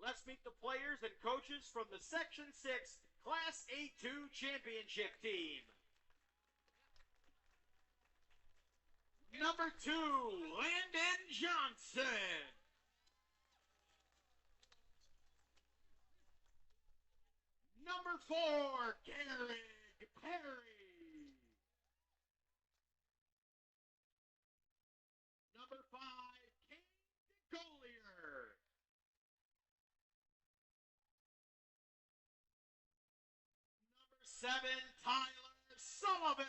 Let's meet the players and coaches from the Section 6 Class A2 Championship team. Number 2, Landon Johnson. Number 4, Garrett Perry. Number 5, Kane DeGolier. Number 7, Tyler Sullivan.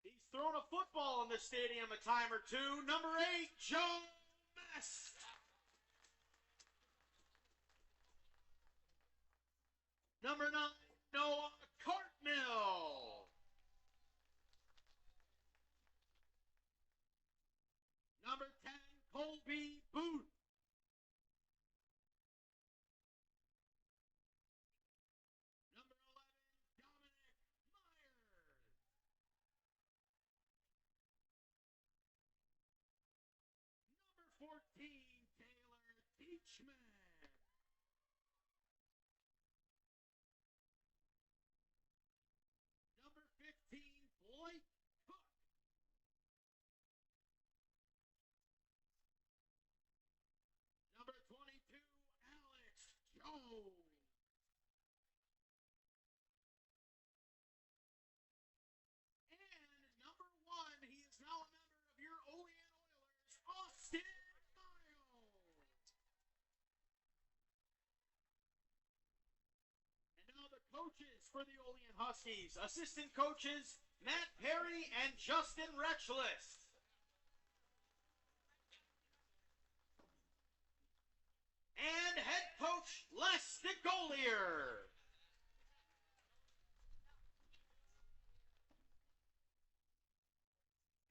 He's thrown a football in the stadium a time or two. Number 8, Joe Mest. Number 9, Noah Cartmill. Number 10, Colby Booth. Number 11, Dominic Myers. Number 14, Taylor Teachman. Number 15, Blake Cook. Number 22, Alex Jones. And number 1, he is now a member of your Olean Oilers, Austin Miles. And now the coaches for the Olean Huskies. Assistant coaches, Matt Perry and Justin Retchless. And head coach, Les DeGolier.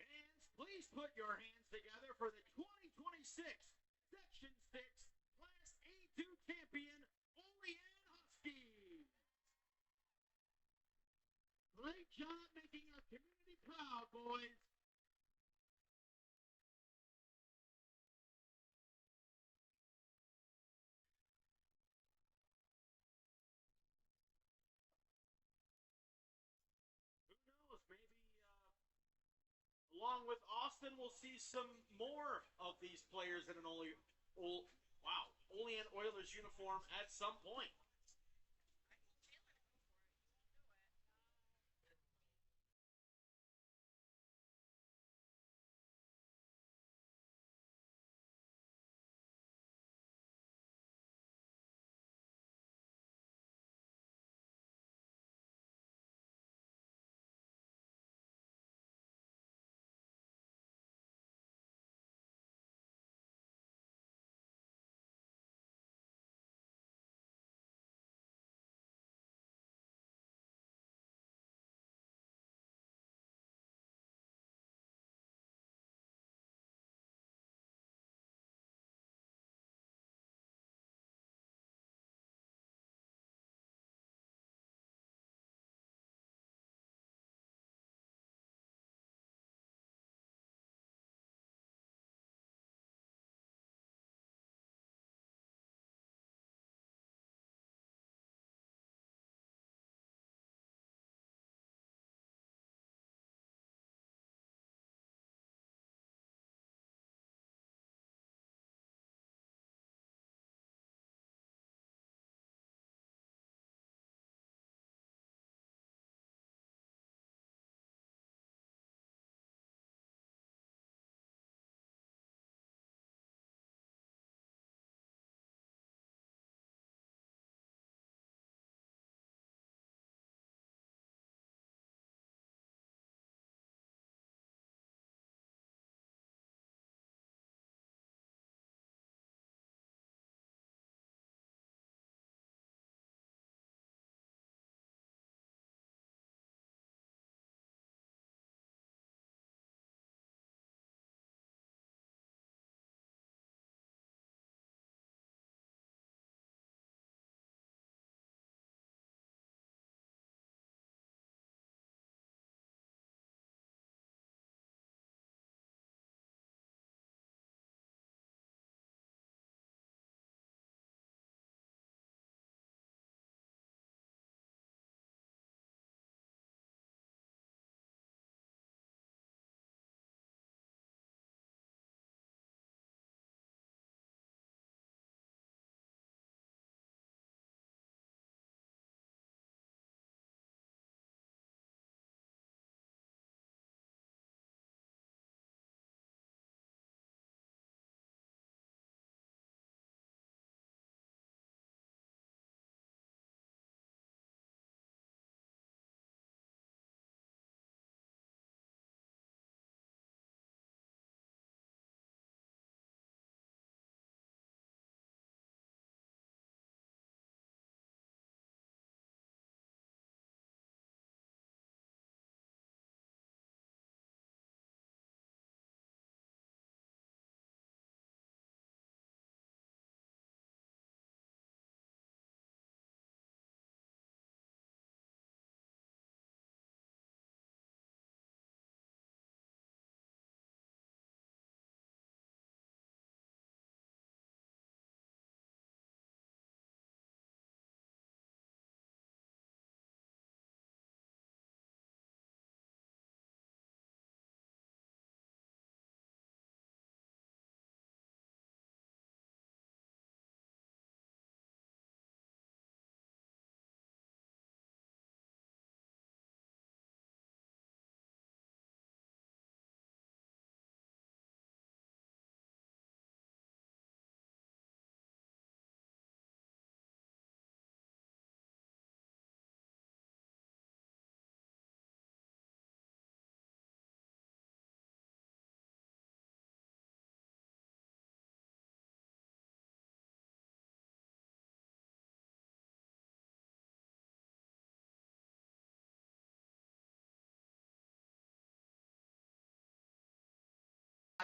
Fans, please put your hands together for the 2026 Section 6 Class A2 champion, Olean Huskies. Great job making our community proud, boys. Who knows, maybe along with Austin, we'll see some more of these players in an Olean Oilers uniform at some point.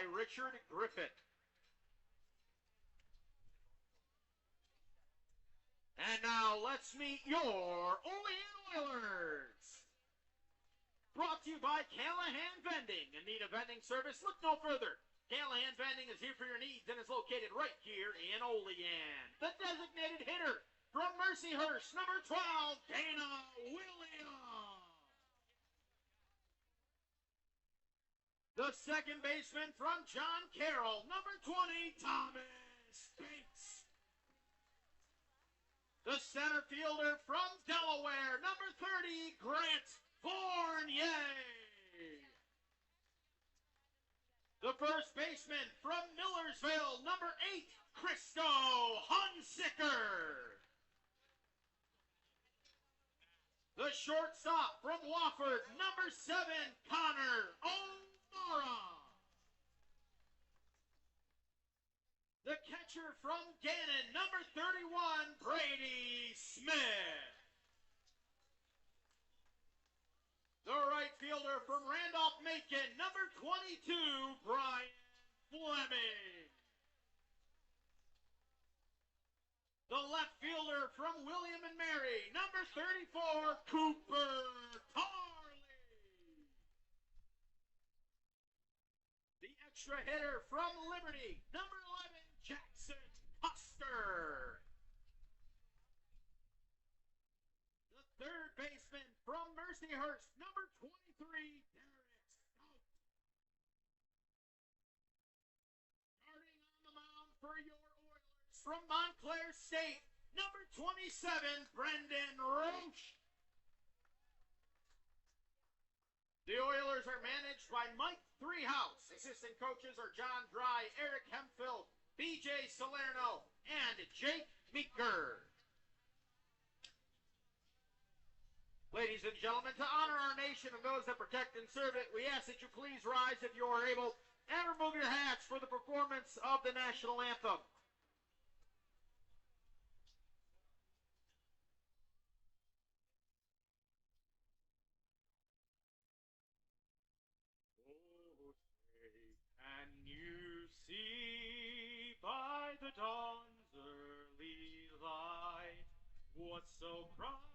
Richard Griffith. And now let's meet your Olean Oilers. Brought to you by Callahan Vending. In need of vending service? Look no further. Callahan Vending is here for your needs and is located right here in Olean. The designated hitter from Mercyhurst, number 12, Dana Williams. The second baseman from John Carroll, number 20, Thomas Bates. The center fielder from Delaware, number 30, Grant Fournier. The first baseman from Millersville, number 8, Christo Hunsicker. The shortstop from Wofford, number 7, Connor O'Mara. The catcher from Gannon, number 31, Brady Smith. The right fielder from Randolph-Macon, number 22, Brian Fleming. The left fielder from William and Mary, number 34, Cooper Tarley. The extra hitter from Liberty, number 11, Jackson Custer. The third baseman from Mercyhurst, number 23, Derek Stout. Starting on the mound for your Oilers from Montclair State, number 27, Brendan Roche. The Oilers are managed by Mike Threehouse. Assistant coaches are John Dry, Eric Hemphill, BJ Salerno, and Jake Meeker. Ladies and gentlemen, to honor our nation and those that protect and serve it, we ask that you please rise if you are able and remove your hats for the performance of the national anthem. Oh, say, can you see by the dawn's early light what so proudly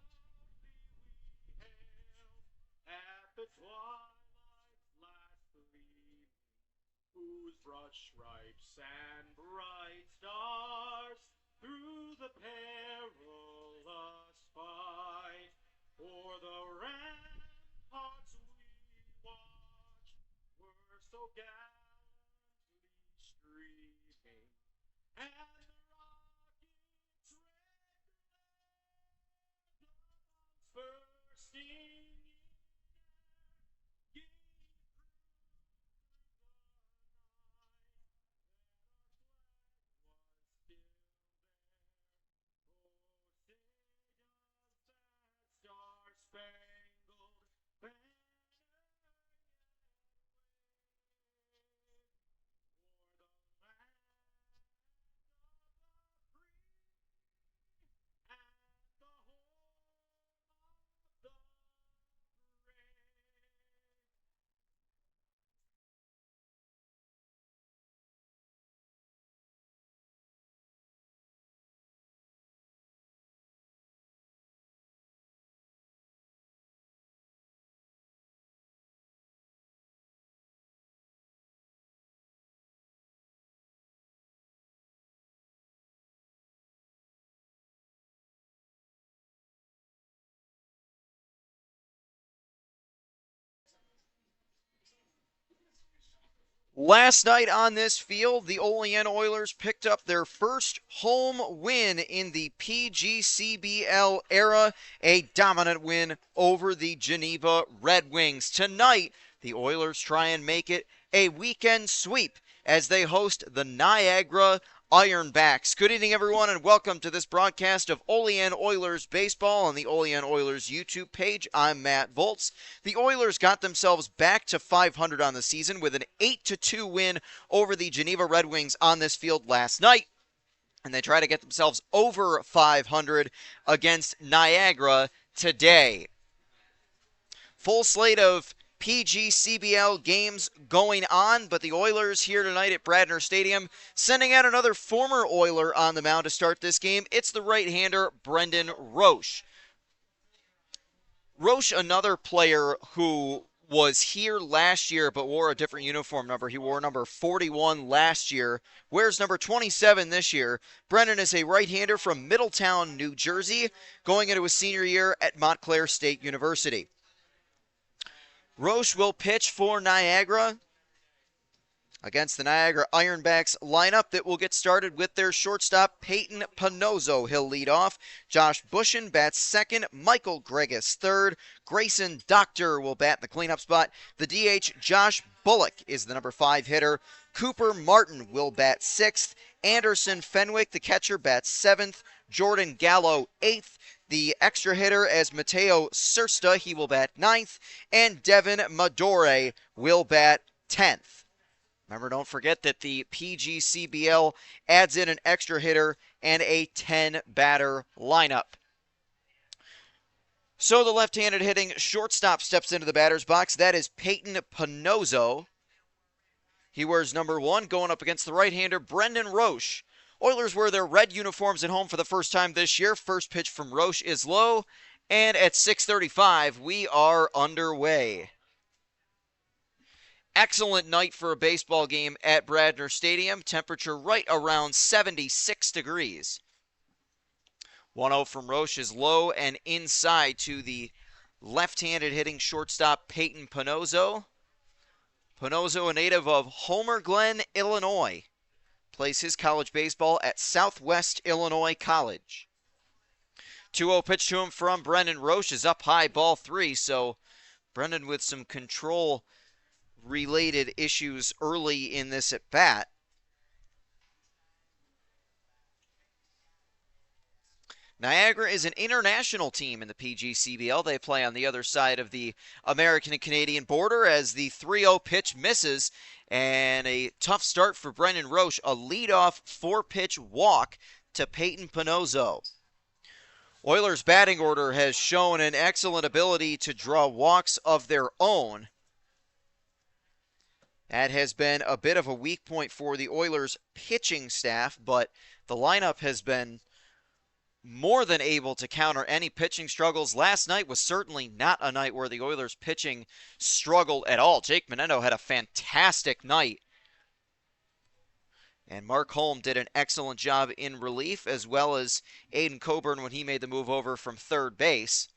at the twilight's last gleaming, whose broad stripes and bright stars through the perilous fight for the ramparts we watched were so gallantly streaming, and the rocket's red glare, the bombs bursting Last night on this field, the Olean Oilers picked up their first home win in the PGCBL era, a dominant win over the Geneva Red Wings. Tonight, the Oilers try and make it a weekend sweep as they host the Niagara Ironbacks. Good evening, everyone, and welcome to this broadcast of Olean Oilers Baseball on the Olean Oilers YouTube page. I'm Matt Volz. The Oilers got themselves back to 500 on the season with an 8-2 win over the Geneva Red Wings on this field last night, and they try to get themselves over 500 against Niagara today. Full slate of PGCBL games going on, but the Oilers here tonight at Bradner Stadium sending out another former Oiler on the mound to start this game. It's the right-hander Brendan Roche. Roche, another player who was here last year but wore a different uniform number. He wore number 41 last year, wears number 27 this year. Brendan is a right-hander from Middletown, New Jersey, going into his senior year at Montclair State University. Roche will pitch for Niagara against the Niagara Ironbacks lineup that will get started with their shortstop, Peyton Panozzo. He'll lead off. Josh Bushin bats second. Michael Gregus third. Grayson Doctor will bat in the cleanup spot. The DH, Josh Bullock, is the number 5 hitter. Cooper Martin will bat sixth. Anderson Fenwick, the catcher, bats seventh. Jordan Gallo, eighth. The extra hitter as Mateo Sursta, he will bat ninth. And Devin Madore will bat 10th. Remember, don't forget that the PGCBL adds in an extra hitter and a 10-batter lineup. So the left-handed hitting shortstop steps into the batter's box. That is Peyton Panozzo. He wears number 1, going up against the right-hander Brendan Roche. Oilers wear their red uniforms at home for the first time this year. First pitch from Roche is low, and at 6:35, we are underway. Excellent night for a baseball game at Bradner Stadium. Temperature right around 76 degrees. 1-0 from Roche is low and inside to the left-handed hitting shortstop Peyton Panozzo. Panozzo, a native of Homer Glen, Illinois, plays his college baseball at Southwest Illinois College. 2-0 pitch to him from Brendan Roche is up high, ball 3, so Brendan with some control-related issues early in this at-bat. Niagara is an international team in the PGCBL. They play on the other side of the American and Canadian border as the 3-0 pitch misses. And a tough start for Brendan Roche, a leadoff 4-pitch walk to Peyton Panozzo. Oilers' batting order has shown an excellent ability to draw walks of their own. That has been a bit of a weak point for the Oilers' pitching staff, but the lineup has been more than able to counter any pitching struggles. Last night was certainly not a night where the Oilers' pitching struggled at all. Jake Menendo had a fantastic night. And Mark Holm did an excellent job in relief, as well as Aiden Coburn when he made the move over from third base.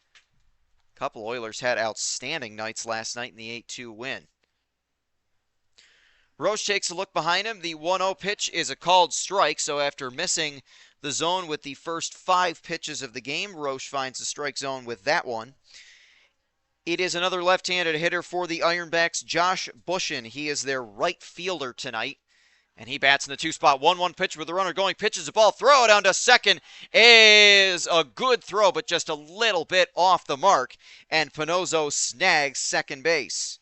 A couple Oilers had outstanding nights last night in the 8-2 win. Roche takes a look behind him. The 1-0 pitch is a called strike, so after missing the zone with the first 5 pitches of the game, Roche finds the strike zone with that one. It is another left-handed hitter for the Ironbacks, Josh Bushin. He is their right fielder tonight, and he bats in the 2-spot. 1-1 pitch with the runner going, pitches the ball, throw it down to second is a good throw, but just a little bit off the mark, and Panozzo snags second base.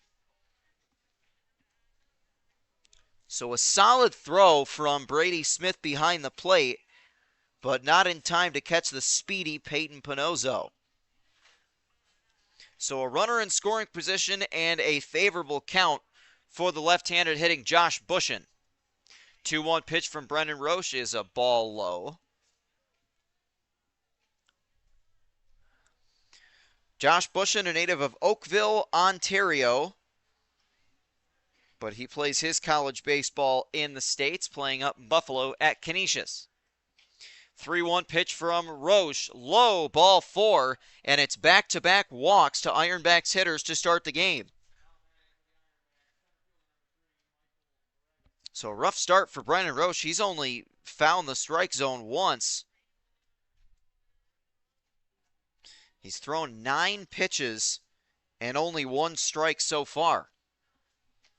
So a solid throw from Brady Smith behind the plate, but not in time to catch the speedy Peyton Panozzo. So a runner in scoring position and a favorable count for the left-handed hitting Josh Bushin. 2-1 pitch from Brendan Roche is a ball low. Josh Bushin, a native of Oakville, Ontario, but he plays his college baseball in the States, playing up in Buffalo at Canisius. 3-1 pitch from Roche, low, ball 4, and it's back-to-back walks to Ironbacks hitters to start the game. So a rough start for Brendan Roche. He's only found the strike zone once. He's thrown 9 pitches and only 1 strike so far.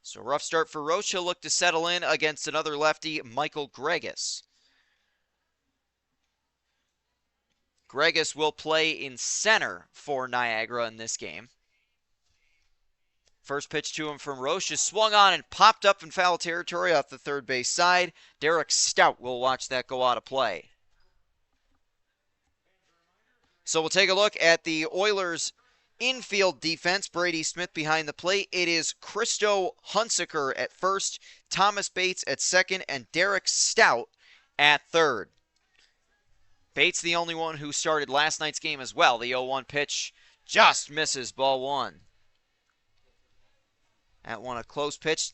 So rough start for Roche. He'll look to settle in against another lefty, Michael Gregus. Gregus will play in center for Niagara in this game. First pitch to him from Roche is swung on and popped up in foul territory off the third base side. Derek Stout will watch that go out of play. So we'll take a look at the Oilers' Infield defense, Brady Smith behind the plate. It is Christo Hunsaker at first, Thomas Bates at second, and Derek Stout at third. Bates the only one who started last night's game as well. The 0-1 pitch just misses, ball one. That one a close pitch.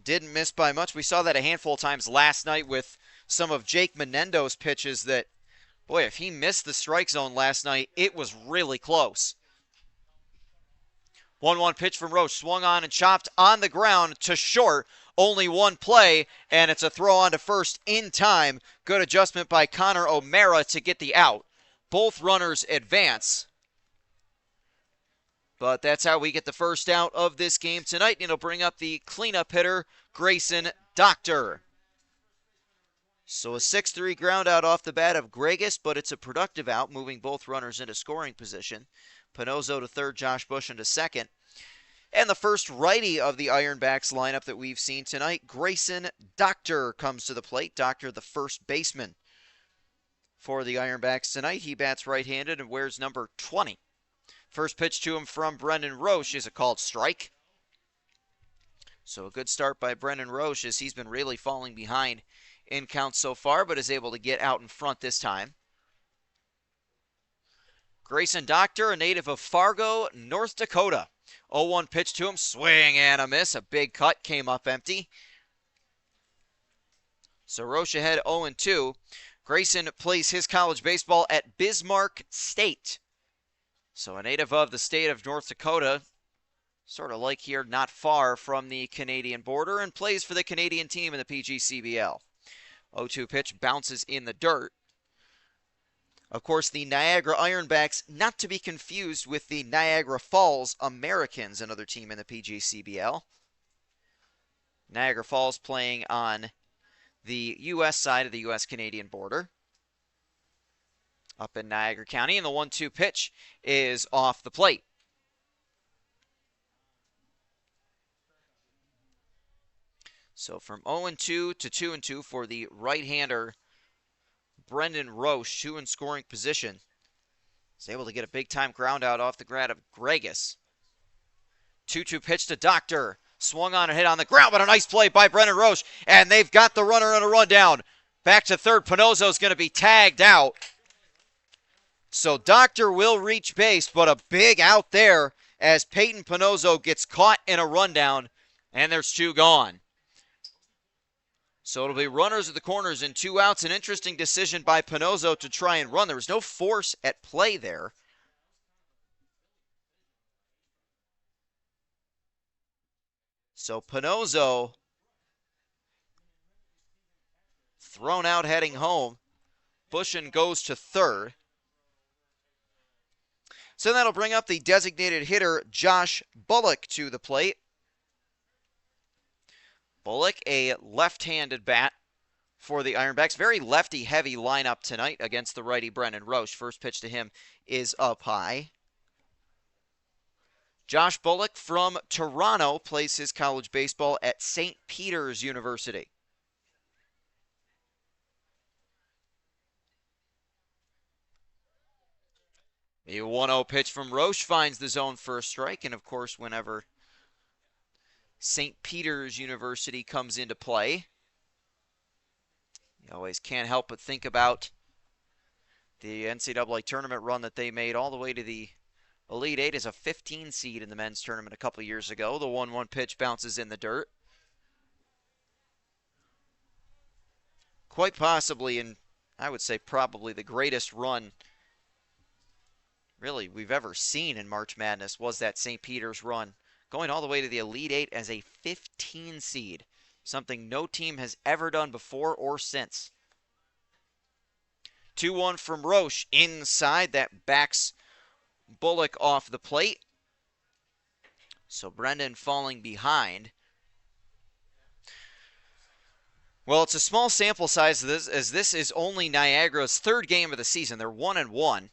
Didn't miss by much. We saw that a handful of times last night with some of Jake Menendo's pitches that, boy, if he missed the strike zone last night, it was really close. 1-1 pitch from Roche, swung on and chopped on the ground to short. Only one play, and it's a throw on to first in time. Good adjustment by Connor O'Mara to get the out. Both runners advance. But that's how we get the first out of this game tonight. And it'll bring up the cleanup hitter, Grayson Doctor. So a 6-3 ground out off the bat of Gregus, but it's a productive out, moving both runners into scoring position. Pinozo to third, Josh Bush into second. And the first righty of the Ironbacks lineup that we've seen tonight, Grayson Doctor, comes to the plate. Doctor, the first baseman for the Ironbacks tonight. He bats right-handed and wears number 20. First pitch to him from Brendan Roche is a called strike. So a good start by Brendan Roche as he's been really falling behind in counts so far, but is able to get out in front this time. Grayson Doctor, a native of Fargo, North Dakota. 0-1 pitch to him, swing and a miss. A big cut came up empty. So Roche ahead 0-2. Grayson plays his college baseball at Bismarck State. So a native of the state of North Dakota, sort of like here, not far from the Canadian border, and plays for the Canadian team in the PGCBL. 0-2 pitch bounces in the dirt. Of course, the Niagara Ironbacks, not to be confused with the Niagara Falls Americans, another team in the PGCBL. Niagara Falls playing on the U.S. side of the U.S.-Canadian border, up in Niagara County, and the 1-2 pitch is off the plate. So from 0-2 to 2-2 for the right-hander Brendan Roche, two in scoring position. He's able to get a big-time ground out off the grad of Gregus. 2-2 pitch to Doctor. Swung on and hit on the ground, but a nice play by Brendan Roche, and they've got the runner on a rundown. Back to third, Pinozo's going to be tagged out. So Doctor will reach base, but a big out there as Peyton Pinozo gets caught in a rundown, and there's two gone. So it'll be runners at the corners and 2 outs. An interesting decision by Pinozo to try and run. There was no force at play there. So Pinozo thrown out heading home. Bushin goes to third. So that'll bring up the designated hitter, Josh Bullock, to the plate. Bullock, a left-handed bat for the Ironbacks. Very lefty-heavy lineup tonight against the righty Brendan Roche. First pitch to him is up high. Josh Bullock from Toronto plays his college baseball at St. Peter's University. A 1-0 pitch from Roche finds the zone for a strike, and of course, whenever St. Peter's University comes into play, you always can't help but think about the NCAA tournament run that they made all the way to the Elite Eight as a 15 seed in the men's tournament a couple years ago. The 1-1 pitch bounces in the dirt. Quite possibly, and I would say probably the greatest run really we've ever seen in March Madness was that St. Peter's run, going all the way to the Elite Eight as a 15 seed, something no team has ever done before or since. 2-1 from Roche inside, that backs Bullock off the plate. So Brendan falling behind. Well, it's a small sample size as this is only Niagara's third game of the season. They're 1-1.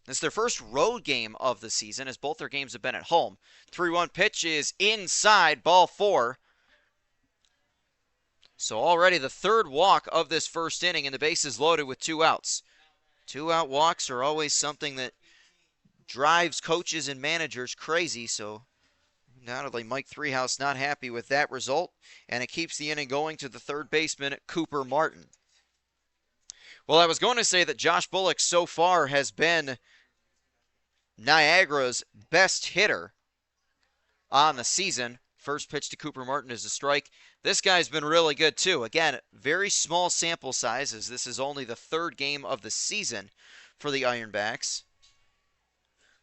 It's their first road game of the season, as both their games have been at home. 3-1 pitch is inside, ball 4. So already the third walk of this first inning, and the bases loaded with 2 outs. 2-out walks are always something that drives coaches and managers crazy, so undoubtedly Mike Threehouse not happy with that result, and it keeps the inning going to the third baseman, Cooper Martin. Well, I was going to say that Josh Bullock so far has been Niagara's best hitter on the season. First pitch to Cooper Martin is a strike. This guy's been really good too. Again, very small sample size as this is only the third game of the season for the Ironbacks.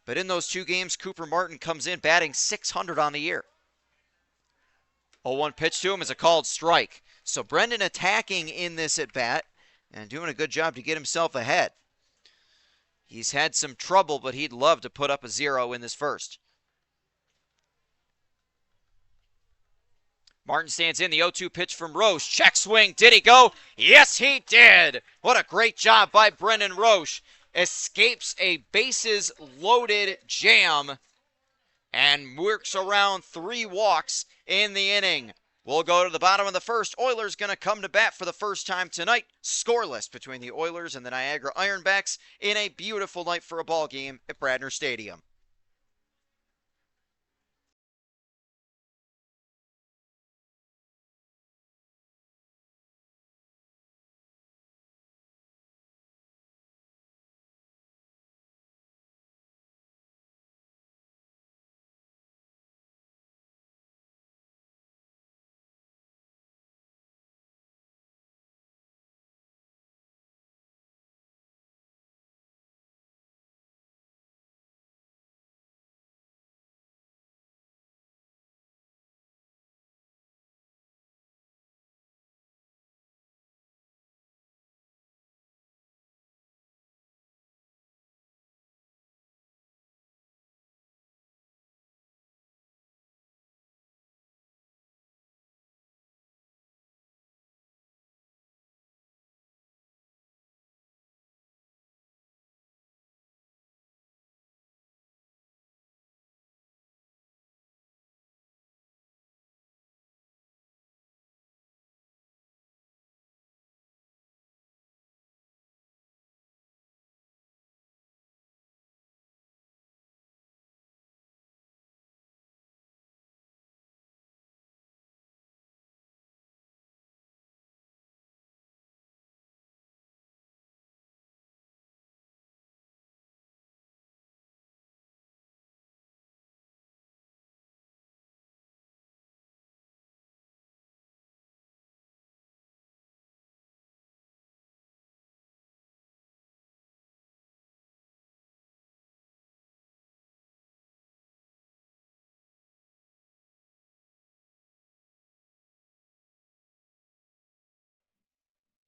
But in those 2 games, Cooper Martin comes in batting .600 on the year. 0-1 pitch to him is a called strike. So Brendan attacking in this at bat and doing a good job to get himself ahead. He's had some trouble, but he'd love to put up a 0 in this first. Martin stands in, the 0-2 pitch from Roche. Check swing, did he go? Yes, he did! What a great job by Brendan Roche. Escapes a bases-loaded jam and works around 3 walks in the inning. We'll go to the bottom of the first. Oilers going to come to bat for the first time tonight. Scoreless between the Oilers and the Niagara Ironbacks in a beautiful night for a ball game at Bradner Stadium.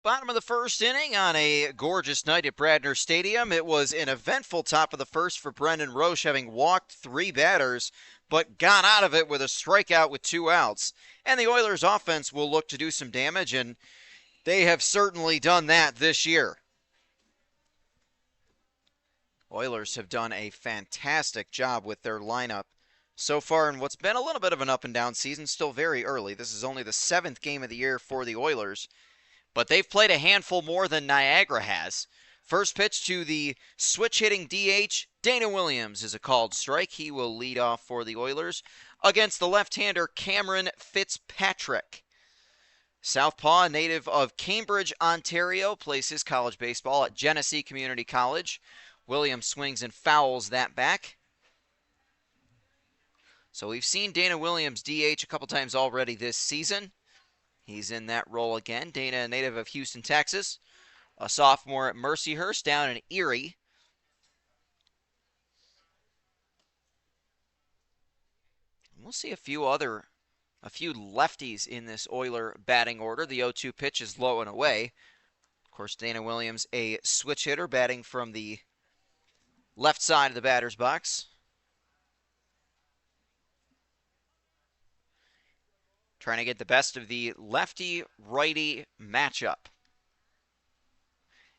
Bottom of the first inning on a gorgeous night at Bradner Stadium. It was an eventful top of the first for Brendan Roche, having walked 3 batters, but got out of it with a strikeout with 2 outs. And the Oilers offense will look to do some damage, and they have certainly done that this year. Oilers have done a fantastic job with their lineup so far in what's been a little bit of an up and down season, still very early. This is only the 7th game of the year for the Oilers, but they've played a handful more than Niagara has. First pitch to the switch-hitting DH, Dana Williams, is a called strike. He will lead off for the Oilers against the left-hander Cameron Fitzpatrick. Southpaw, native of Cambridge, Ontario, plays his college baseball at Genesee Community College. Williams swings and fouls that back. So we've seen Dana Williams DH a couple times already this season. He's in that role again. Dana, a native of Houston, Texas, a sophomore at Mercyhurst down in Erie. We'll see a few lefties in this Oiler batting order. The 0-2 pitch is low and away. Of course, Dana Williams, a switch hitter, batting from the left side of the batter's box. Trying to get the best of the lefty-righty matchup.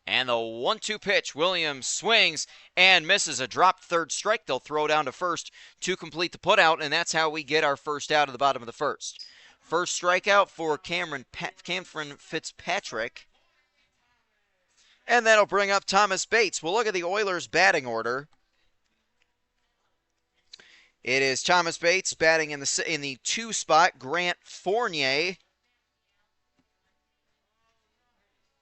And the 1-2 pitch, Williams swings and misses a dropped third strike. They'll throw down to first to complete the putout, and that's how we get our first out of the bottom of the first. First strikeout for Cameron Fitzpatrick. And that'll bring up Thomas Bates. We'll look at the Oilers' batting order. It is Thomas Bates batting in the 2 spot. Grant Fournier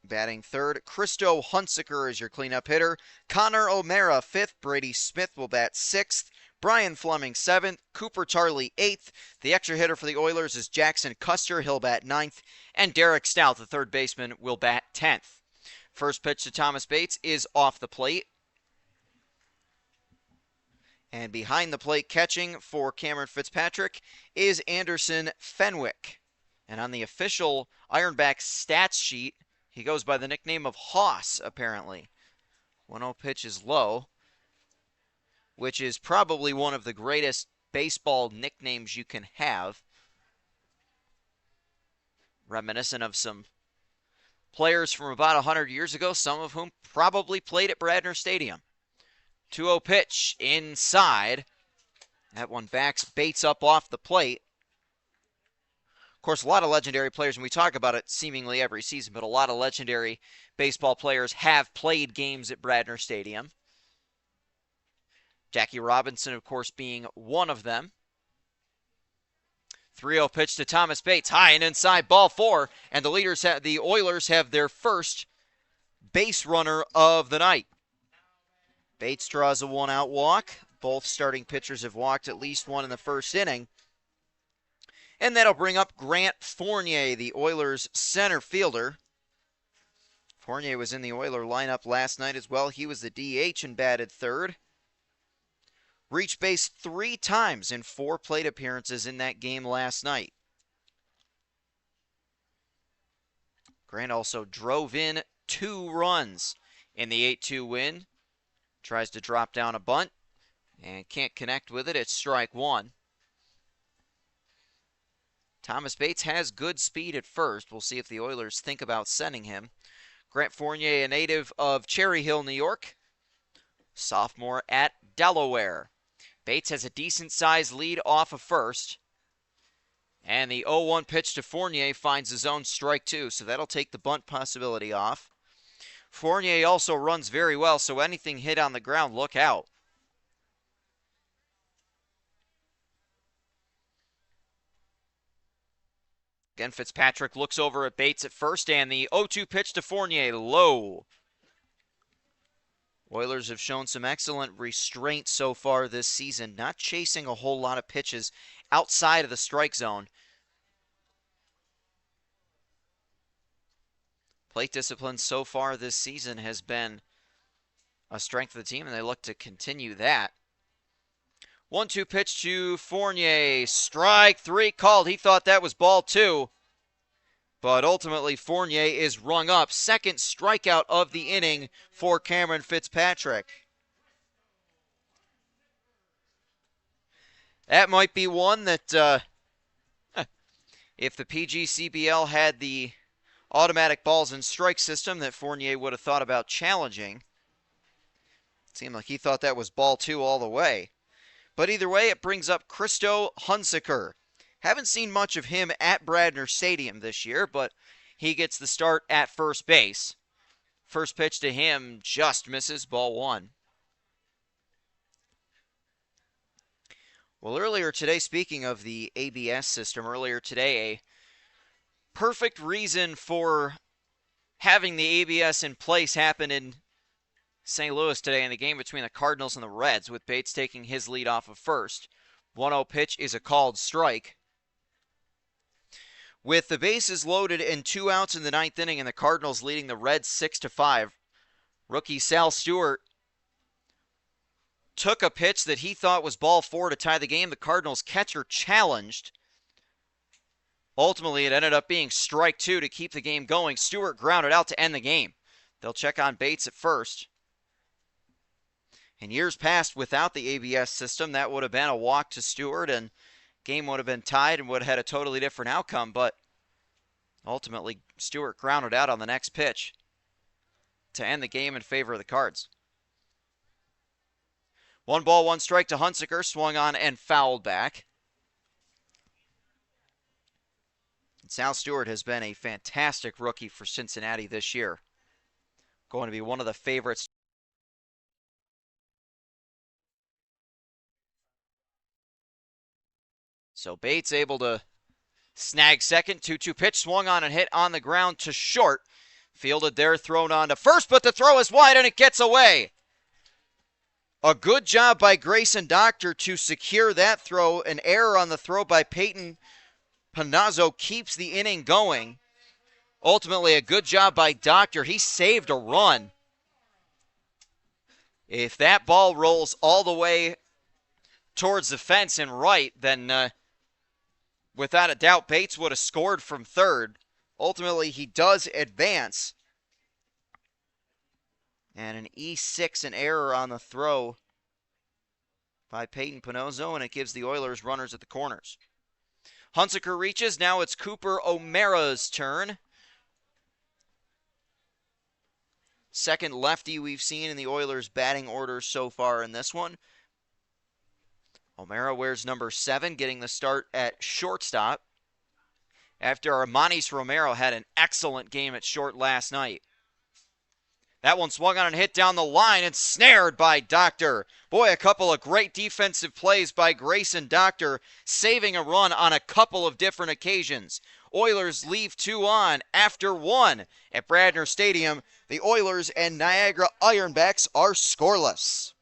batting third. Christo Hunsaker is your cleanup hitter. Connor O'Mara 5th. Brady Smith will bat 6th. Brian Fleming 7th. Cooper Tarley 8th. The extra hitter for the Oilers is Jackson Custer. He'll bat 9th. And Derek Stout, the third baseman, will bat 10th. First pitch to Thomas Bates is off the plate. And behind the plate catching for Cameron Fitzpatrick is Anderson Fenwick. And on the official Ironbacks stats sheet, he goes by the nickname of Hoss, apparently. 1-0 pitch is low, which is probably one of the greatest baseball nicknames you can have. Reminiscent of some players from about 100 years ago, some of whom probably played at Bradner Stadium. 2-0 pitch inside. That one backs Bates up off the plate. Of course, a lot of legendary players, and we talk about it seemingly every season, but a lot of legendary baseball players have played games at Bradner Stadium. Jackie Robinson, of course, being one of them. 3-0 pitch to Thomas Bates. High and inside, ball 4, and the Oilers have their first base runner of the night. Bates draws a 1-out walk. Both starting pitchers have walked at least one in the first inning. And that'll bring up Grant Fournier, the Oilers center fielder. Fournier was in the Oiler lineup last night as well. He was the DH and batted third. Reached base 3 times in 4 plate appearances in that game last night. Grant also drove in 2 runs in the 8-2 win. Tries to drop down a bunt and can't connect with it. It's strike 1. Thomas Bates has good speed at first. We'll see if the Oilers think about sending him. Grant Fournier, a native of Cherry Hill, New York. Sophomore at Delaware. Bates has a decent-sized lead off of first. And the 0-1 pitch to Fournier finds his own strike 2, so that'll take the bunt possibility off. Fournier also runs very well, so anything hit on the ground, look out. Again, Fitzpatrick looks over at Bates at first, and the 0-2 pitch to Fournier, low. Oilers have shown some excellent restraint so far this season, not chasing a whole lot of pitches outside of the strike zone. Plate discipline so far this season has been a strength of the team, and they look to continue that. 1-2 pitch to Fournier. Strike 3 called. He thought that was ball 2. But ultimately, Fournier is rung up. Second strikeout of the inning for Cameron Fitzpatrick. That might be one that, if the PGCBL had the automatic balls and strike system, that Fournier would have thought about challenging. It seemed like he thought that was ball 2 all the way. But either way, it brings up Christo Hunsaker. Haven't seen much of him at Bradner Stadium this year, but he gets the start at first base. First pitch to him just misses, ball 1. Well, earlier today, speaking of the ABS system, a perfect reason for having the ABS in place happened in St. Louis today in the game between the Cardinals and the Reds, with Bates taking his lead off of first. 1-0 pitch is a called strike. With the bases loaded and 2 outs in the 9th inning and the Cardinals leading the Reds 6-5, rookie Sal Stewart took a pitch that he thought was ball 4 to tie the game. The Cardinals catcher challenged. Ultimately, it ended up being strike 2 to keep the game going. Stewart grounded out to end the game. They'll check on Bates at first. In years past, without the ABS system, that would have been a walk to Stewart, and game would have been tied and would have had a totally different outcome. But ultimately, Stewart grounded out on the next pitch to end the game in favor of the Cards. 1 ball, 1 strike to Hunsaker, swung on and fouled back. Sal Stewart has been a fantastic rookie for Cincinnati this year. Going to be one of the favorites So Bates able to snag second. 2-2 pitch swung on and hit on the ground to short. Fielded there, thrown on to first, but the throw is wide and it gets away. A good job by Grayson Doctor to secure that throw. An error on the throw by Peyton Panazzo keeps the inning going. Ultimately, a good job by Doctor. He saved a run. If that ball rolls all the way towards the fence and right, then without a doubt, Bates would have scored from third. Ultimately, he does advance. And an E6, an error on the throw by Peyton Panozzo, and it gives the Oilers runners at the corners. Hunsaker reaches. Now it's Cooper O'Mara's turn. Second lefty we've seen in the Oilers' batting order so far in this one. O'Mara wears number 7, getting the start at shortstop after Armanis Romero had an excellent game at short last night. That one swung on and hit down the line and snared by Doctor. Boy, a couple of great defensive plays by Grayson Doctor, saving a run on a couple of different occasions. Oilers leave 2 on after 1 at Bradner Stadium. The Oilers and Niagara Ironbacks are scoreless.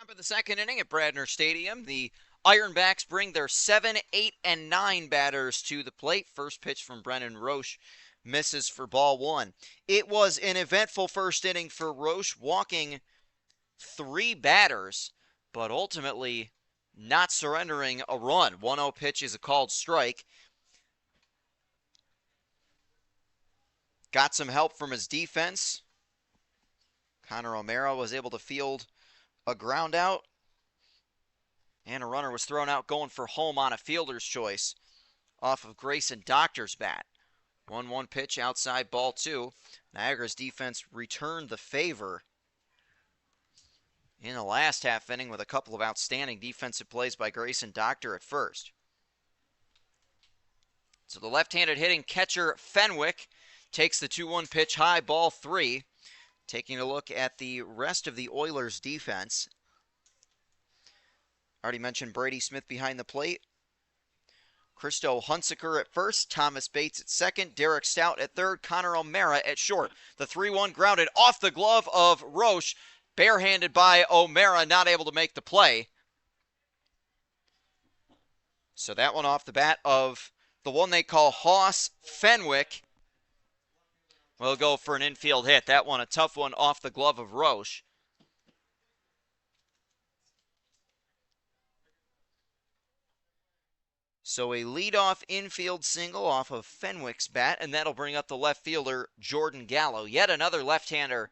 Top of the second inning at Bradner Stadium. The Ironbacks bring their 7, 8, and 9 batters to the plate. First pitch from Brennan Roche misses for ball 1. It was an eventful first inning for Roche, walking 3 batters, but ultimately not surrendering a run. 1-0 pitch is a called strike. Got some help from his defense. Connor O'Mara was able to field a ground out, and a runner was thrown out going for home on a fielder's choice off of Grayson Doctor's bat. 1-1 pitch outside ball 2. Niagara's defense returned the favor in the last half inning with a couple of outstanding defensive plays by Grayson Doctor at first. So the left-handed hitting catcher Fenwick takes the 2-1 pitch high, ball 3. Taking a look at the rest of the Oilers' defense. Already mentioned Brady Smith behind the plate. Christo Hunsaker at first. Thomas Bates at second. Derek Stout at third. Connor O'Mara at short. The 3-1 grounded off the glove of Roche. Barehanded by O'Mara, not able to make the play. So that one off the bat of the one they call Hoss Fenwick will go for an infield hit. That one a tough one off the glove of Roche. So a leadoff infield single off of Fenwick's bat, and that'll bring up the left fielder, Jordan Gallo. Yet another left-hander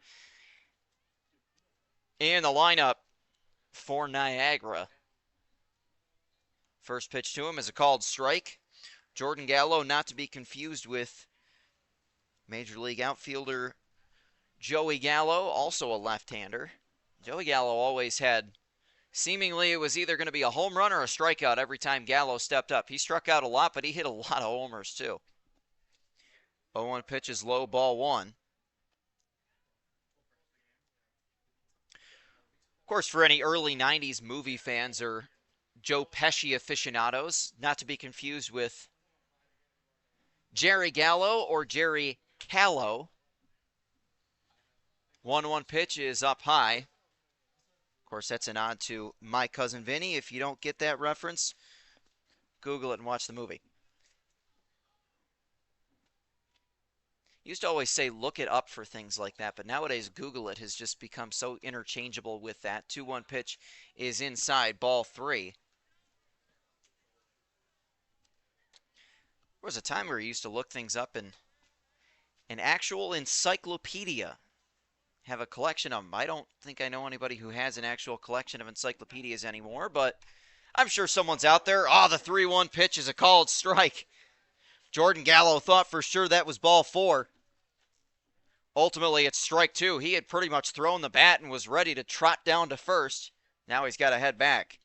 in the lineup for Niagara. First pitch to him is a called strike. Jordan Gallo, not to be confused with Major League outfielder Joey Gallo, also a left-hander. Joey Gallo always had, seemingly it was either going to be a home run or a strikeout every time Gallo stepped up. He struck out a lot, but he hit a lot of homers too. 0-1 pitch is low, ball one. Of course, for any early 90s movie fans or Joe Pesci aficionados, not to be confused with Jerry Gallo or Jerry Callo. 1-1 pitch is up high. Of course, that's a nod to My Cousin Vinny. If you don't get that reference, Google it and watch the movie. Used to always say look it up for things like that, but nowadays Google it has just become so interchangeable with that. 2-1 pitch is inside, ball three. There was a time where you used to look things up in an actual encyclopedia. Have a collection of them. I don't think I know anybody who has an actual collection of encyclopedias anymore, but I'm sure someone's out there. Oh, the 3-1 pitch is a called strike. Jordan Gallo thought for sure that was ball four. Ultimately, it's strike two. He had pretty much thrown the bat and was ready to trot down to first. Now he's got to head back.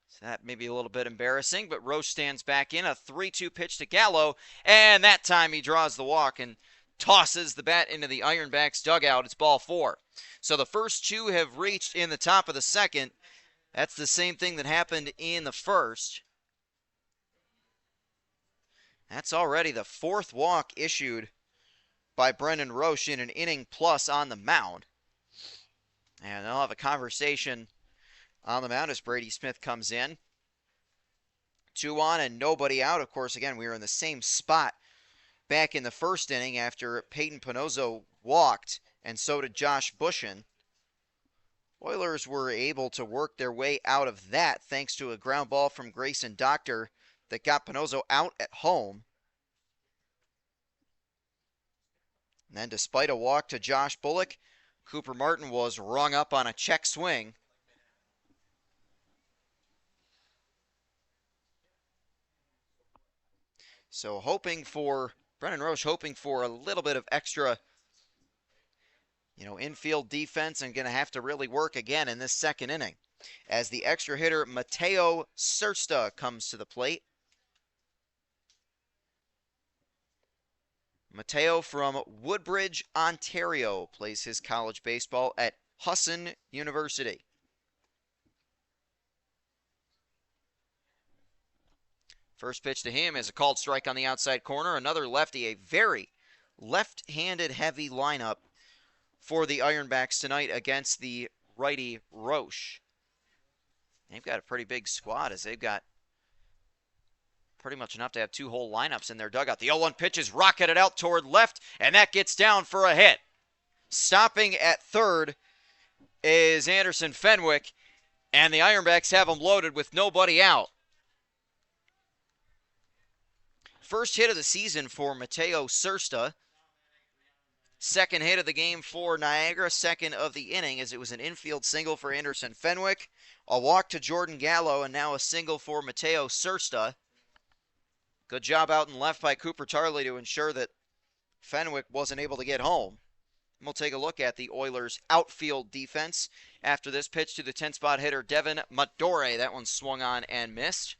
So that may be a little bit embarrassing, but Roche stands back in. A 3-2 pitch to Gallo, and that time he draws the walk and tosses the bat into the Ironbacks dugout. It's ball four. So the first two have reached in the top of the second. That's the same thing that happened in the first. That's already the fourth walk issued by Brendan Roche in an inning plus on the mound. And they'll have a conversation on the mound as Brady Smith comes in. 2 on and nobody out. Of course, again, we were in the same spot back in the first inning after Peyton Panozzo walked, and so did Josh Bushin. Oilers were able to work their way out of that thanks to a ground ball from Grayson Doctor that got Panozzo out at home. And then despite a walk to Josh Bullock, Cooper Martin was rung up on a check swing. So Brendan Roche hoping for a little bit of extra, infield defense, and going to have to really work again in this second inning as the extra hitter Mateo Sursta comes to the plate. Mateo from Woodbridge, Ontario, plays his college baseball at Husson University. First pitch to him is a called strike on the outside corner. Another lefty, a very left-handed heavy lineup for the Ironbacks tonight against the righty Roche. They've got a pretty big squad as they've got pretty much enough to have two whole lineups in their dugout. The 0-1 pitch is rocketed out toward left, and that gets down for a hit. Stopping at third is Anderson Fenwick, and the Ironbacks have him loaded with nobody out. First hit of the season for Mateo Sursta. Second hit of the game for Niagara. Second of the inning as it was an infield single for Anderson Fenwick. A walk to Jordan Gallo and now a single for Mateo Sursta. Good job out and left by Cooper Tarley to ensure that Fenwick wasn't able to get home. And we'll take a look at the Oilers' outfield defense after this pitch to the 10-spot hitter Devin Madore. That one swung on and missed.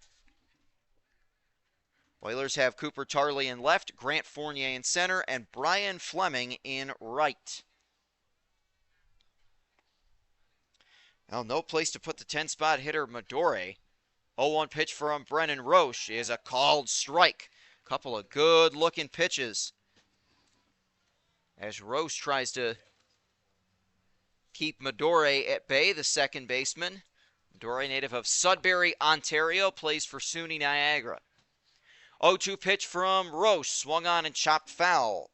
Oilers have Cooper Tarley in left, Grant Fournier in center, and Brian Fleming in right. Well, no place to put the 10-spot hitter Madore. 0-1 pitch from Brendan Roche is a called strike. Couple of good-looking pitches as Roche tries to keep Madore at bay, the second baseman. Dore, native of Sudbury, Ontario, plays for SUNY Niagara. 0-2 pitch from Roche, swung on and chopped foul.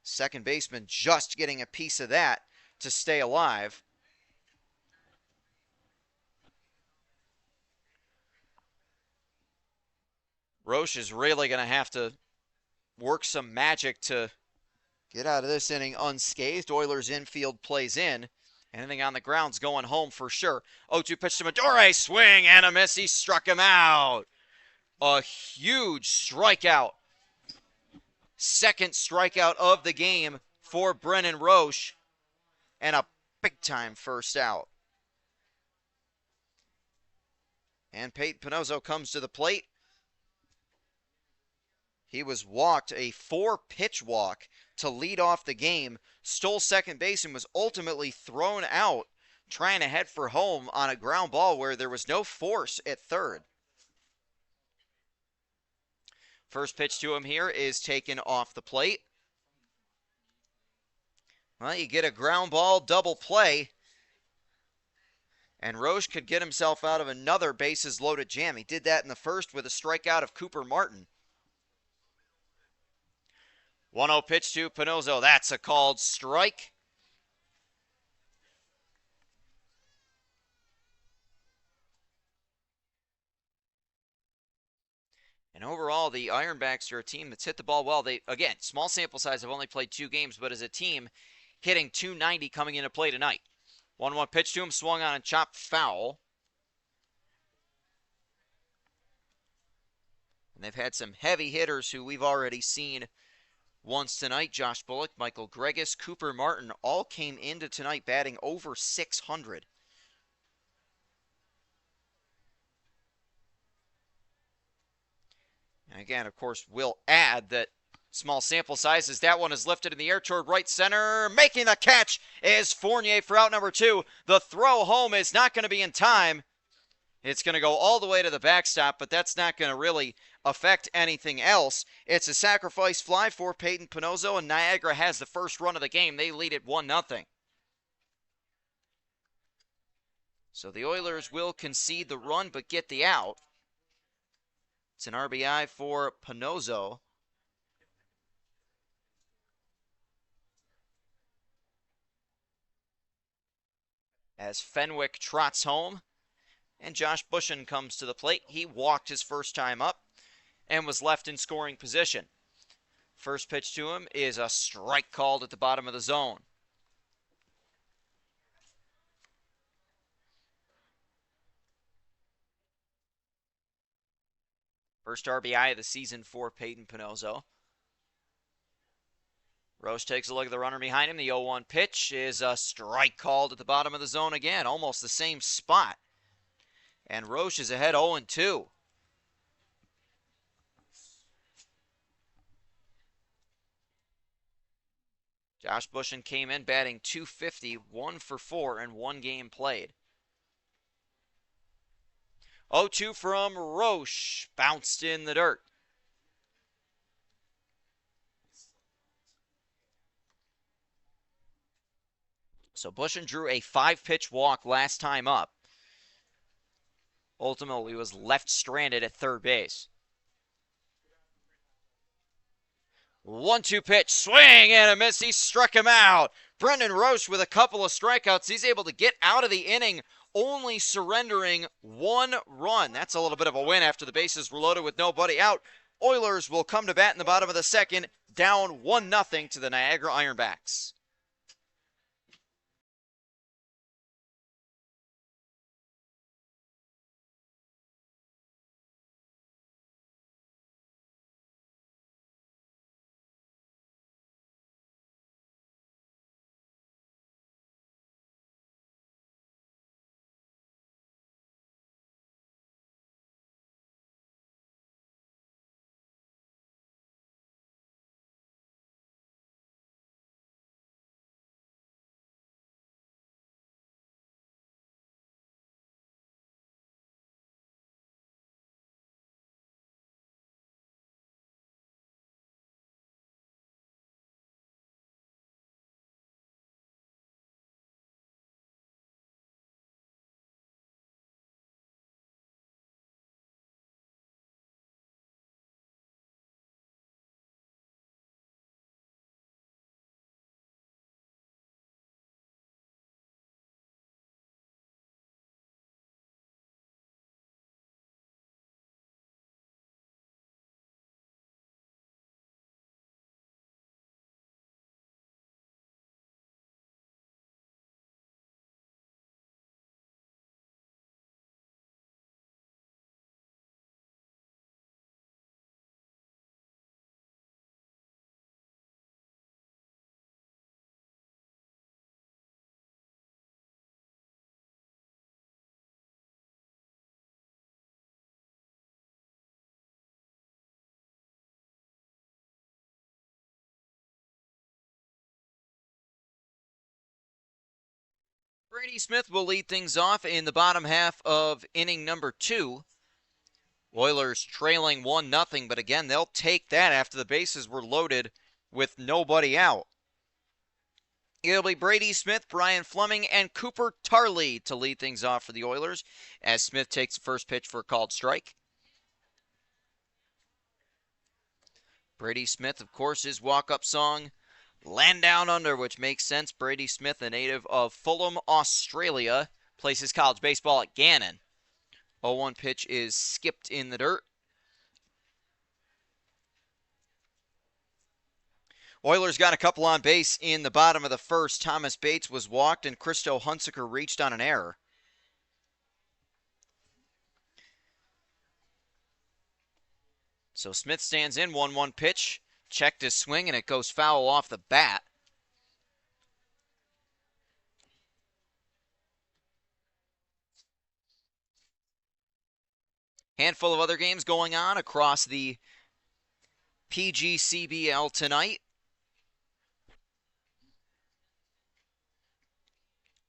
Second baseman just getting a piece of that to stay alive. Roche is really going to have to work some magic to get out of this inning unscathed. Oilers infield plays in. Anything on the ground's going home for sure. 0-2 pitch to Medore, swing and a miss. He struck him out. A huge strikeout. Second strikeout of the game for Brennan Roche. And a big-time first out. And Peyton Panozzo comes to the plate. He was walked, a 4-pitch walk to lead off the game, stole second base and was ultimately thrown out trying to head for home on a ground ball where there was no force at third. First pitch to him here is taken off the plate. Well, you get a ground ball double play, and Roche could get himself out of another bases loaded jam. He did that in the first with a strikeout of Cooper Martin. 1-0 pitch to Panozzo. That's a called strike. And overall, the Ironbacks are a team that's hit the ball well. They, again, small sample size, have only played 2 games, but as a team, hitting .290 coming into play tonight. 1-1 pitch to him, swung on and chopped foul. And they've had some heavy hitters who we've already seen once tonight. Josh Bullock, Michael Gregus, Cooper Martin all came into tonight batting over .600. And again, of course, we'll add that small sample sizes. That one is lifted in the air toward right center. Making the catch is Fournier for out number 2. The throw home is not going to be in time. It's going to go all the way to the backstop, but that's not going to really affect anything else. It's a sacrifice fly for Peyton Panozzo, and Niagara has the first run of the game. They lead it 1-0. So the Oilers will concede the run, but get the out. It's an RBI for Panozzo. As Fenwick trots home, and Josh Bushin comes to the plate. He walked his first time up and was left in scoring position. First pitch to him is a strike called at the bottom of the zone. First RBI of the season for Peyton Panozzo. Roche takes a look at the runner behind him. The 0-1 pitch is a strike called at the bottom of the zone again, almost the same spot. And Roche is ahead 0-2. Josh Bushin came in batting .250, 1 for 4 in 1 game played. 0-2 from Roche, bounced in the dirt. So Bushin drew a 5-pitch walk last time up. Ultimately was left stranded at third base. 1-2 pitch, swing and a miss. He struck him out. Brendan Roche with a couple of strikeouts. He's able to get out of the inning, only surrendering 1 run. That's a little bit of a win after the bases were loaded with nobody out. Oilers will come to bat in the bottom of the second, down 1-0 to the Niagara Ironbacks. Brady Smith will lead things off in the bottom half of inning number 2. Oilers trailing 1-0, but again, they'll take that after the bases were loaded with nobody out. It'll be Brady Smith, Brian Fleming, and Cooper Tarley to lead things off for the Oilers as Smith takes the first pitch for a called strike. Brady Smith, of course, his walk-up song, Land Down Under, which makes sense. Brady Smith, a native of Fulham, Australia, plays his college baseball at Gannon. 0-1 pitch is skipped in the dirt. Oilers got a couple on base in the bottom of the first. Thomas Bates was walked and Christo Hunsaker reached on an error. So Smith stands in, 1-1 pitch. Checked his swing and it goes foul off the bat. Handful of other games going on across the PGCBL tonight.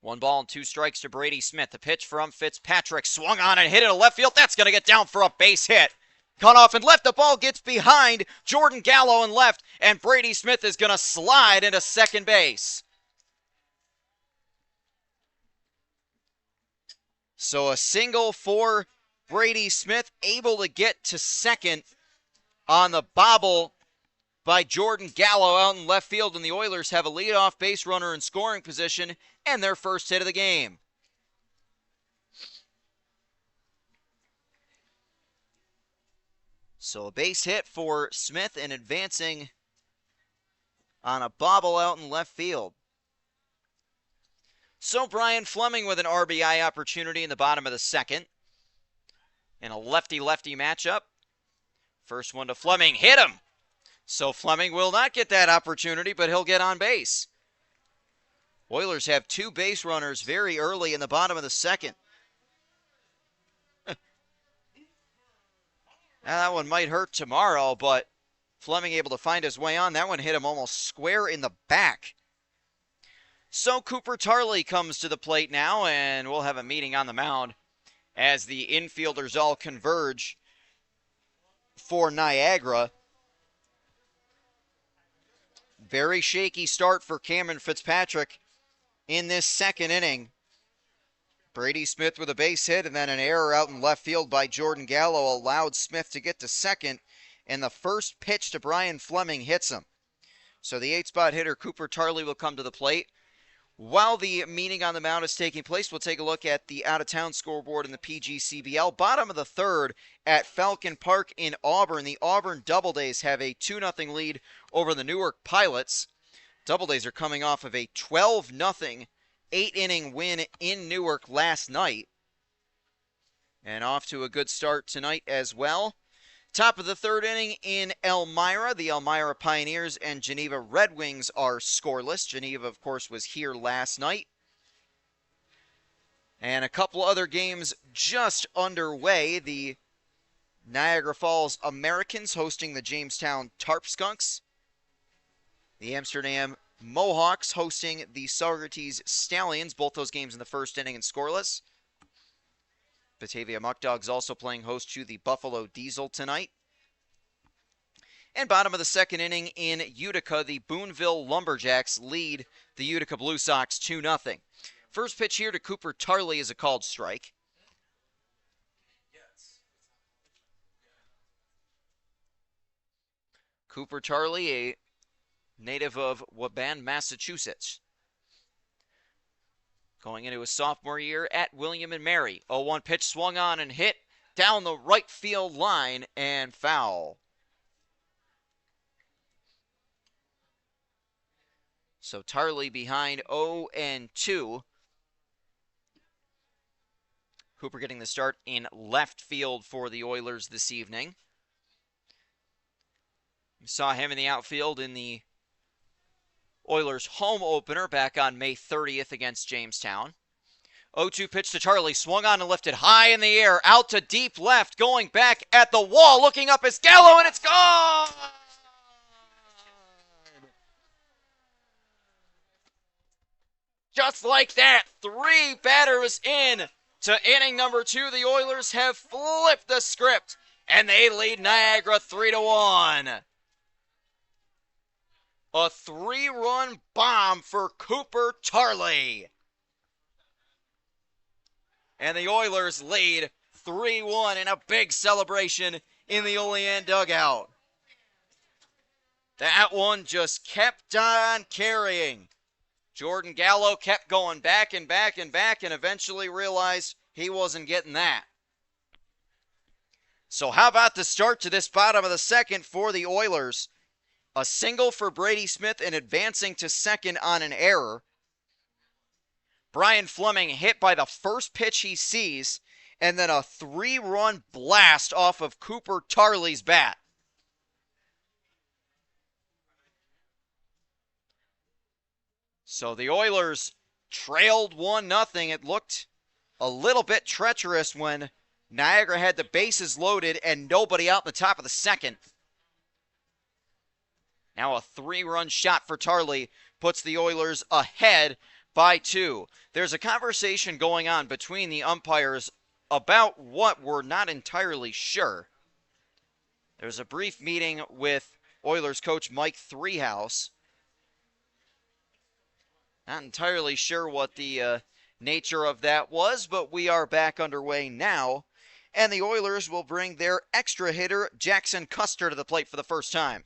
1 ball and 2 strikes to Brady Smith. The pitch from Fitzpatrick swung on and hit it to left field. That's going to get down for a base hit. Cut off and left. The ball gets behind Jordan Gallo and left, and Brady Smith is going to slide into second base. So a single for Brady Smith, able to get to second on the bobble by Jordan Gallo out in left field, and the Oilers have a leadoff base runner in scoring position and their first hit of the game. So a base hit for Smith and advancing on a bobble out in left field. So Brian Fleming with an RBI opportunity in the bottom of the second. In a lefty-lefty matchup. First one to Fleming, hit him. So Fleming will not get that opportunity, but he'll get on base. Oilers have 2 base runners very early in the bottom of the second. Now, that one might hurt tomorrow, but Fleming able to find his way on. That one hit him almost square in the back. So Cooper Tarley comes to the plate now, and we'll have a meeting on the mound as the infielders all converge for Niagara. Very shaky start for Cameron Fitzpatrick in this second inning. Brady Smith with a base hit, and then an error out in left field by Jordan Gallo allowed Smith to get to second, and the first pitch to Brian Fleming hits him. So the 8-spot hitter Cooper Tarley will come to the plate. While the meeting on the mound is taking place, we'll take a look at the out-of-town scoreboard in the PGCBL. Bottom of the third at Falcon Park in Auburn. The Auburn Doubledays have a 2-0 lead over the Newark Pilots. Doubledays are coming off of a 12-0 8-inning win in Newark last night. And off to a good start tonight as well. Top of the third inning in Elmira. The Elmira Pioneers and Geneva Red Wings are scoreless. Geneva, of course, was here last night. And a couple other games just underway. The Niagara Falls Americans hosting the Jamestown Tarp Skunks. The Amsterdam Mohawks hosting the Saugerties Stallions. Both those games in the first inning and scoreless. Batavia Muck Dogs also playing host to the Buffalo Diesel tonight. And bottom of the second inning in Utica, the Boonville Lumberjacks lead the Utica Blue Sox 2-0. First pitch here to Cooper Tarley is a called strike. Cooper Tarley, a native of Waban, Massachusetts. Going into his sophomore year at William & Mary. 0-1 pitch swung on and hit down the right field line and foul. So Tarley behind 0-2. Cooper getting the start in left field for the Oilers this evening. We saw him in the outfield in the Oilers home opener back on May 30th against Jamestown. 0-2 pitch to Tarley, swung on and lifted high in the air, out to deep left, going back at the wall, looking up as Gallo, and it's gone! just like that, 3 batters in to inning number 2. The Oilers have flipped the script, and they lead Niagara 3-1. A 3-run bomb for Cooper Tarley. And the Oilers lead 3-1 in a big celebration in the Olean dugout. That one just kept on carrying. Jordan Gallo kept going back and back and back and eventually realized he wasn't getting that. So how about the start to this bottom of the second for the Oilers? A single for Brady Smith and advancing to second on an error. Brian Fleming hit by the first pitch he sees, and then a 3-run blast off of Cooper Tarley's bat. So the Oilers trailed 1-0. It looked a little bit treacherous when Niagara had the bases loaded and nobody out in the top of the second. Now a 3-run shot for Tarley puts the Oilers ahead by 2. There's a conversation going on between the umpires about what we're not entirely sure. There's a brief meeting with Oilers coach Mike Threehouse. Not entirely sure what the nature of that was, but we are back underway now. And the Oilers will bring their extra hitter, Jackson Custer, to the plate for the first time.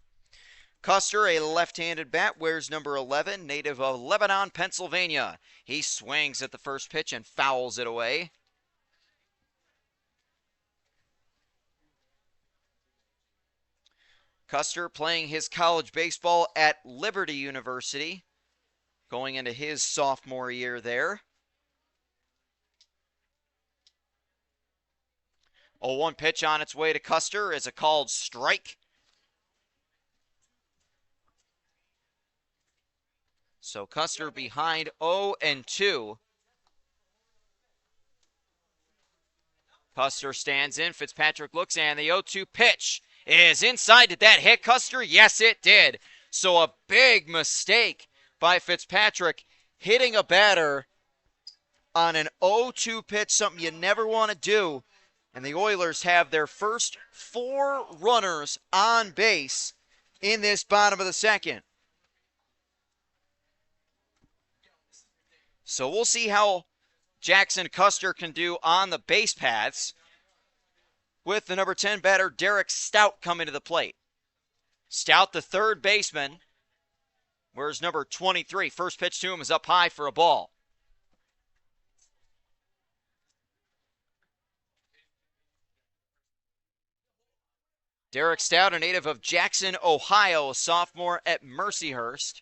Custer, a left-handed bat, wears number 11, native of Lebanon, Pennsylvania. He swings at the first pitch and fouls it away. Custer playing his college baseball at Liberty University, going into his sophomore year there. 0-1 pitch on its way to Custer is a called strike. So Custer behind 0-2. Custer stands in. Fitzpatrick looks, and the 0-2 pitch is inside. Did that hit Custer? Yes, it did. So a big mistake by Fitzpatrick, hitting a batter on an 0-2 pitch, something you never want to do. And the Oilers have their first 4 runners on base in this bottom of the second. So we'll see how Jackson Custer can do on the base paths with the number 10 batter, Derek Stout, coming to the plate. Stout, the third baseman, whereas number 23, first pitch to him is up high for a ball. Derek Stout, a native of Jackson, Ohio, a sophomore at Mercyhurst.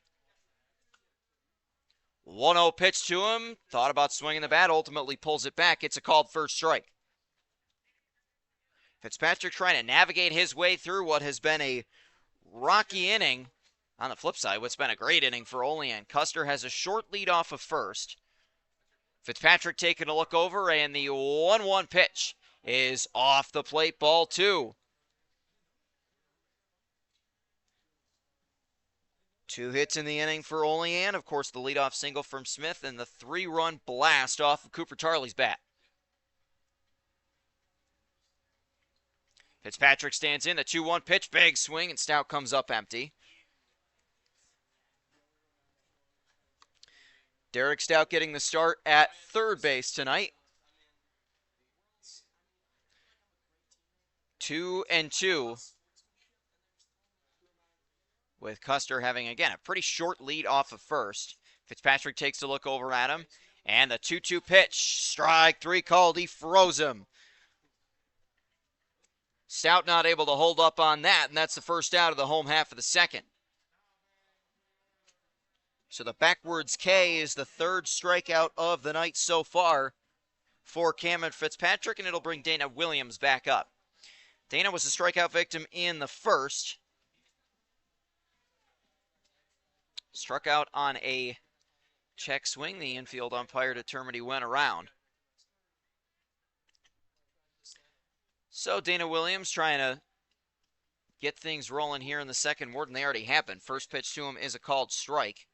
1-0 pitch to him. Thought about swinging the bat. Ultimately pulls it back. It's a called first strike. Fitzpatrick trying to navigate his way through what has been a rocky inning. On the flip side, what's been a great inning for Olean. Custer has a short lead off of first. Fitzpatrick taking a look over, and the 1-1 pitch is off the plate. Ball 2. 2 hits in the inning for Olean. Of course, the leadoff single from Smith and the 3-run blast off of Cooper Tarley's bat. Fitzpatrick stands in. The 2-1 pitch. Big swing, and Stout comes up empty. Derek Stout getting the start at third base tonight. 2-2. With Custer having, again, a pretty short lead off of first. Fitzpatrick takes a look over at him. And the 2-2 pitch. Strike 3 called. He froze him. Stout not able to hold up on that, and that's the first out of the home half of the second. So the backwards K is the third strikeout of the night so far for Cameron Fitzpatrick, and it'll bring Dana Williams back up. Dana was a strikeout victim in the first. Struck out on a check swing. The infield umpire determined he went around. So Dana Williams trying to get things rolling here in the second more than they already happened. First pitch to him is a called strike.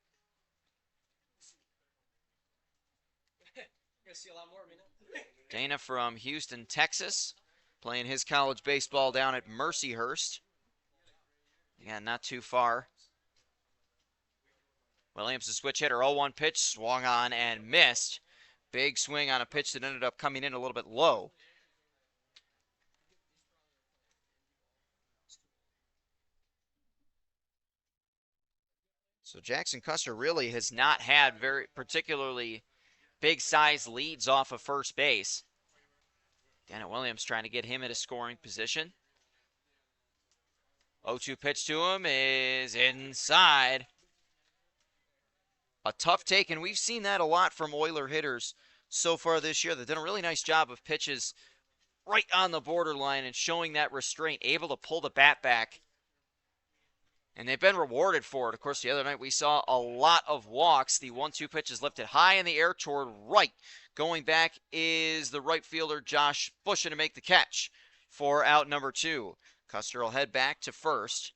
Dana from Houston, Texas, playing his college baseball down at Mercyhurst. Yeah, not too far. Williams, the switch hitter, 0-1 pitch, swung on and missed. Big swing on a pitch that ended up coming in a little bit low. So Jackson Custer really has not had very particularly big size leads off of first base. Dana Williams trying to get him in a scoring position. 0-2 pitch to him is inside. A tough take, and we've seen that a lot from Oiler hitters so far this year. They've done a really nice job of pitches right on the borderline and showing that restraint, able to pull the bat back. And they've been rewarded for it. Of course, the other night we saw a lot of walks. The 1-2 pitch is lifted high in the air toward right. Going back is the right fielder, Josh Bushin, to make the catch for out number 2. Custer will head back to first.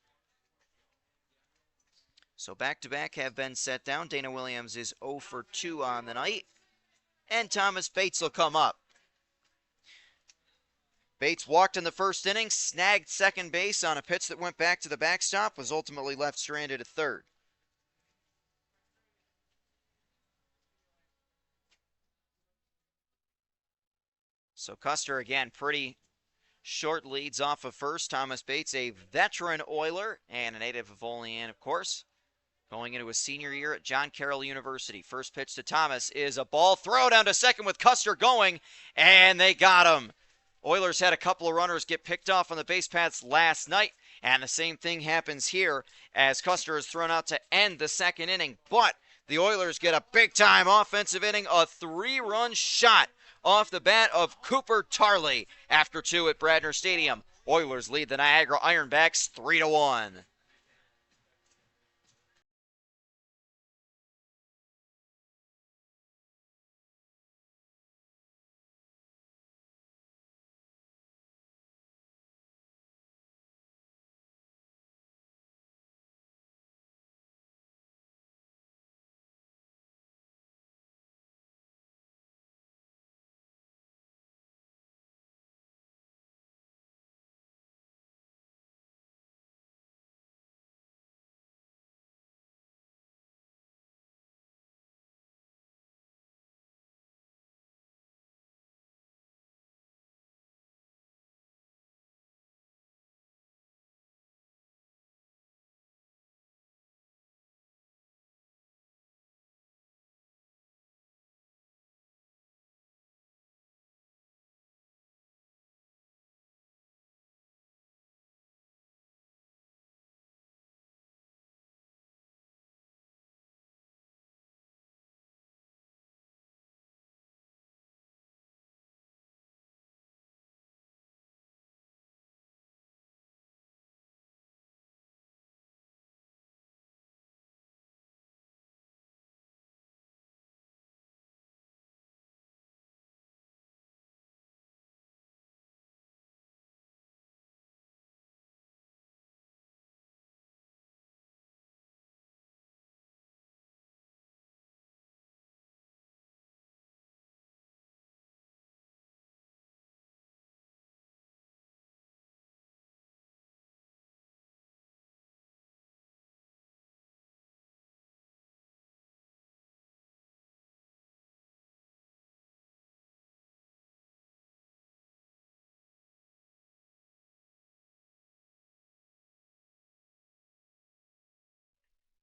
So back-to-back have been set down. Dana Williams is 0 for 2 on the night. And Thomas Bates will come up. Bates walked in the first inning, snagged second base on a pitch that went back to the backstop, was ultimately left stranded at third. So Custer again, pretty short leads off of first. Thomas Bates, a veteran Oiler and a native of Olean, of course. Going into his senior year at John Carroll University. First pitch to Thomas is a ball throw down to second with Custer going, and they got him. Oilers had a couple of runners get picked off on the base paths last night, and the same thing happens here as Custer is thrown out to end the second inning. But the Oilers get a big-time offensive inning, a 3-run shot off the bat of Cooper Tarley after 2 at Bradner Stadium. Oilers lead the Niagara Ironbacks 3-1.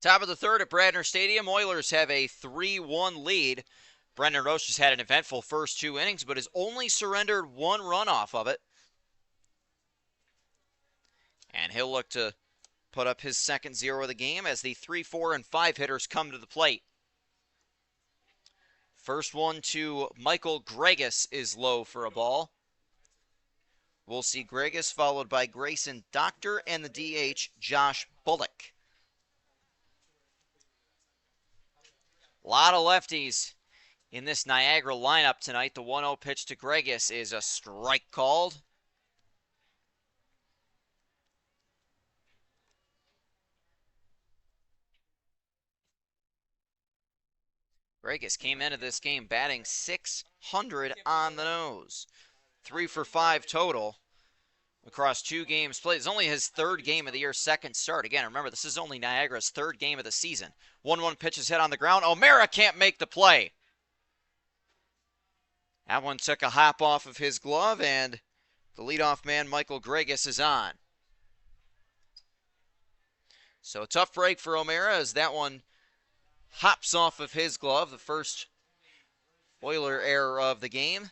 Top of the third at Bradner Stadium, Oilers have a 3-1 lead. Brendan Roche has had an eventful first 2 innings, but has only surrendered 1 run off of it. And he'll look to put up his second 0 of the game as the 3, 4, and 5 hitters come to the plate. First one to Michael Gregus is low for a ball. We'll see Gregus followed by Grayson Doctor and the DH, Josh Bullock. A lot of lefties in this Niagara lineup tonight. The 1-0 pitch to Gregus is a strike called. Gregus came into this game batting .600 on the nose. 3 for 5 total across 2 games played. It's only his 3rd game of the year, 2nd start. Again, remember, this is only Niagara's 3rd game of the season. 1-1 pitch is hit on the ground. O'Mara can't make the play. That one took a hop off of his glove, and the leadoff man, Michael Gregus, is on. So a tough break for O'Mara as that one hops off of his glove. The first Oiler error of the game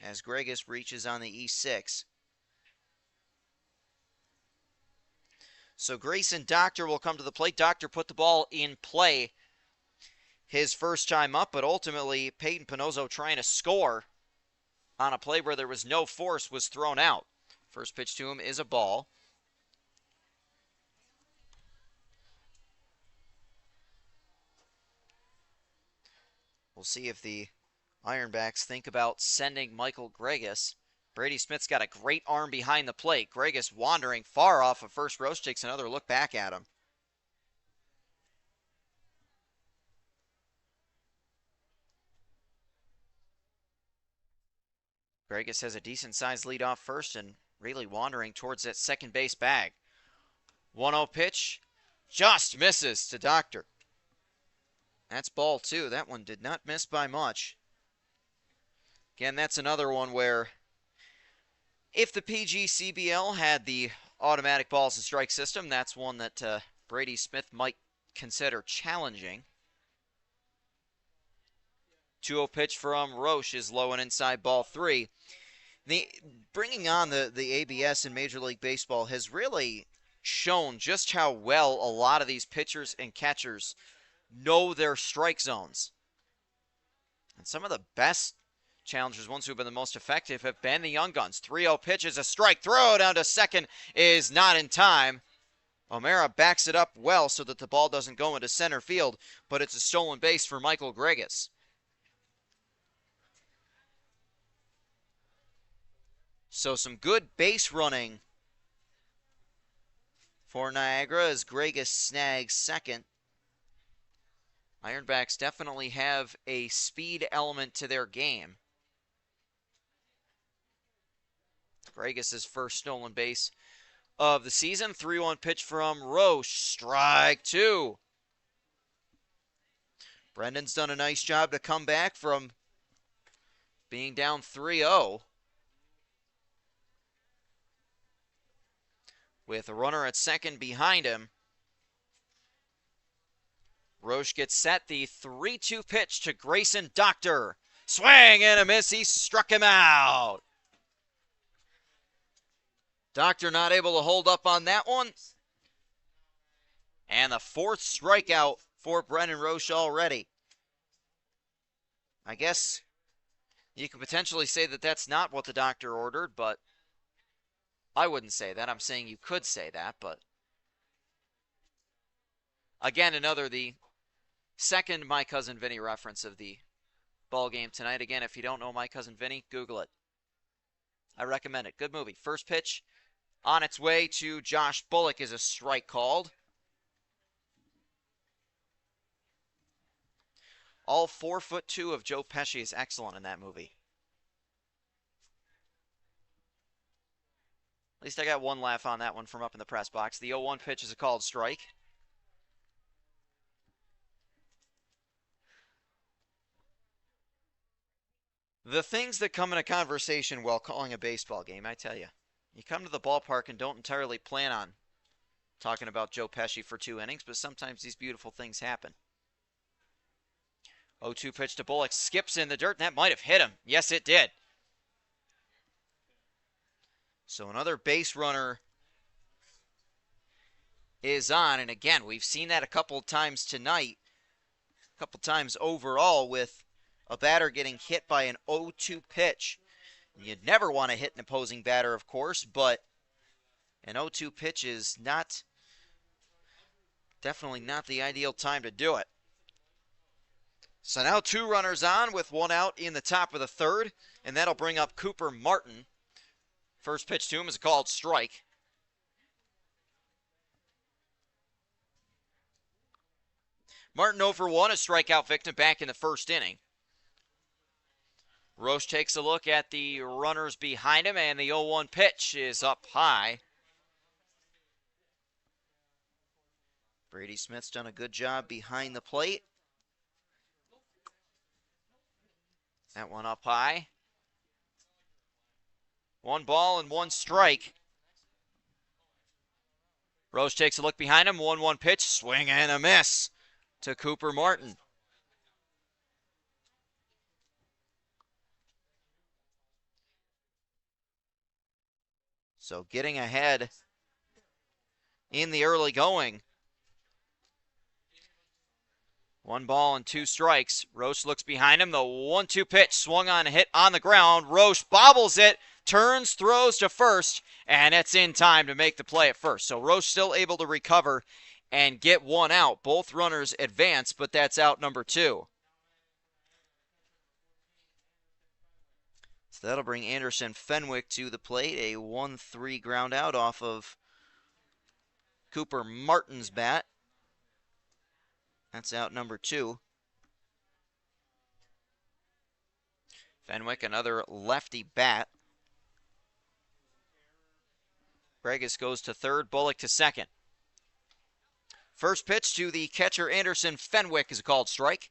as Gregus reaches on the E6. So Grayson Doctor will come to the plate. Doctor put the ball in play his first time up, but ultimately Peyton Pinozzo, trying to score on a play where there was no force, was thrown out. First pitch to him is a ball. We'll see if the Ironbacks think about sending Michael Gregus. Brady Smith's got a great arm behind the plate. Gregus wandering far off of first row, takes another look back at him. Gregus has a decent-sized lead off first and really wandering towards that second base bag. 1-0 pitch, just misses to Doctor. That's ball 2. That one did not miss by much. Again, that's another one where if the PGCBL had the automatic balls and strike system, that's one that Brady Smith might consider challenging. 2-0 pitch from Roche is low and inside, ball 3. Bringing on the ABS in Major League Baseball has really shown just how well a lot of these pitchers and catchers know their strike zones. And some of the best challengers, ones who have been the most effective, have been the young guns. 3-0 pitch is a strike. Throw down to second is not in time. O'Mara backs it up well so that the ball doesn't go into center field, but it's a stolen base for Michael Gregus. So some good base running for Niagara as Gregus snags second. Ironbacks definitely have a speed element to their game. Gregus' first stolen base of the season. 3-1 pitch from Roche. Strike 2. Brendan's done a nice job to come back from being down 3-0. With a runner at second behind him. Roche gets set. The 3-2 pitch to Grayson Doctor. Swing and a miss. He struck him out. Doctor not able to hold up on that one. And the 4th strikeout for Brendan Roche already. I guess you could potentially say that that's not what the doctor ordered, but I wouldn't say that. I'm saying you could say that, but again, the second My Cousin Vinny reference of the ball game tonight. Again, if you don't know My Cousin Vinny, Google it. I recommend it. Good movie. First pitch on its way to Josh Bullock is a strike called. All 4'2" of Joe Pesci is excellent in that movie. At least I got one laugh on that one from up in the press box. The 0-1 pitch is a called strike. The things that come in a conversation while calling a baseball game, I tell you. You come to the ballpark and don't entirely plan on talking about Joe Pesci for 2 innings, but sometimes these beautiful things happen. 0-2 pitch to Bullock, skips in the dirt, and that might have hit him. Yes, it did. So another base runner is on, and again, we've seen that a couple times tonight, a couple times overall with a batter getting hit by an 0-2 pitch. You'd never want to hit an opposing batter, of course, but an 0-2 pitch is definitely not the ideal time to do it. So now 2 runners on with 1 out in the top of the 3rd, and that'll bring up Cooper Martin. First pitch to him is a called strike. Martin 0 for 1, a strikeout victim back in the first inning. Roche takes a look at the runners behind him, and the 0-1 pitch is up high. Brady Smith's done a good job behind the plate. That one up high. 1 ball and 1 strike. Roche takes a look behind him. 1-1 pitch. Swing and a miss to Cooper Martin. So getting ahead in the early going. 1 ball and 2 strikes. Roche looks behind him. The 1-2 pitch swung on a hit on the ground. Roche bobbles it, turns, throws to first, and it's in time to make the play at first. So Roche still able to recover and get 1 out. Both runners advance, but that's out number 2. So that'll bring Anderson Fenwick to the plate. A 1-3 ground out off of Cooper Martin's bat. That's out number 2. Fenwick, another lefty bat. Bregas goes to third, Bullock to second. First pitch to the catcher, Anderson Fenwick, is a called strike.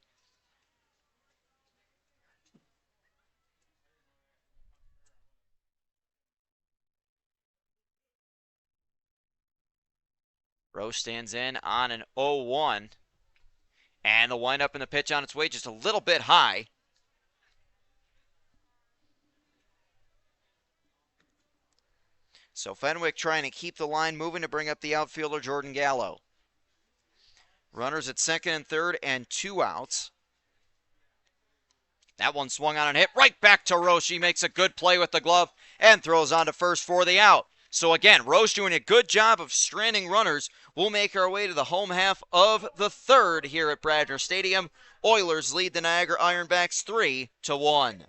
Roche stands in on an 0-1. And the windup in the pitch on its way just a little bit high. So Fenwick trying to keep the line moving to bring up the outfielder, Jordan Gallo. Runners at second and third and 2 outs. That one swung on and hit right back to Roche. He makes a good play with the glove and throws on to first for the out. So again, Roche doing a good job of stranding runners. We'll make our way to the home half of the third here at Bradner Stadium. Oilers lead the Niagara Ironbacks 3-1.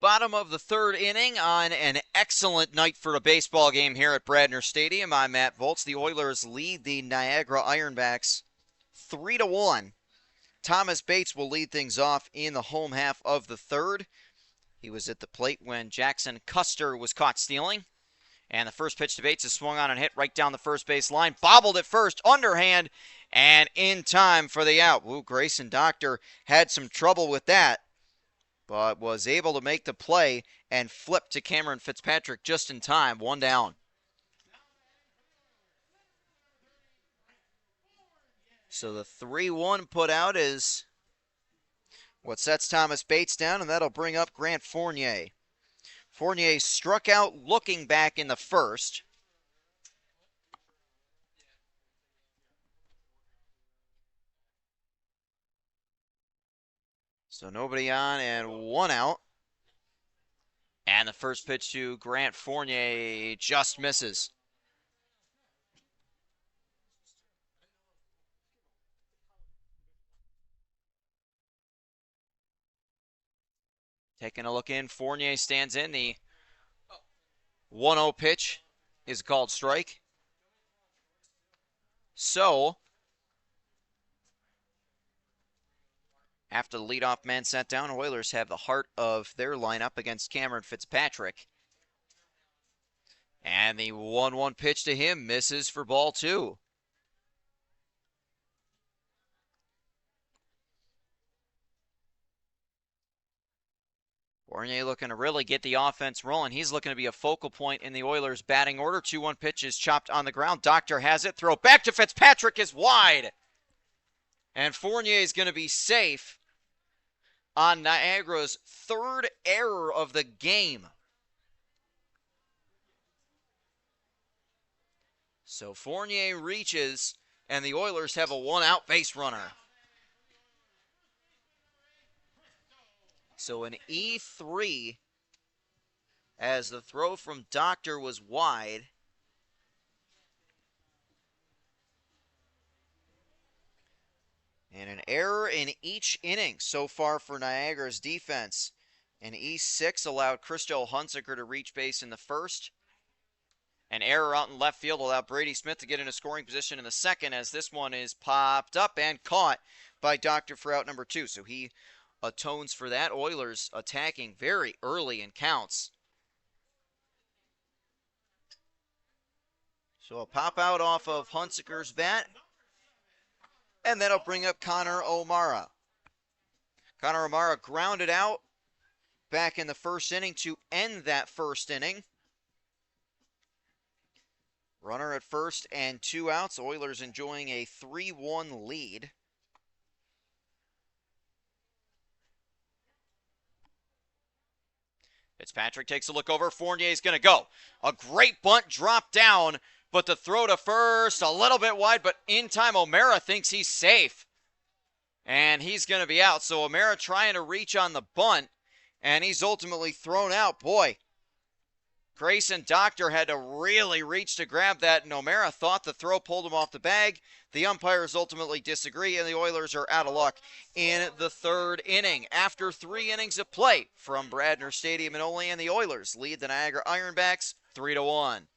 Bottom of the third inning on an excellent night for a baseball game here at Bradner Stadium. I'm Matt Volz. The Oilers lead the Niagara Ironbacks 3-1. Thomas Bates will lead things off in the home half of the third. He was at the plate when Jackson Custer was caught stealing. And the first pitch to Bates is swung on and hit right down the first base line. Bobbled at first, underhand, and in time for the out. Grayson Doctor had some trouble with that, but was able to make the play and flip to Cameron Fitzpatrick just in time. 1 down. So the 3-1 put out is what sets Thomas Bates down, and that'll bring up Grant Fournier. Fournier struck out looking back in the first. So nobody on and 1 out. And the first pitch to Grant Fournier just misses. Taking a look in, Fournier stands in. The 1-0 pitch is called strike. So, after the leadoff man sent down, Oilers have the heart of their lineup against Cameron Fitzpatrick. And the 1-1 pitch to him misses for ball 2. Fournier looking to really get the offense rolling. He's looking to be a focal point in the Oilers' batting order. 2-1 pitch is chopped on the ground. Doctor has it. Throw back to Fitzpatrick is wide. And Fournier is going to be safe on Niagara's third error of the game. So Fournier reaches, and the Oilers have a 1-out base runner. So an E3 as the throw from Doctor was wide. And an error in each inning so far for Niagara's defense. An E6 allowed Christo Hunziker to reach base in the first. An error out in left field allowed Brady Smith to get in a scoring position in the second, as this one is popped up and caught by Doctor for out number 2. So he atones for that. Oilers attacking very early in counts. So a pop out off of Hunziker's bat. And that'll bring up Connor O'Mara. Connor O'Mara grounded out back in the first inning to end that first inning. Runner at first and 2 outs. Oilers enjoying a 3-1 lead. Fitzpatrick takes a look over. Fournier's going to go. A great bunt drop down, but the throw to first a little bit wide, but in time O'Mara thinks he's safe. And he's going to be out. So O'Mara trying to reach on the bunt, and he's ultimately thrown out. Boy, Grayson Doctor had to really reach to grab that, and O'Mara thought the throw pulled him off the bag. The umpires ultimately disagree, and the Oilers are out of luck in the third inning. After 3 innings of play from Bradner Stadium in Olean, the Oilers lead the Niagara Ironbacks 3-1.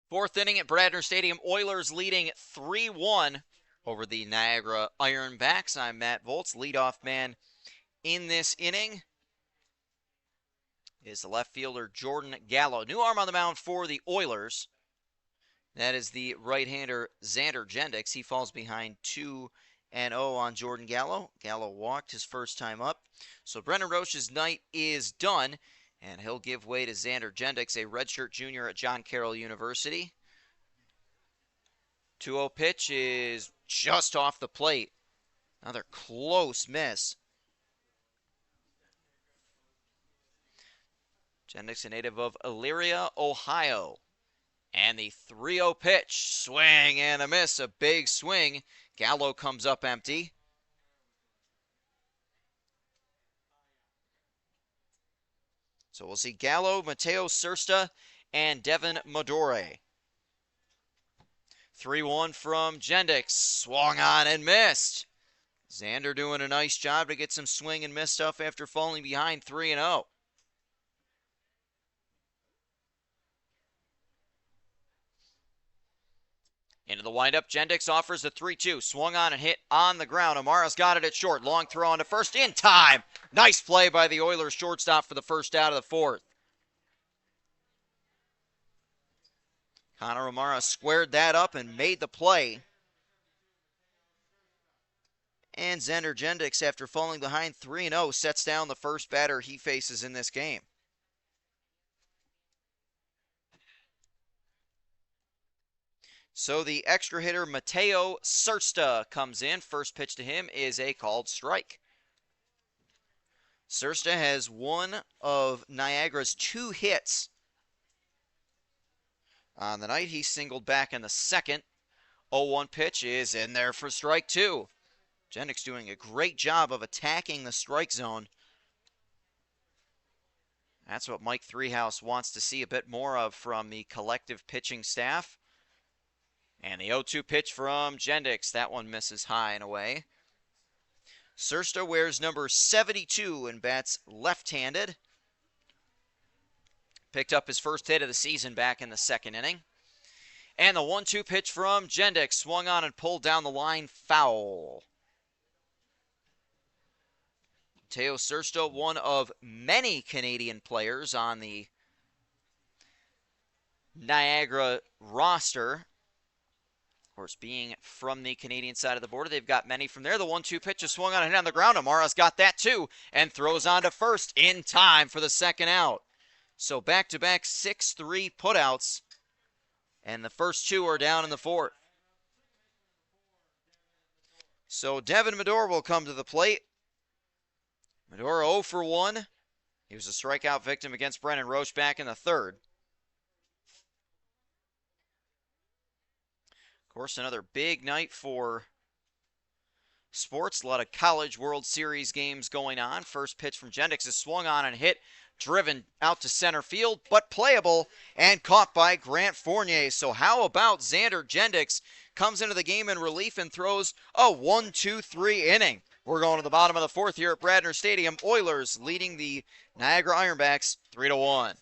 Fourth inning at Bradner Stadium, Oilers leading 3-1 over the Niagara Ironbacks. I'm Matt Volz, leadoff man in this inning is the left fielder Jordan Gallo. New arm on the mound for the Oilers. That is the right-hander Xander Jendix. He falls behind 2-0 on Jordan Gallo. Gallo walked his first time up. So Brendan Roche's night is done, and he'll give way to Xander Jendix, a redshirt junior at John Carroll University. 2-0 pitch is just off the plate. Another close miss. Jendix, a native of Elyria, Ohio. And the 3-0 pitch, swing and a miss, a big swing. Gallo comes up empty. So we'll see Gallo, Mateo Sursta, and Devin Medore. 3-1 from Jendix, swung on and missed. Xander doing a nice job to get some swing and miss stuff after falling behind 3-0. Into the windup, Jendix offers the 3-2. Swung on and hit on the ground. Amara's got it at short. Long throw on to first in time. Nice play by the Oilers shortstop for the first out of the fourth. Connor Amara squared that up and made the play. And Xander Jendix, after falling behind 3-0, sets down the first batter he faces in this game. So the extra hitter, Mateo Sursta, comes in. First pitch to him is a called strike. Sursta has one of Niagara's 2 hits on the night. He singled back in the second. 0-1 pitch is in there for strike 2. Jendix doing a great job of attacking the strike zone. That's what Mike Threehouse wants to see a bit more of from the collective pitching staff. And the 0-2 pitch from Jendix. That one misses high and away. Sursta wears number 72 and bats left-handed. Picked up his first hit of the season back in the second inning. And the 1-2 pitch from Jendix. Swung on and pulled down the line, foul. Mateo Sursta, one of many Canadian players on the Niagara roster. Of course, being from the Canadian side of the border, they've got many from there. The 1-2 pitch is swung on and hit on the ground. Amara's got that too and throws on to first in time for the second out. So back-to-back 6-3 putouts, and the first 2 are down in the fourth. So Devin Medore will come to the plate. Medore 0 for 1. He was a strikeout victim against Brendan Roche back in the third. Of course, another big night for sports. A lot of College World Series games going on. First pitch from Jendix is swung on and hit, driven out to center field, but playable and caught by Grant Fournier. So how about Xander Jendix comes into the game in relief and throws a 1-2-3 inning. We're going to the bottom of the fourth here at Bradner Stadium. Oilers leading the Niagara Ironbacks 3-1.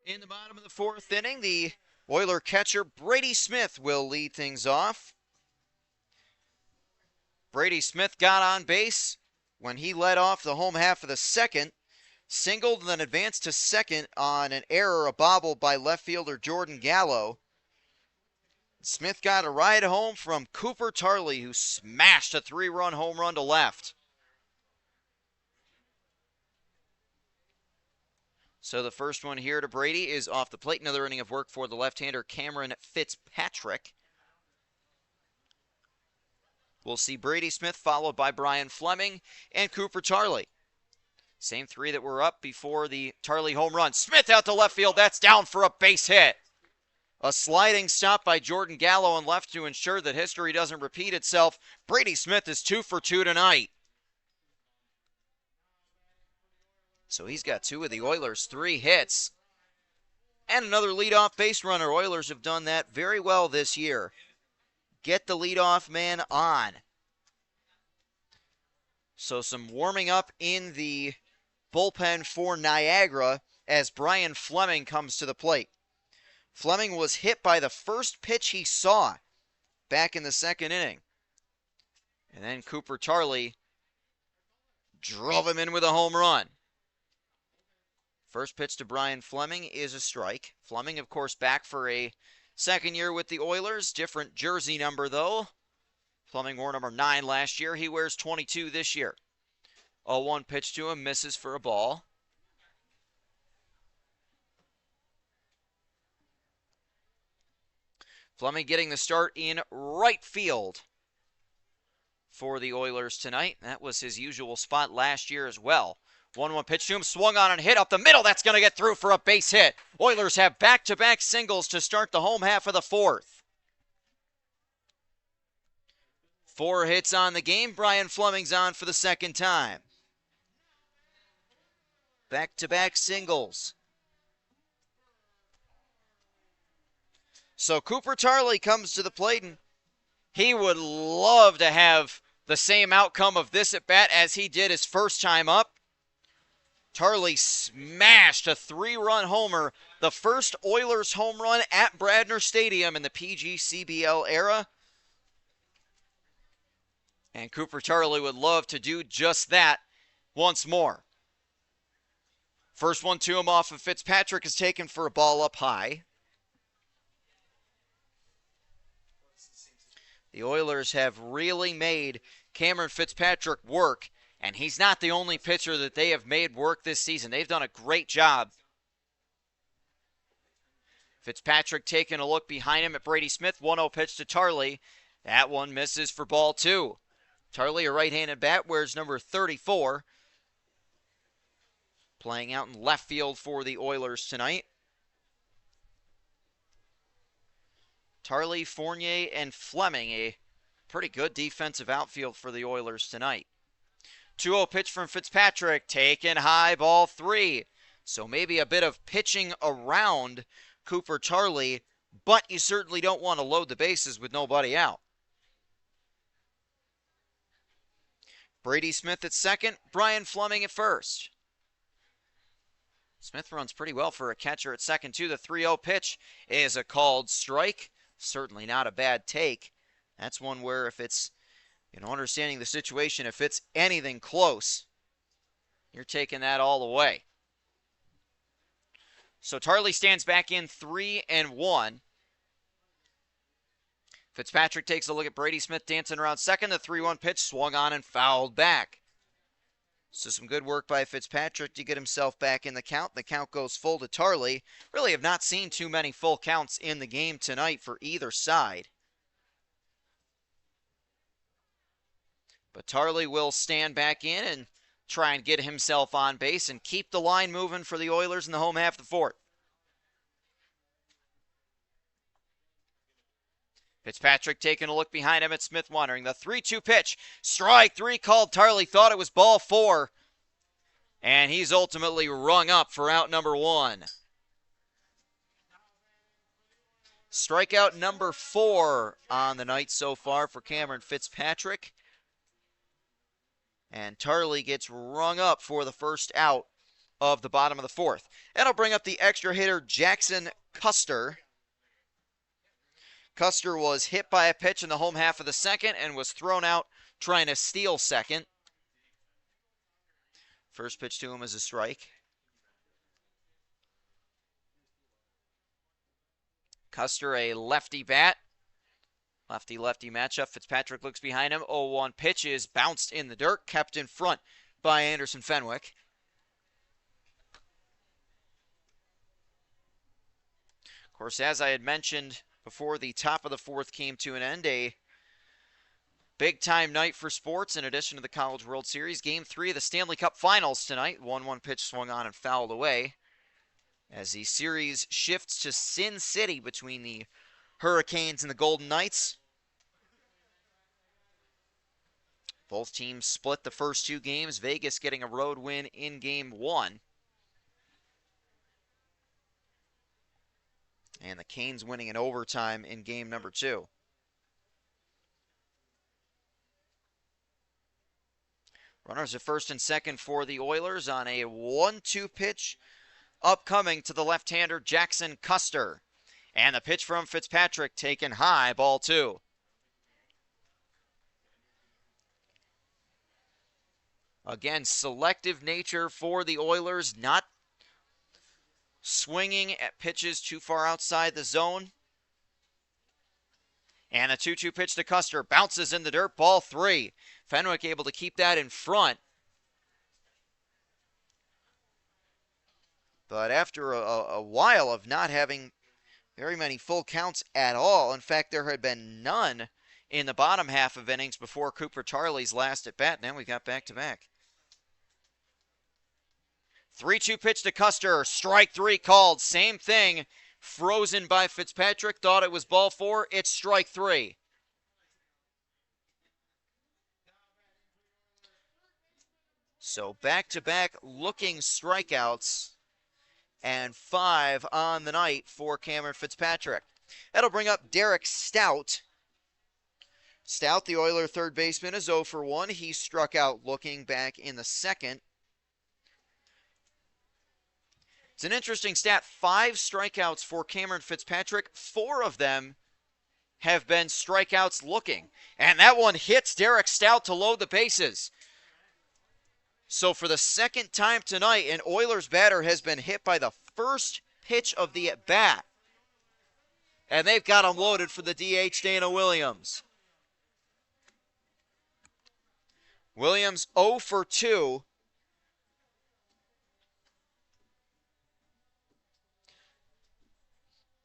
In the bottom of the fourth inning, the Oiler catcher Brady Smith will lead things off. Brady Smith got on base when he led off the home half of the second, singled and then advanced to second on an error, a bobble by left fielder Jordan Gallo. Smith got a ride home from Cooper Tarley, who smashed a 3-run home run to left. So the first one here to Brady is off the plate. Another inning of work for the left-hander Cameron Fitzpatrick. We'll see Brady Smith followed by Brian Fleming and Cooper Tarley. Same three that were up before the Tarley home run. Smith out to left field. That's down for a base hit. A sliding stop by Jordan Gallo on left to ensure that history doesn't repeat itself. Brady Smith is 2 for 2 tonight. So he's got 2 of the Oilers' 3 hits. And another leadoff base runner. Oilers have done that very well this year. Get the leadoff man on. So some warming up in the bullpen for Niagara as Brian Fleming comes to the plate. Fleming was hit by the first pitch he saw back in the second inning. And then Cooper Tarley drove him in with a home run. First pitch to Brian Fleming is a strike. Fleming, of course, back for a second year with the Oilers. Different jersey number, though. Fleming wore number 9 last year. He wears 22 this year. 0-1 pitch to him, misses for a ball. Fleming getting the start in right field for the Oilers tonight. That was his usual spot last year as well. 1-1 pitch to him, swung on and hit up the middle. That's going to get through for a base hit. Oilers have back-to-back singles to start the home half of the fourth. 4 hits on the game. Brian Fleming's on for the second time. Back-to-back singles. So Cooper Tarley comes to the plate, and he would love to have the same outcome of this at bat as he did his first time up. Tarley smashed a 3-run homer, the first Oilers home run at Bradner Stadium in the PGCBL era. And Cooper Tarley would love to do just that once more. First one to him off of Fitzpatrick is taken for a ball up high. The Oilers have really made Cameron Fitzpatrick work, and he's not the only pitcher that they have made work this season. They've done a great job. Fitzpatrick taking a look behind him at Brady Smith. 1-0 pitch to Tarley. That one misses for ball 2. Tarley, a right-handed bat, wears number 34. Playing out in left field for the Oilers tonight. Tarley, Fournier, and Fleming, a pretty good defensive outfield for the Oilers tonight. 2-0 pitch from Fitzpatrick, taken high, ball 3. So maybe a bit of pitching around Cooper Tarley, but you certainly don't want to load the bases with nobody out. Brady Smith at second, Brian Fleming at first. Smith runs pretty well for a catcher at second, too. The 3-0 pitch is a called strike. Certainly not a bad take. That's one where if it's, understanding the situation, if it's anything close, you're taking that all the way. So Tarley stands back in 3-1. Fitzpatrick takes a look at Brady Smith dancing around second. The 3-1 pitch swung on and fouled back. So some good work by Fitzpatrick to get himself back in the count. The count goes full to Tarley. Really have not seen too many full counts in the game tonight for either side. But Tarley will stand back in and try and get himself on base and keep the line moving for the Oilers in the home half of the fourth. Fitzpatrick taking a look behind him at Smith, wondering. The 3-2 pitch. Strike 3 called. Tarley thought it was ball 4. And he's ultimately rung up for out number 1. Strikeout number 4 on the night so far for Cameron Fitzpatrick. And Tarley gets rung up for the first out of the bottom of the fourth. That'll bring up the extra hitter, Jackson Custer. Custer was hit by a pitch in the home half of the second and was thrown out trying to steal second. First pitch to him is a strike. Custer, a lefty bat. Lefty-lefty matchup. Fitzpatrick looks behind him. 0-1 pitch is bounced in the dirt, kept in front by Anderson Fenwick. Of course, as I had mentioned before the top of the fourth came to an end, a big-time night for sports in addition to the College World Series. Game 3 of the Stanley Cup Finals tonight. 1-1 pitch swung on and fouled away as the series shifts to Sin City between the Hurricanes and the Golden Knights. Both teams split the first 2 games. Vegas getting a road win in Game 1. And the Canes winning in overtime in game number 2. Runners at first and second for the Oilers on a 1-2 pitch upcoming to the left-hander Jackson Custer. And the pitch from Fitzpatrick taken high, ball 2. Again, selective nature for the Oilers, not swinging at pitches too far outside the zone. And a 2-2 pitch to Custer. Bounces in the dirt. Ball 3. Fenwick able to keep that in front. But after a while of not having very many full counts at all, in fact, there had been none in the bottom half of innings before Cooper Charlie's last at bat. Now we got back-to-back. 3-2 pitch to Custer. Strike 3 called. Same thing. Frozen by Fitzpatrick. Thought it was ball 4. It's strike 3. So back-to-back looking strikeouts and 5 on the night for Cameron Fitzpatrick. That'll bring up Derek Stout. Stout, the Oiler third baseman, is 0 for 1. He struck out looking back in the second. It's an interesting stat. 5 strikeouts for Cameron Fitzpatrick. 4 of them have been strikeouts looking. And that one hits Derek Stout to load the bases. So for the second time tonight, an Oilers batter has been hit by the first pitch of the at-bat. And they've got him loaded for the DH, Dana Williams. Williams 0 for 2.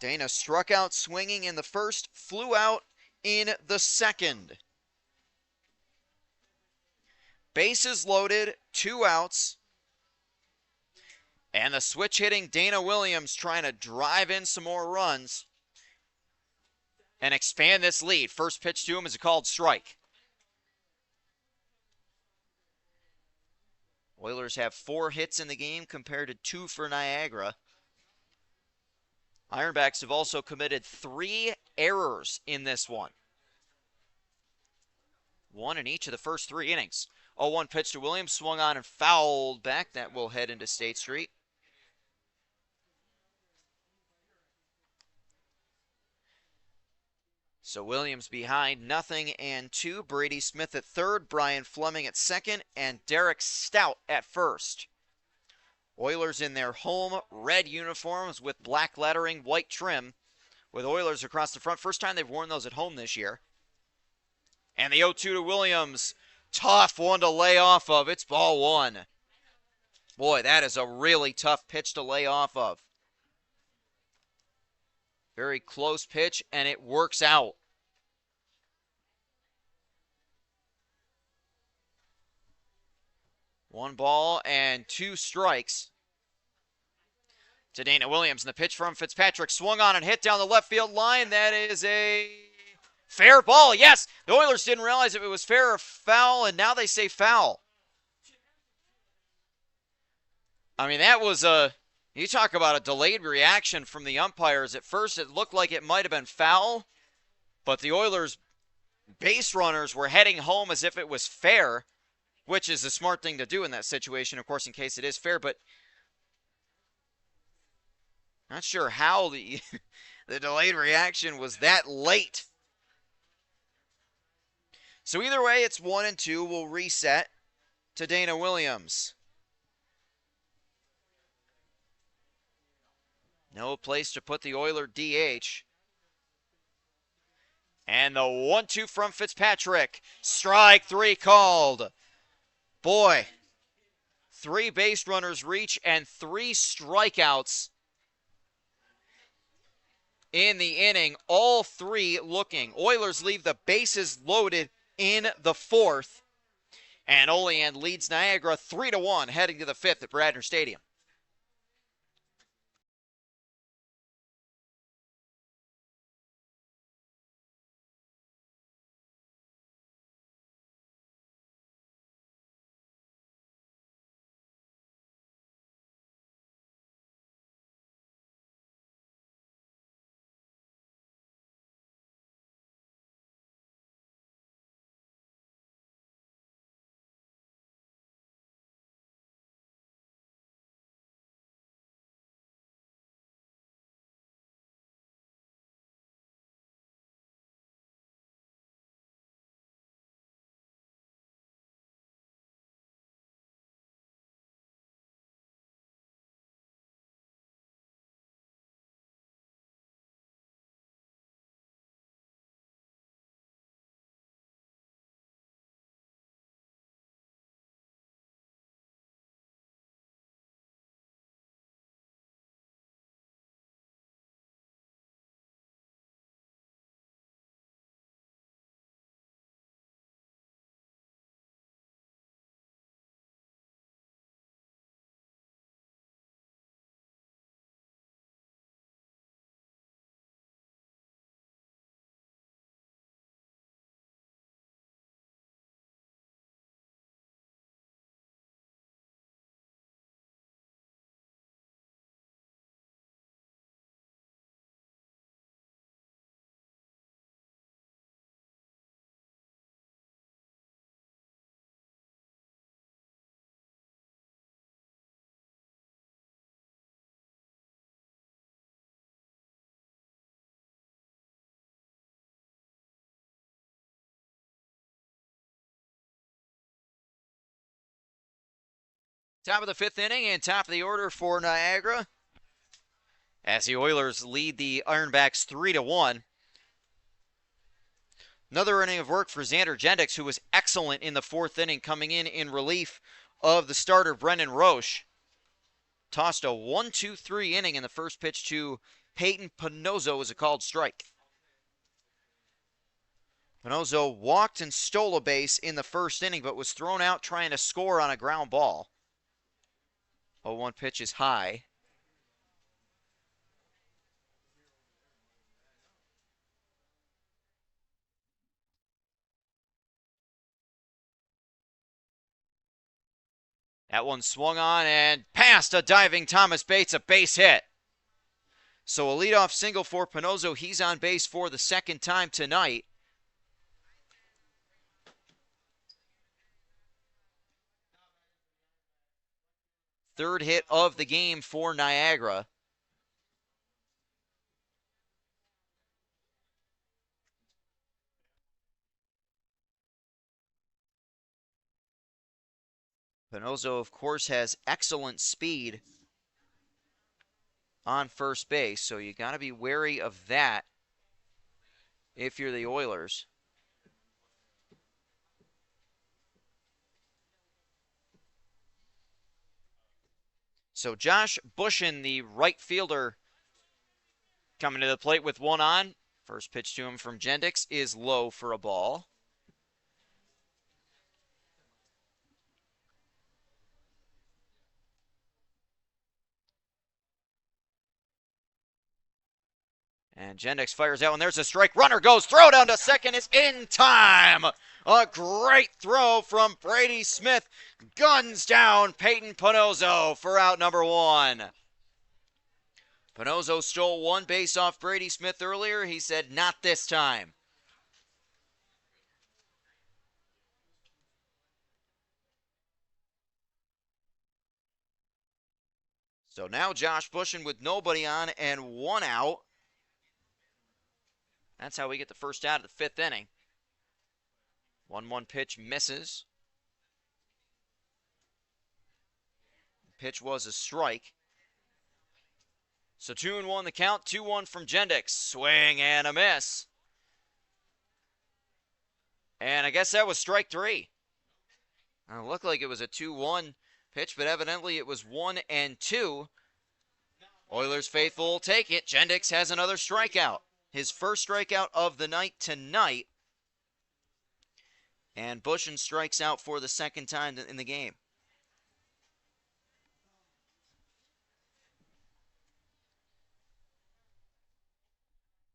Dana struck out swinging in the first, flew out in the second. Bases loaded, 2 outs. And the switch hitting Dana Williams trying to drive in some more runs and expand this lead. First pitch to him is a called strike. Oilers have 4 hits in the game compared to 2 for Niagara. Ironbacks have also committed 3 errors in this one. 1 in each of the first 3 innings. 0-1 pitch to Williams, swung on and fouled back. That will head into State Street. So Williams behind 0-2. Brady Smith at third, Brian Fleming at second, and Derek Stout at first. Oilers in their home red uniforms with black lettering, white trim, with Oilers across the front. First time they've worn those at home this year. And the 0-2 to Williams. Tough one to lay off of. It's ball 1. Boy, that is a really tough pitch to lay off of. Very close pitch, and it works out. One ball and 2 strikes to Dana Williams. And the pitch from Fitzpatrick swung on and hit down the left field line. That is a fair ball. Yes, the Oilers didn't realize if it was fair or foul, and now they say foul. I mean, that was you talk about a delayed reaction from the umpires. At first, it looked like it might have been foul, but the Oilers' base runners were heading home as if it was fair, which is the smart thing to do in that situation, of course, in case it is fair. But Not sure how the the delayed reaction was that late. So either way, it's 1-2. We'll reset to Dana Williams. No place to put the Oiler DH. And the 1-2 from Fitzpatrick. Strike three called. Boy, 3 base runners reach and 3 strikeouts in the inning. All 3 looking. Oilers leave the bases loaded in the 4th. And Olean leads Niagara 3-1 heading to the 5th at Bradner Stadium. Top of the 5th inning and top of the order for Niagara as the Oilers lead the Ironbacks 3-1. Another inning of work for Xander Jendix, who was excellent in the 4th inning, coming in relief of the starter Brendan Roche. Tossed a 1-2-3 inning, and the first pitch to Peyton Panozzo was a called strike. Panozzo walked and stole a base in the 1st inning, but was thrown out trying to score on a ground ball. 0-1 pitch is high. That one swung on and past a diving Thomas Bates, a base hit. So a leadoff single for Panozzo. He's on base for the 2nd time tonight. Third hit of the game for Niagara. Panozzo, of course, has excellent speed on first base, so you got to be wary of that if you're the Oilers. So Josh Bushin, the right fielder, coming to the plate with one on. First pitch to him from Jendix is low for a ball. And Jendix fires out, and there's a strike. Runner goes, throw down to second is in time. A great throw from Brady Smith. Guns down Peyton Panozzo for out number 1. Panozzo stole 1 base off Brady Smith earlier. He said, not this time. So now Josh Bushin with nobody on and one out. That's how we get the first out of the fifth inning. 1-1 pitch misses. Pitch was a strike. So 2-1 the count, 2-1 from Jendix. Swing and a miss. And I guess that was strike three. It looked like it was a 2-1 pitch, but evidently it was 1-2. Oilers faithful will take it. Jendix has another strikeout. His first strikeout of the night tonight. And Bushin strikes out for the second time in the game.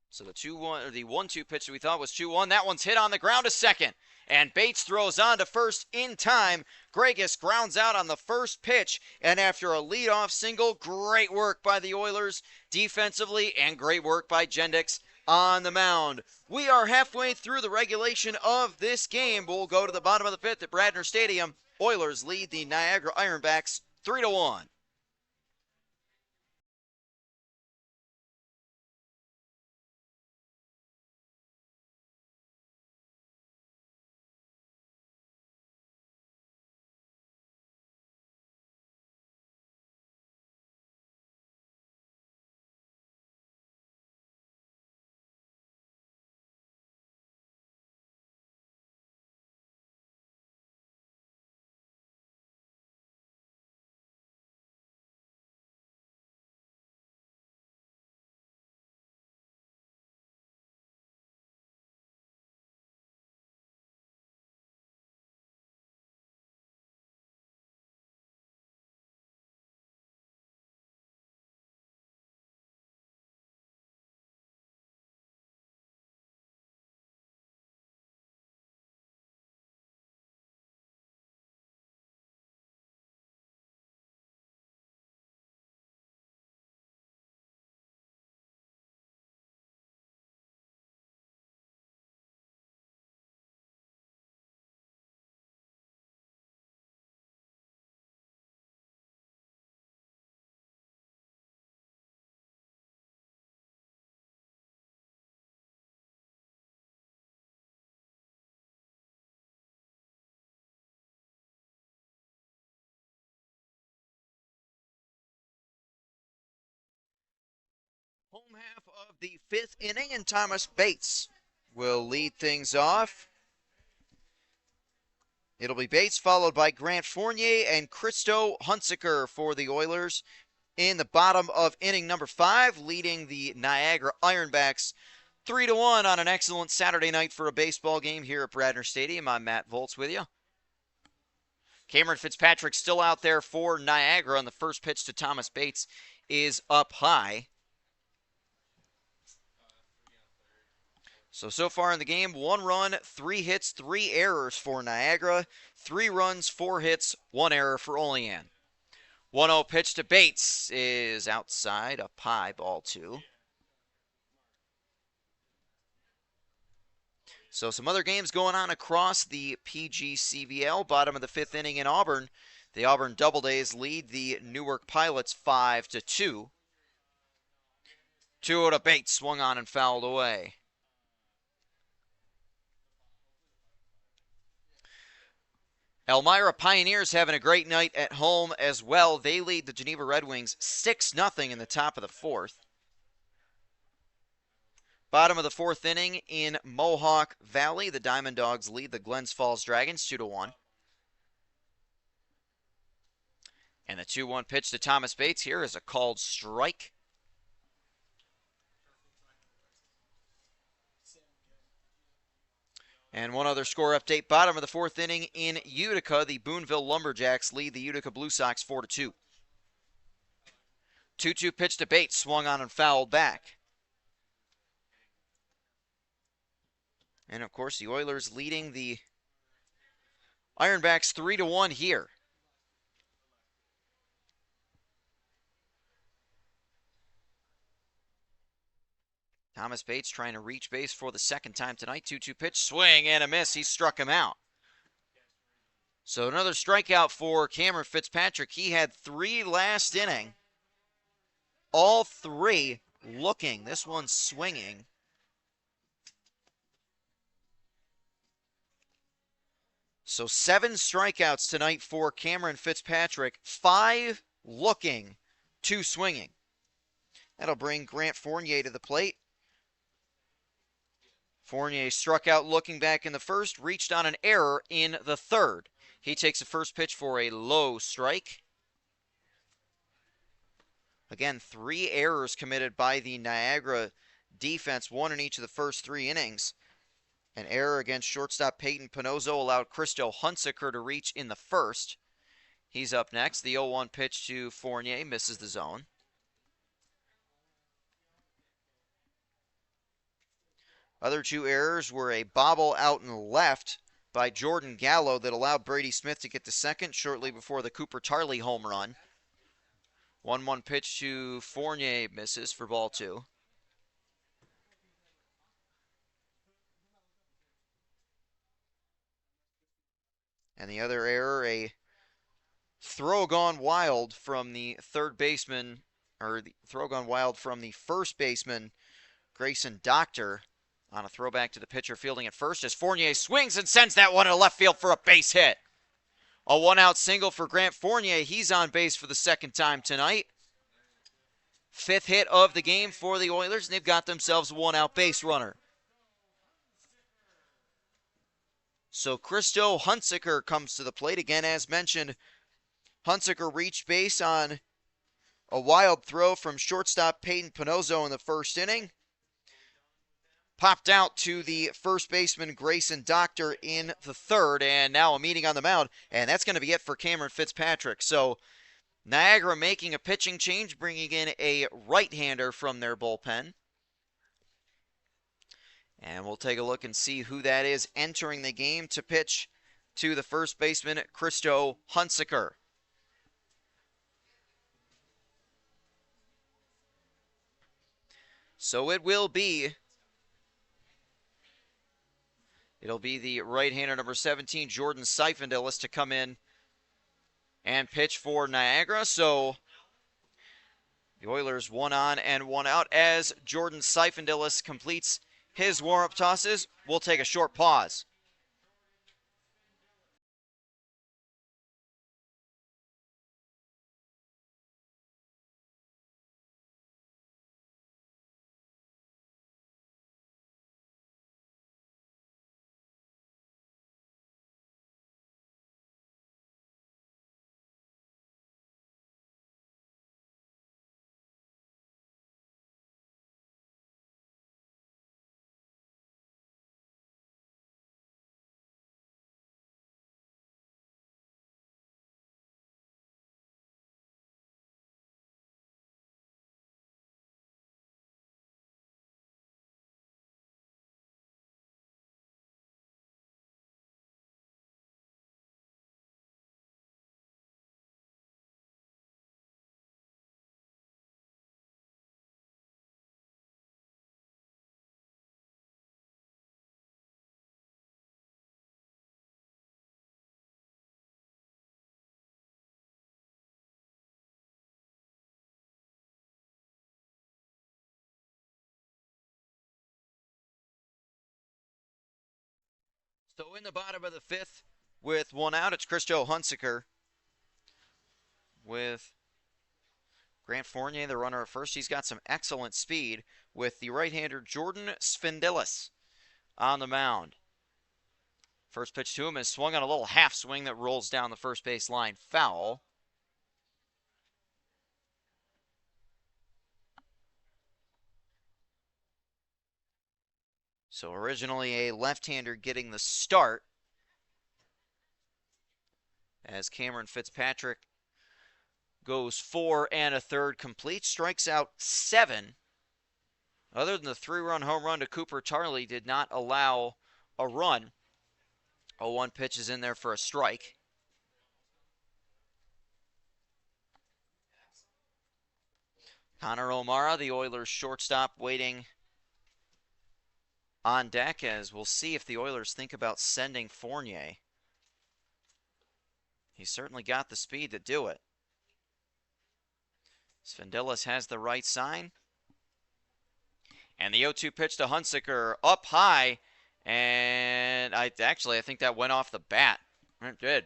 So the 2-1 or the 1-2 pitch that we thought was 2-1, that one's hit on the ground to second. And Bates throws on to first in time. Gregus grounds out on the first pitch, and after a leadoff single, great work by the Oilers defensively and great work by Jendix on the mound. We are halfway through the regulation of this game. We'll go to the bottom of the fifth at Bradner Stadium. Oilers lead the Niagara Ironbacks 3-1. Home half of the fifth inning, and Thomas Bates will lead things off. It'll be Bates followed by Grant Fournier and Christo Hunziker for the Oilers in the bottom of inning number 5, leading the Niagara Ironbacks 3-1 on an excellent Saturday night for a baseball game here at Bradner Stadium. I'm Matt Volz with you. Cameron Fitzpatrick still out there for Niagara, and the first pitch to Thomas Bates is up high. So far in the game, 1 run, 3 hits, 3 errors for Niagara. 3 runs, 4 hits, 1 error for Olean. 1-0 pitch to Bates is outside, up high, ball 2. So some other games going on across the PGCVL. Bottom of the 5th inning in Auburn. The Auburn Doubledays lead the Newark Pilots 5-2. 2-0 to Bates, swung on and fouled away. Elmira Pioneers having a great night at home as well. They lead the Geneva Red Wings 6-0 in the top of the 4th. Bottom of the 4th inning in Mohawk Valley. The Diamond Dogs lead the Glens Falls Dragons 2-1. And the 2-1 pitch to Thomas Bates here is a called strike. And one other score update. Bottom of the 4th inning in Utica. The Boonville Lumberjacks lead the Utica Blue Sox 4-2. 2-2 pitch to Bates. Swung on and fouled back. And, of course, the Oilers leading the Ironbacks 3-1 here. Thomas Bates trying to reach base for the second time tonight. 2-2 pitch, swing and a miss. He struck him out. So another strikeout for Cameron Fitzpatrick. He had 3 last inning. All three looking. This one's swinging. So 7 strikeouts tonight for Cameron Fitzpatrick. 5 looking, 2 swinging. That'll bring Grant Fournier to the plate. Fournier struck out looking back in the first, reached on an error in the third. He takes the first pitch for a low strike. Again, 3 errors committed by the Niagara defense, 1 in each of the first 3 innings. An error against shortstop Peyton Pinozzo allowed Christo Hunsaker to reach in the first. He's up next. The 0-1 pitch to Fournier misses the zone. Other 2 errors were a bobble out and left by Jordan Gallo that allowed Brady Smith to get to second shortly before the Cooper Tarley home run. 1-1 pitch to Fournier misses for ball 2. And the other error, a throw gone wild from the third baseman, or the throw gone wild from the first baseman, Grayson Doctor, on a throwback to the pitcher fielding at first as Fournier swings and sends that one to left field for a base hit. A 1-out single for Grant Fournier. He's on base for the second time tonight. 5th hit of the game for the Oilers, and they've got themselves a 1-out base runner. So Christo Hunsaker comes to the plate. Again, as mentioned, Hunsaker reached base on a wild throw from shortstop Peyton Pinozzo in the first inning. Popped out to the first baseman Grayson Doctor in the third, and now a meeting on the mound, and that's going to be it for Cameron Fitzpatrick. So Niagara making a pitching change, bringing in a right-hander from their bullpen. And we'll take a look and see who that is entering the game to pitch to the first baseman, Christo Hunsaker. So it'll be the right-hander number 17, Jordan Seifendilis, to come in and pitch for Niagara. So the Oilers 1 on and 1 out as Jordan Seifendilis completes his warm-up tosses. We'll take a short pause. So in the bottom of the 5th, with 1 out, it's Christo Hunsaker with Grant Fournier, the runner at first. He's got some excellent speed with the right-hander Jordan Seifendilis on the mound. First pitch to him is swung on a little half swing that rolls down the first base line, foul. So originally a left-hander getting the start as Cameron Fitzpatrick goes 4 1/3 complete, strikes out 7. Other than the 3-run home run to Cooper Tarley, did not allow a run. 0-1 pitch is in there for a strike. Connor O'Mara, the Oilers shortstop, waiting on deck, as we'll see if the Oilers think about sending Fournier. He's certainly got the speed to do it. Svendelis has the right sign. And the 0-2 pitch to Hunsaker up high. And I think that went off the bat. It did.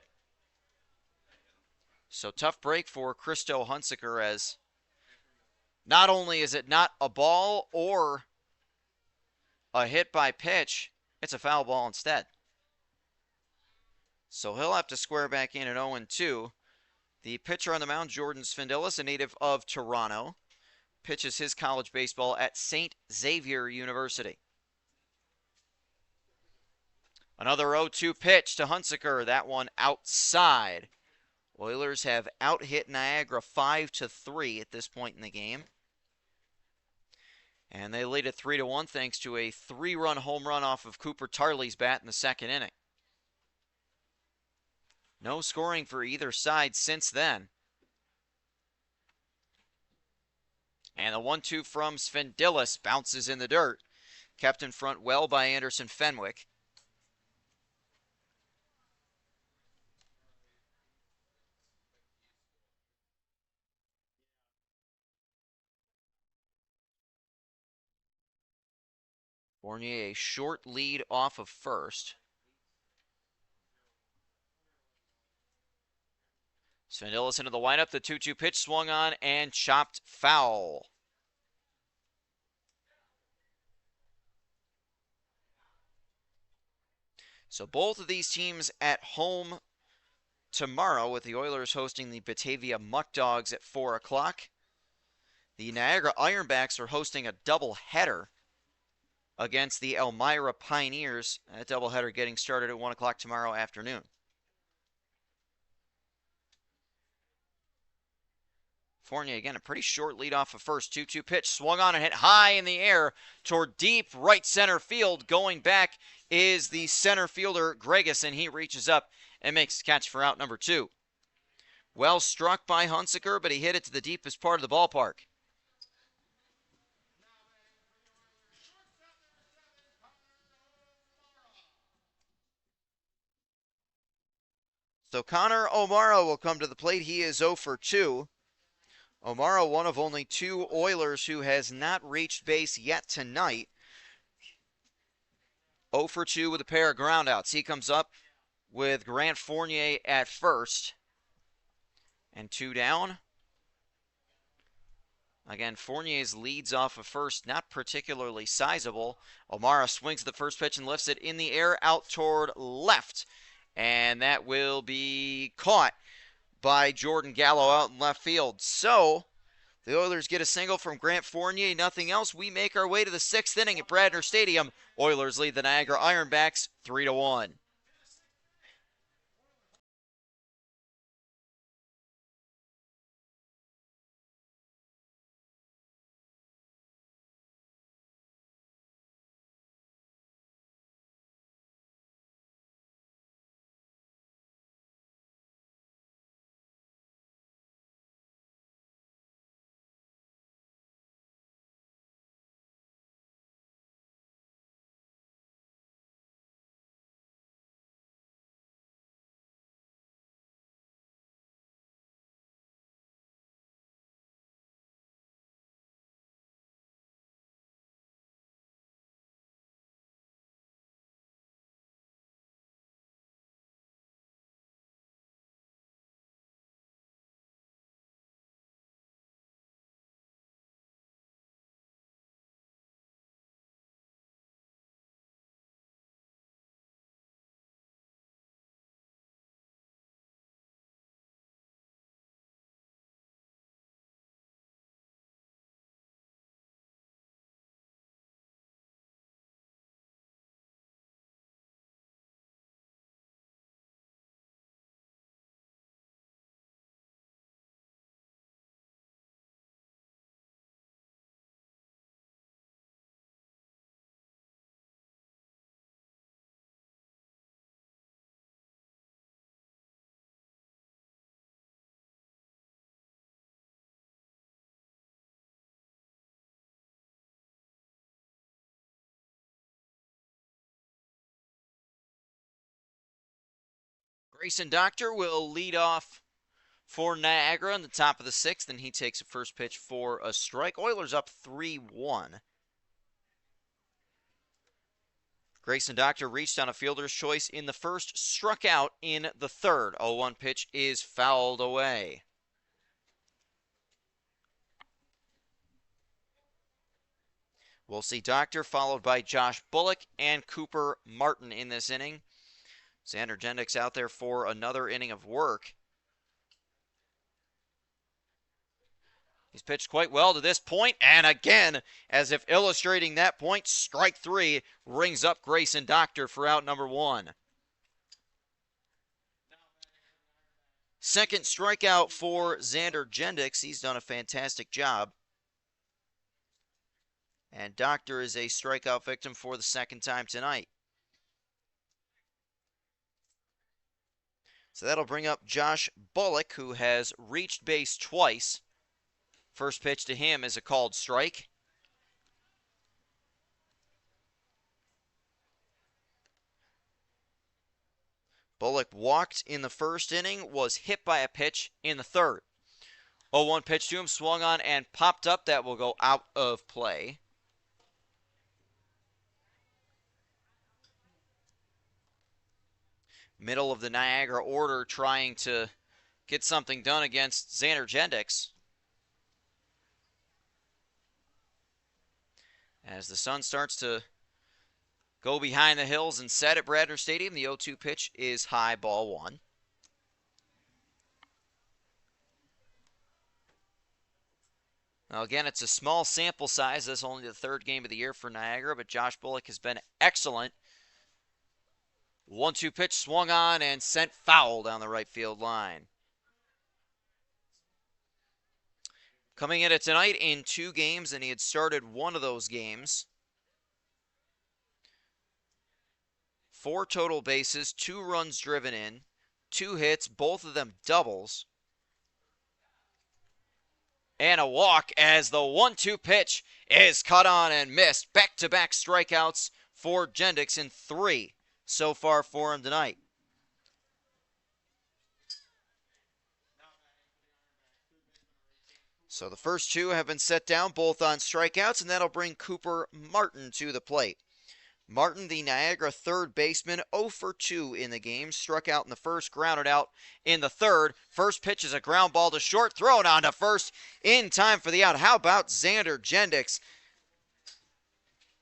So tough break for Christo Hunsaker, as not only is it not a ball or a hit by pitch, it's a foul ball instead. So he'll have to square back in at 0-2. The pitcher on the mound, Jordan Svendelis, a native of Toronto, pitches his college baseball at St. Xavier University. Another 0-2 pitch to Hunsaker, that one outside. Oilers have out-hit Niagara 5-3 at this point in the game. And they lead it 3-1 thanks to a 3-run home run off of Cooper Tarley's bat in the second inning. No scoring for either side since then. And the 1-2 from Svendelis bounces in the dirt. Kept in front well by Anderson Fenwick. Fournier a short lead off of first. Svendelis into the windup. The 2-2 pitch swung on and chopped foul. So both of these teams at home tomorrow, with the Oilers hosting the Batavia Muck Dogs at 4 o'clock. The Niagara Ironbacks are hosting a doubleheader against the Elmira Pioneers. That doubleheader getting started at 1 o'clock tomorrow afternoon. Fournier again, a pretty short lead off of first. 2-2 pitch swung on and hit high in the air toward deep right center field. Going back is the center fielder Gregus, and he reaches up and makes the catch for out number 2. Well struck by Hunsaker, but he hit it to the deepest part of the ballpark. So Connor O'Mara will come to the plate. He is 0 for 2. O'Mara, one of only 2 Oilers who has not reached base yet tonight. 0 for 2 with a pair of groundouts. He comes up with Grant Fournier at first. And 2 down. Again, Fournier's leads off of first, not particularly sizable. O'Mara swings the first pitch and lifts it in the air out toward left. And that will be caught by Jordan Gallo out in left field. So the Oilers get a single from Grant Fournier, nothing else. We make our way to the 6th inning at Bradner Stadium. Oilers lead the Niagara Ironbacks 3-1. Grayson Doctor will lead off for Niagara in the top of the 6th, and he takes a first pitch for a strike. Oilers up 3-1. Grayson Doctor reached on a fielder's choice in the first, struck out in the third. 0-1 pitch is fouled away. We'll see Doctor followed by Josh Bullock and Cooper Martin in this inning. Xander Jendix out there for another inning of work. He's pitched quite well to this point, and again, as if illustrating that point, strike 3 rings up Grayson Doctor for out number 1. Second strikeout for Xander Jendix. He's done a fantastic job. And Doctor is a strikeout victim for the second time tonight. So that'll bring up Josh Bullock, who has reached base twice. First pitch to him is a called strike. Bullock walked in the first inning, was hit by a pitch in the third. 0-1 pitch to him, swung on and popped up. That will go out of play. Middle of the Niagara order trying to get something done against Xander Jendix. As the sun starts to go behind the hills and set at Bradner Stadium, the 0-2 pitch is high, ball 1. Now again, it's a small sample size. This is only the third game of the year for Niagara, but Josh Bullock has been excellent. 1-2 pitch swung on and sent foul down the right field line. Coming in it tonight in 2 games, and he had started one of those games. 4 total bases, 2 runs driven in, 2 hits, both of them doubles. And a walk as the 1-2 pitch is cut on and missed. Back-to-back strikeouts for Jendix in 3 so far for him tonight. So the first 2 have been set down, both on strikeouts, and that'll bring Cooper Martin to the plate. Martin, the Niagara third baseman, 0 for 2 in the game. Struck out in the first, grounded out in the third. First pitch is a ground ball to short, thrown on to first in time for the out. How about Xander Jendix?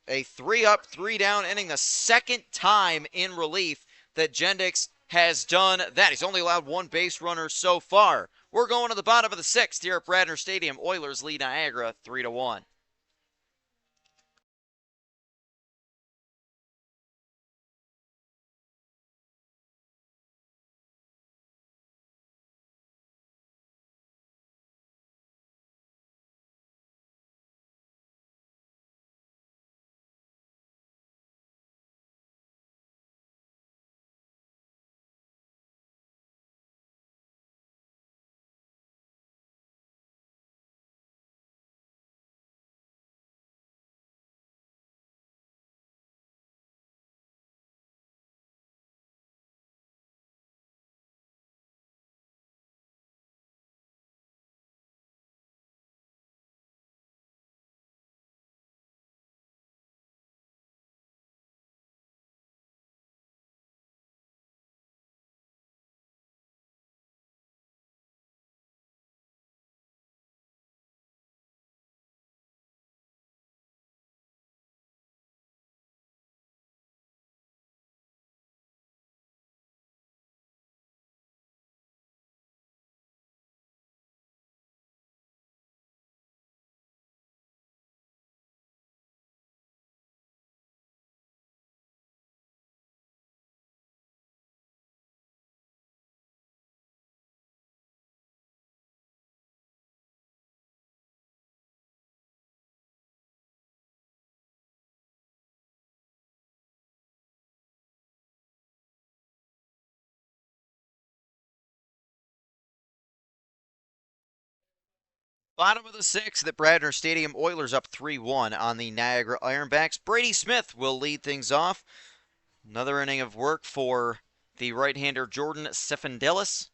A 3-up, 3-down inning, the second time in relief that Jendix has done that. He's only allowed 1 base runner so far. We're going to the bottom of the 6th here at Bradner Stadium. Oilers lead Niagara 3-1. Bottom of the 6th at Bradner Stadium. Oilers up 3-1 on the Niagara Ironbacks. Brady Smith will lead things off. Another inning of work for the right-hander Jordan Sefandelis.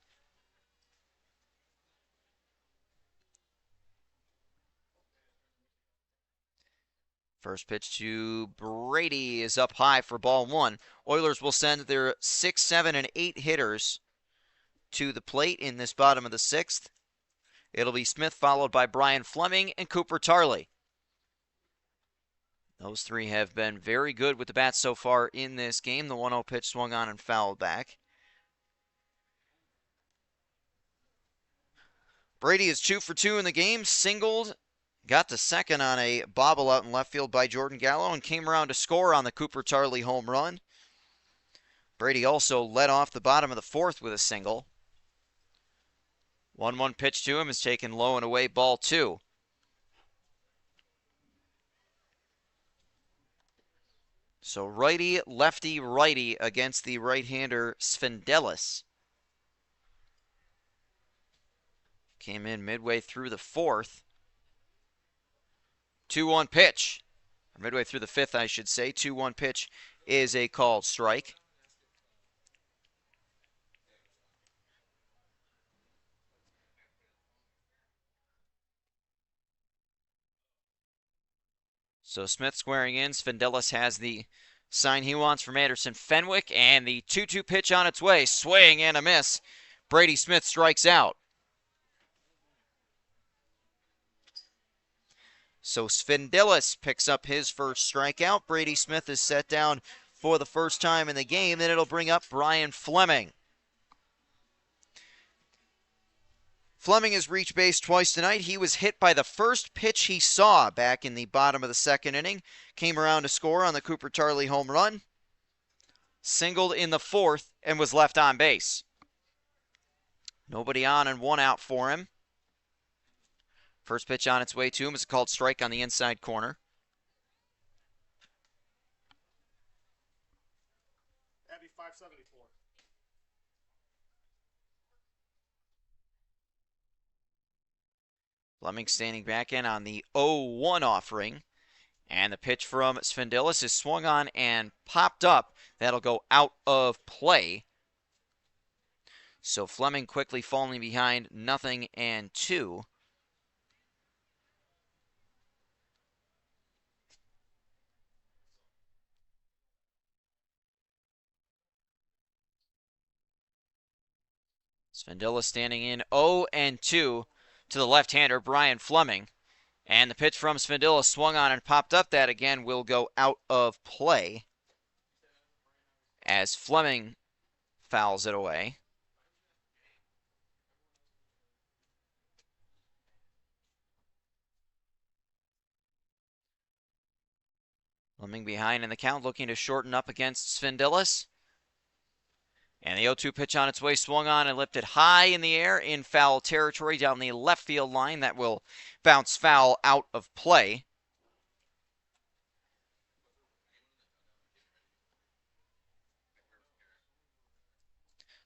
First pitch to Brady is up high for ball one. Oilers will send their 6, 7, and 8 hitters to the plate in this bottom of the 6th. It'll be Smith followed by Brian Fleming and Cooper Tarley. Those three have been very good with the bats so far in this game. The 1-0 pitch swung on and fouled back. Brady is 2 for 2 in the game, singled, got to second on a bobble out in left field by Jordan Gallo, and came around to score on the Cooper Tarley home run. Brady also led off the bottom of the 4th with a single. 1-1 pitch to him is taken low and away, ball 2. So righty, lefty, righty against the right-hander Svendelis. Came in midway through the 4th. 2-1 pitch. Or midway through the 5th, I should say. 2-1 pitch is a called strike. So Smith squaring in. Svendelis has the sign he wants from Anderson Fenwick, and the 2-2 pitch on its way. Swing and a miss. Brady Smith strikes out. So Svendelis picks up his first strikeout. Brady Smith is set down for the first time in the game. Then it'll bring up Brian Fleming. Fleming has reached base twice tonight. He was hit by the first pitch he saw back in the bottom of the 2nd inning. Came around to score on the Cooper Tarley home run. Singled in the 4th and was left on base. Nobody on and 1 out for him. First pitch on its way to him is a called strike on the inside corner. Abby 574. Fleming standing back in on the 0-1 offering. And the pitch from Svendelis is swung on and popped up. That'll go out of play. So Fleming quickly falling behind 0-2. Svendelis standing in 0-2 to the left-hander, Brian Fleming. And the pitch from Svendelis swung on and popped up. That again will go out of play as Fleming fouls it away. Fleming behind in the count, looking to shorten up against Svendelis. And the 0-2 pitch on its way, swung on and lifted high in the air in foul territory down the left field line. That will bounce foul out of play.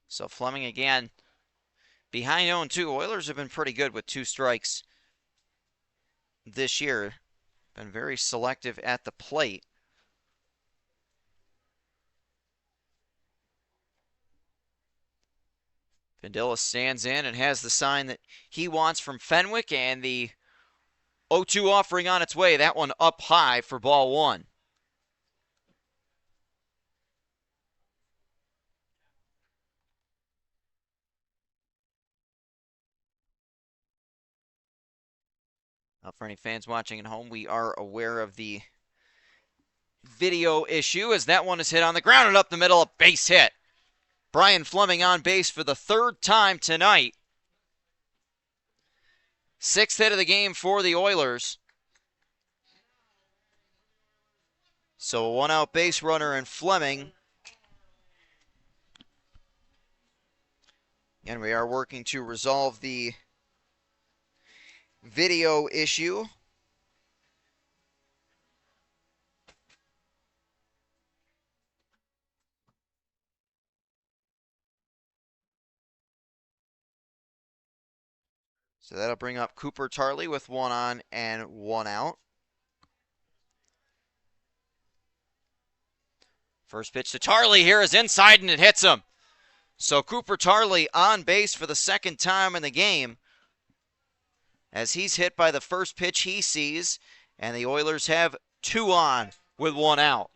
So Fleming again behind 0-2. Oilers have been pretty good with 2 strikes this year. Been very selective at the plate. Svendelis stands in and has the sign that he wants from Fenwick, and the 0-2 offering on its way. That one up high for ball 1. For any fans watching at home, we are aware of the video issue as that one is hit on the ground and up the middle, a base hit. Brian Fleming on base for the 3rd time tonight. 6th hit of the game for the Oilers. So a 1-out base runner and Fleming. And we are working to resolve the video issue. So that'll bring up Cooper Tarley with 1 on and 1 out. First pitch to Tarley here is inside and it hits him. So Cooper Tarley on base for the 2nd time in the game as he's hit by the first pitch he sees, and the Oilers have 2 on with 1 out.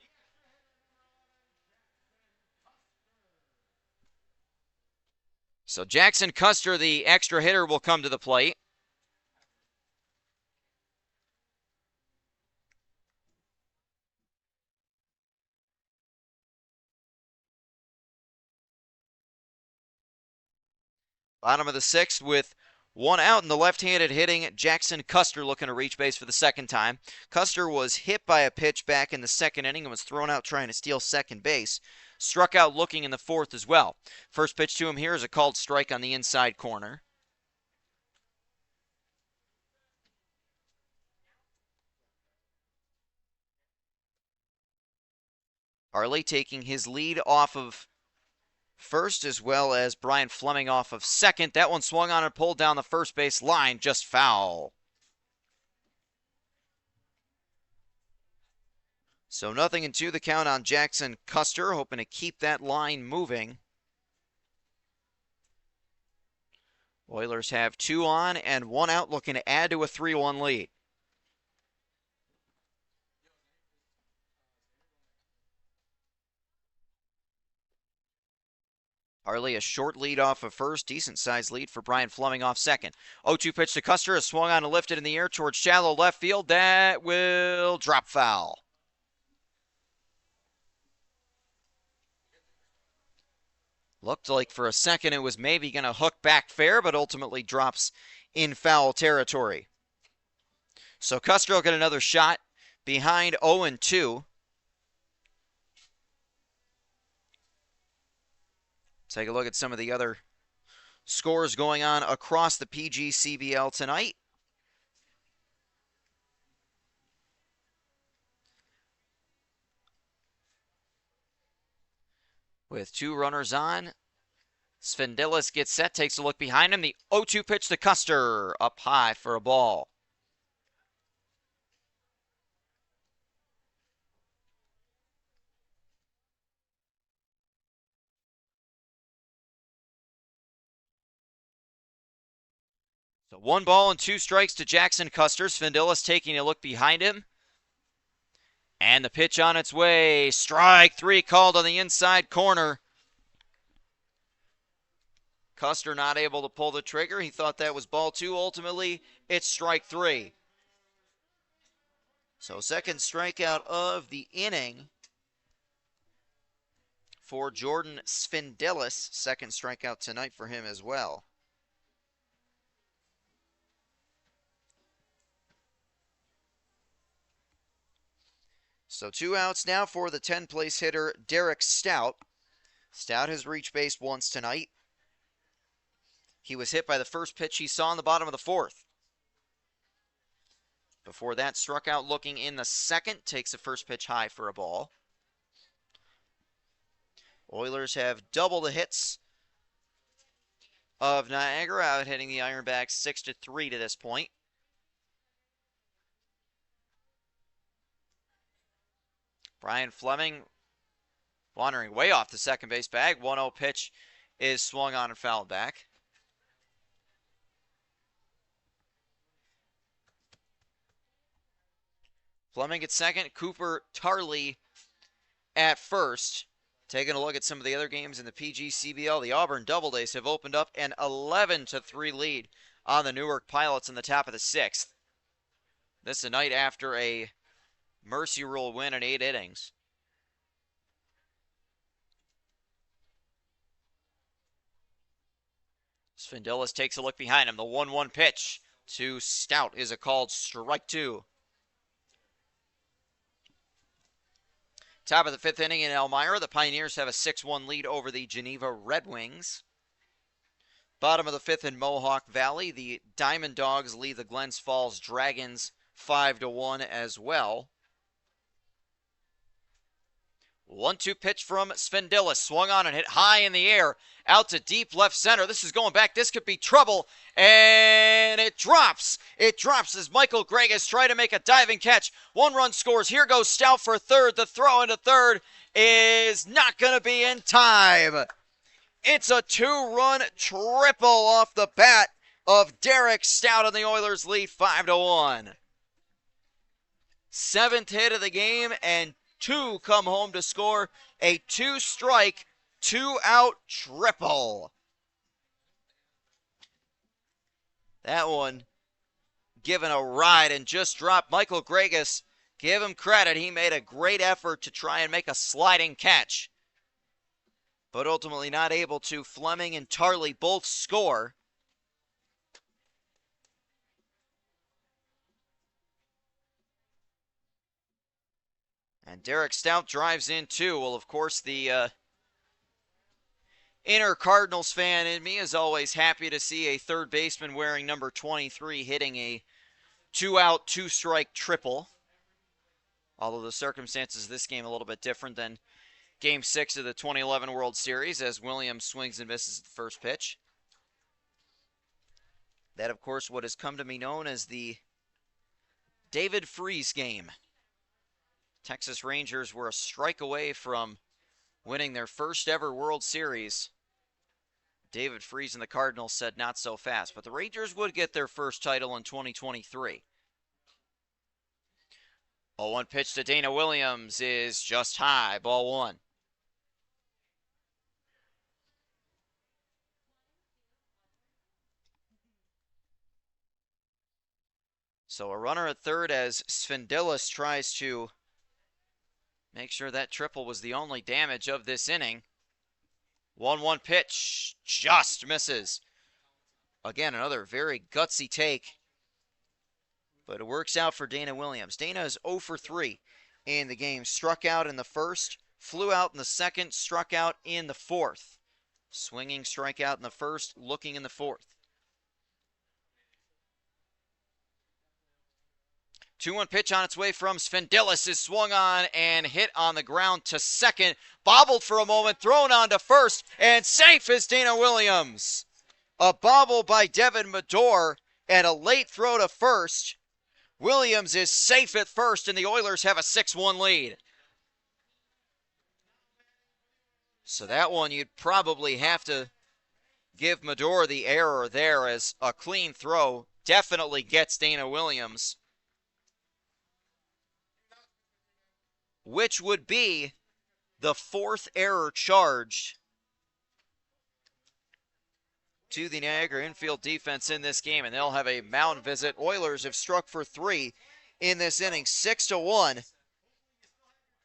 So Jackson Custer, the extra hitter, will come to the plate. Bottom of the 6th with 1 out, and the left-handed hitting Jackson Custer looking to reach base for the second time. Custer was hit by a pitch back in the second inning and was thrown out trying to steal second base. Struck out looking in the 4th as well. First pitch to him here is a called strike on the inside corner. Harley taking his lead off of first, as well as Brian Fleming off of second. That one swung on and pulled down the first base line, just foul. So 0-2 the count on Jackson Custer, hoping to keep that line moving. Oilers have 2 on and 1 out, looking to add to a 3-1 lead. Harley a short lead off of first. Decent sized lead for Brian Fleming off second. 0-2 pitch to Custer. Is swung on and lifted in the air towards shallow left field. That will drop foul. Looked like for a second it was maybe going to hook back fair, but ultimately drops in foul territory. So Custer will get another shot behind 0-2. Take a look at some of the other scores going on across the PGCBL tonight. With 2 runners on, Svendelis gets set, takes a look behind him. The 0-2 pitch to Custer, up high for a ball. So 1 ball and 2 strikes to Jackson Custer. Svendelis taking a look behind him. And the pitch on its way. Strike 3 called on the inside corner. Custer not able to pull the trigger. He thought that was ball 2. Ultimately, it's strike 3. So second strikeout of the inning for Jordan Svendelis. Second strikeout tonight for him as well. So 2 outs now for the 10th-place hitter, Derek Stout. Stout has reached base once tonight. He was hit by the first pitch he saw in the bottom of the 4th. Before that, struck out looking in the 2nd, takes the first pitch high for a ball. Oilers have double the hits of Niagara, out hitting the Ironbacks 6-3 to this point. Brian Fleming wandering way off the second base bag. 1-0 pitch is swung on and fouled back. Fleming at second, Cooper Tarley at first. Taking a look at some of the other games in the PGCBL, the Auburn Doubledays have opened up an 11-3 lead on the Newark Pilots in the top of the 6th. This is a night after a Mercy Rule win in 8 innings. Svendelis takes a look behind him. The 1-1 pitch to Stout is a called strike 2. Top of the 5th inning in Elmira. The Pioneers have a 6-1 lead over the Geneva Red Wings. Bottom of the 5th in Mohawk Valley. The Diamond Dogs lead the Glens Falls Dragons 5-1 as well. 1-2 pitch from Svendelis. Swung on and hit high in the air. Out to deep left center. This is going back. This could be trouble. And it drops. It drops as Michael Gregg is trying to make a diving catch. 1 run scores. Here goes Stout for third. The throw into third is not going to be in time. It's a 2-run triple off the bat of Derek Stout, and the Oilers lead 5-1. 7th hit of the game, and 2 come home to score a 2-strike, 2-out triple. That one given a ride and just dropped. Michael Gregas, give him credit. He made a great effort to try and make a sliding catch, but ultimately not able to. Fleming and Tarley both score. And Derek Stout drives in too. Well, of course, the inner Cardinals fan in me is always happy to see a third baseman wearing number 23 hitting a 2-out, 2-strike triple. Although the circumstances of this game a little bit different than Game 6 of the 2011 World Series, as Williams swings and misses the first pitch. That, of course, what has come to be known as the David Freese game. Texas Rangers were a strike away from winning their first ever World Series. David Freese and the Cardinals said not so fast, but the Rangers would get their first title in 2023. 0-1 pitch to Dana Williams is just high, ball 1. So a runner at third as Svendilis tries to make sure that triple was the only damage of this inning. 1-1 pitch, just misses. Again, another very gutsy take, but it works out for Dana Williams. Dana is 0 for 3 in the game. Struck out in the first, flew out in the second, struck out in the fourth. Swinging strikeout in the first, looking in the fourth. 2-1 pitch on its way from Svendilis is swung on and hit on the ground to second. Bobbled for a moment, thrown on to first, and safe is Dana Williams. A bobble by Devin Medor and a late throw to first. Williams is safe at first, and the Oilers have a 6-1 lead. So that one you'd probably have to give Medor the error there, as a clean throw definitely gets Dana Williams, which would be the 4th error charged to the Niagara infield defense in this game, and they'll have a mound visit. Oilers have struck for 3 in this inning, 6-1,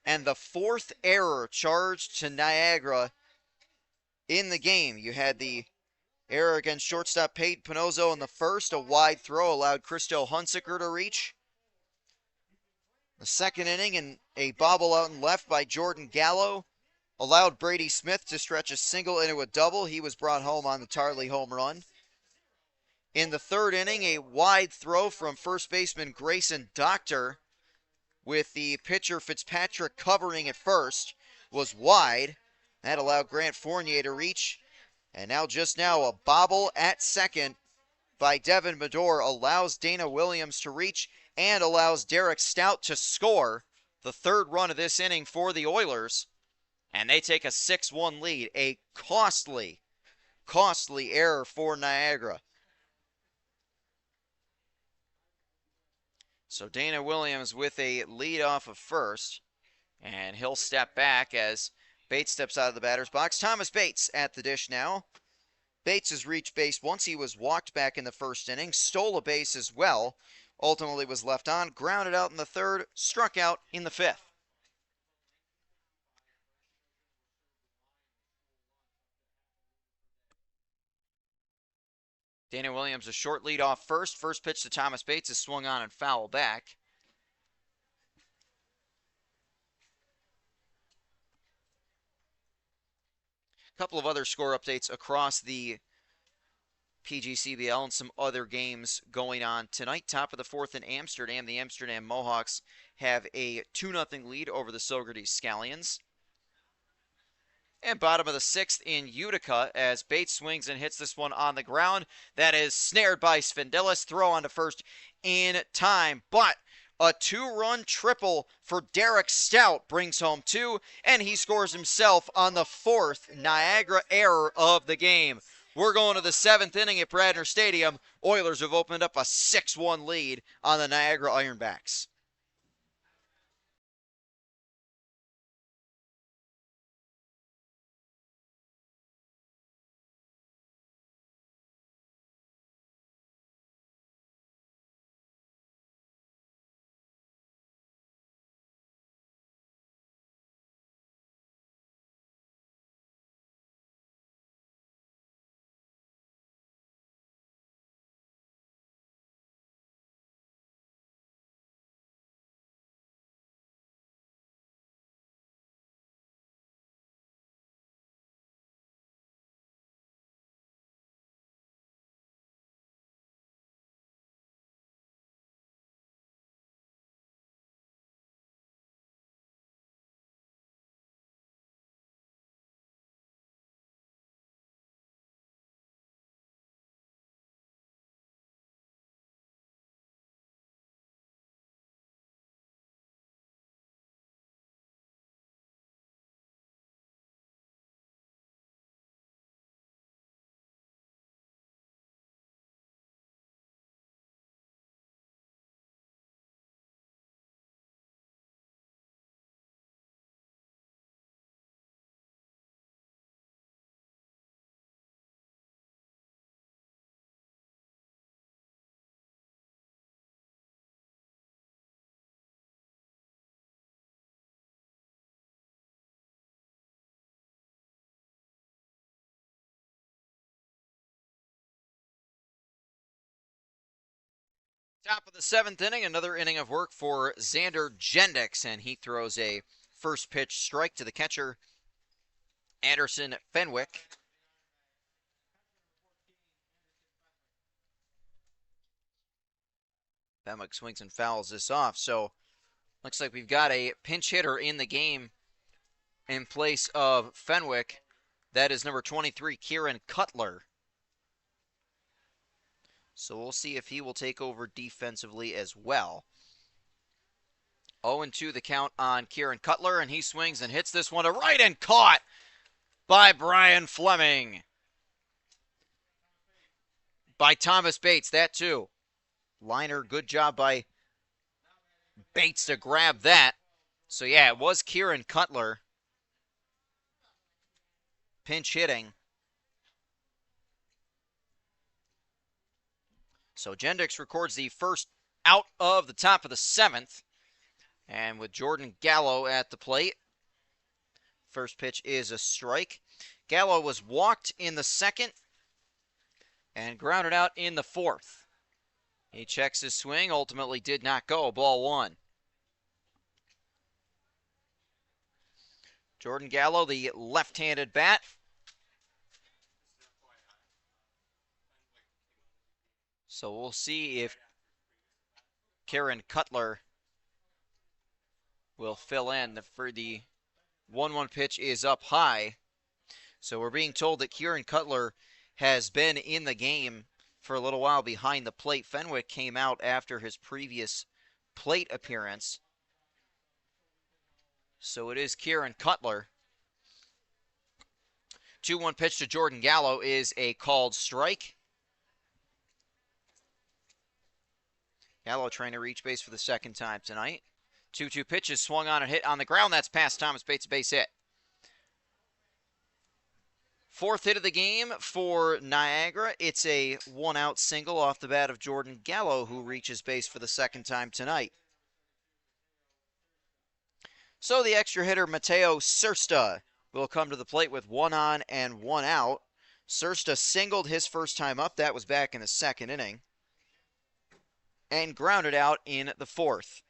and the 4th error charged to Niagara in the game. You had the error against shortstop Peyton Pinozzo in the first. A wide throw allowed Christo Hunsaker to reach. The second inning, and a bobble out and left by Jordan Gallo allowed Brady Smith to stretch a single into a double. He was brought home on the Tarley home run. In the third inning, a wide throw from first baseman Grayson Doctor, with the pitcher Fitzpatrick covering at first, was wide. That allowed Grant Fournier to reach. And now, just now, a bobble at second by Devin Medor allows Dana Williams to reach and allows Derek Stout to score the 3rd run of this inning for the Oilers. And they take a 6-1 lead. A costly error for Niagara. So Dana Williams with a lead off of first. And he'll step back as Bates steps out of the batter's box. Thomas Bates at the dish now. Bates has reached base once. He was walked back in the first inning. Stole a base as well. Ultimately was left on. Grounded out in the third. Struck out in the 5th. Dana Williams a short lead off first. First pitch to Thomas Bates is swung on and fouled back. A couple of other score updates across the PGCBL and some other games going on tonight. Top of the 4th in Amsterdam. The Amsterdam Mohawks have a 2-0 lead over the Socrates Scallions. And bottom of the 6th in Utica as Bates swings and hits this one on the ground. That is snared by Svendilis. Throw on to first in time. But a 2-run triple for Derek Stout brings home 2. And he scores himself on the 4th Niagara error of the game. We're going to the 7th inning at Bradner Stadium. Oilers have opened up a 6-1 lead on the Niagara Ironbacks. Top of the 7th inning, another inning of work for Xander Jendix, and he throws a first pitch strike to the catcher, Anderson Fenwick. Fenwick swings and fouls this off, so looks like we've got a pinch hitter in the game in place of Fenwick. That is number 23, Kieran Cutler. So we'll see if he will take over defensively as well. 0-2 the count on Kieran Cutler, and he swings and hits this one to right and caught by Brian Fleming. By Thomas Bates, that too. Liner, good job by Bates to grab that. So yeah, it was Kieran Cutler pinch hitting. So Jendix records the first out of the top of the 7th. And with Jordan Gallo at the plate, first pitch is a strike. Gallo was walked in the 2nd and grounded out in the 4th. He checks his swing, ultimately did not go, ball 1. Jordan Gallo, the left-handed bat. So we'll see if Kieran Cutler will fill in. For the 1-1 pitch is up high. So we're being told that Kieran Cutler has been in the game for a little while behind the plate. Fenwick came out after his previous plate appearance. So it is Kieran Cutler. 2-1 pitch to Jordan Gallo is a called strike. Gallo trying to reach base for the 2nd time tonight. 2-2 pitches swung on and hit on the ground. That's past Thomas Bates, base hit. 4th hit of the game for Niagara. It's a 1-out single off the bat of Jordan Gallo, who reaches base for the 2nd time tonight. So the extra hitter, Mateo Sursta, will come to the plate with 1 on and 1 out. Sursta singled his first time up. That was back in the 2nd inning. And grounded out in the 4th.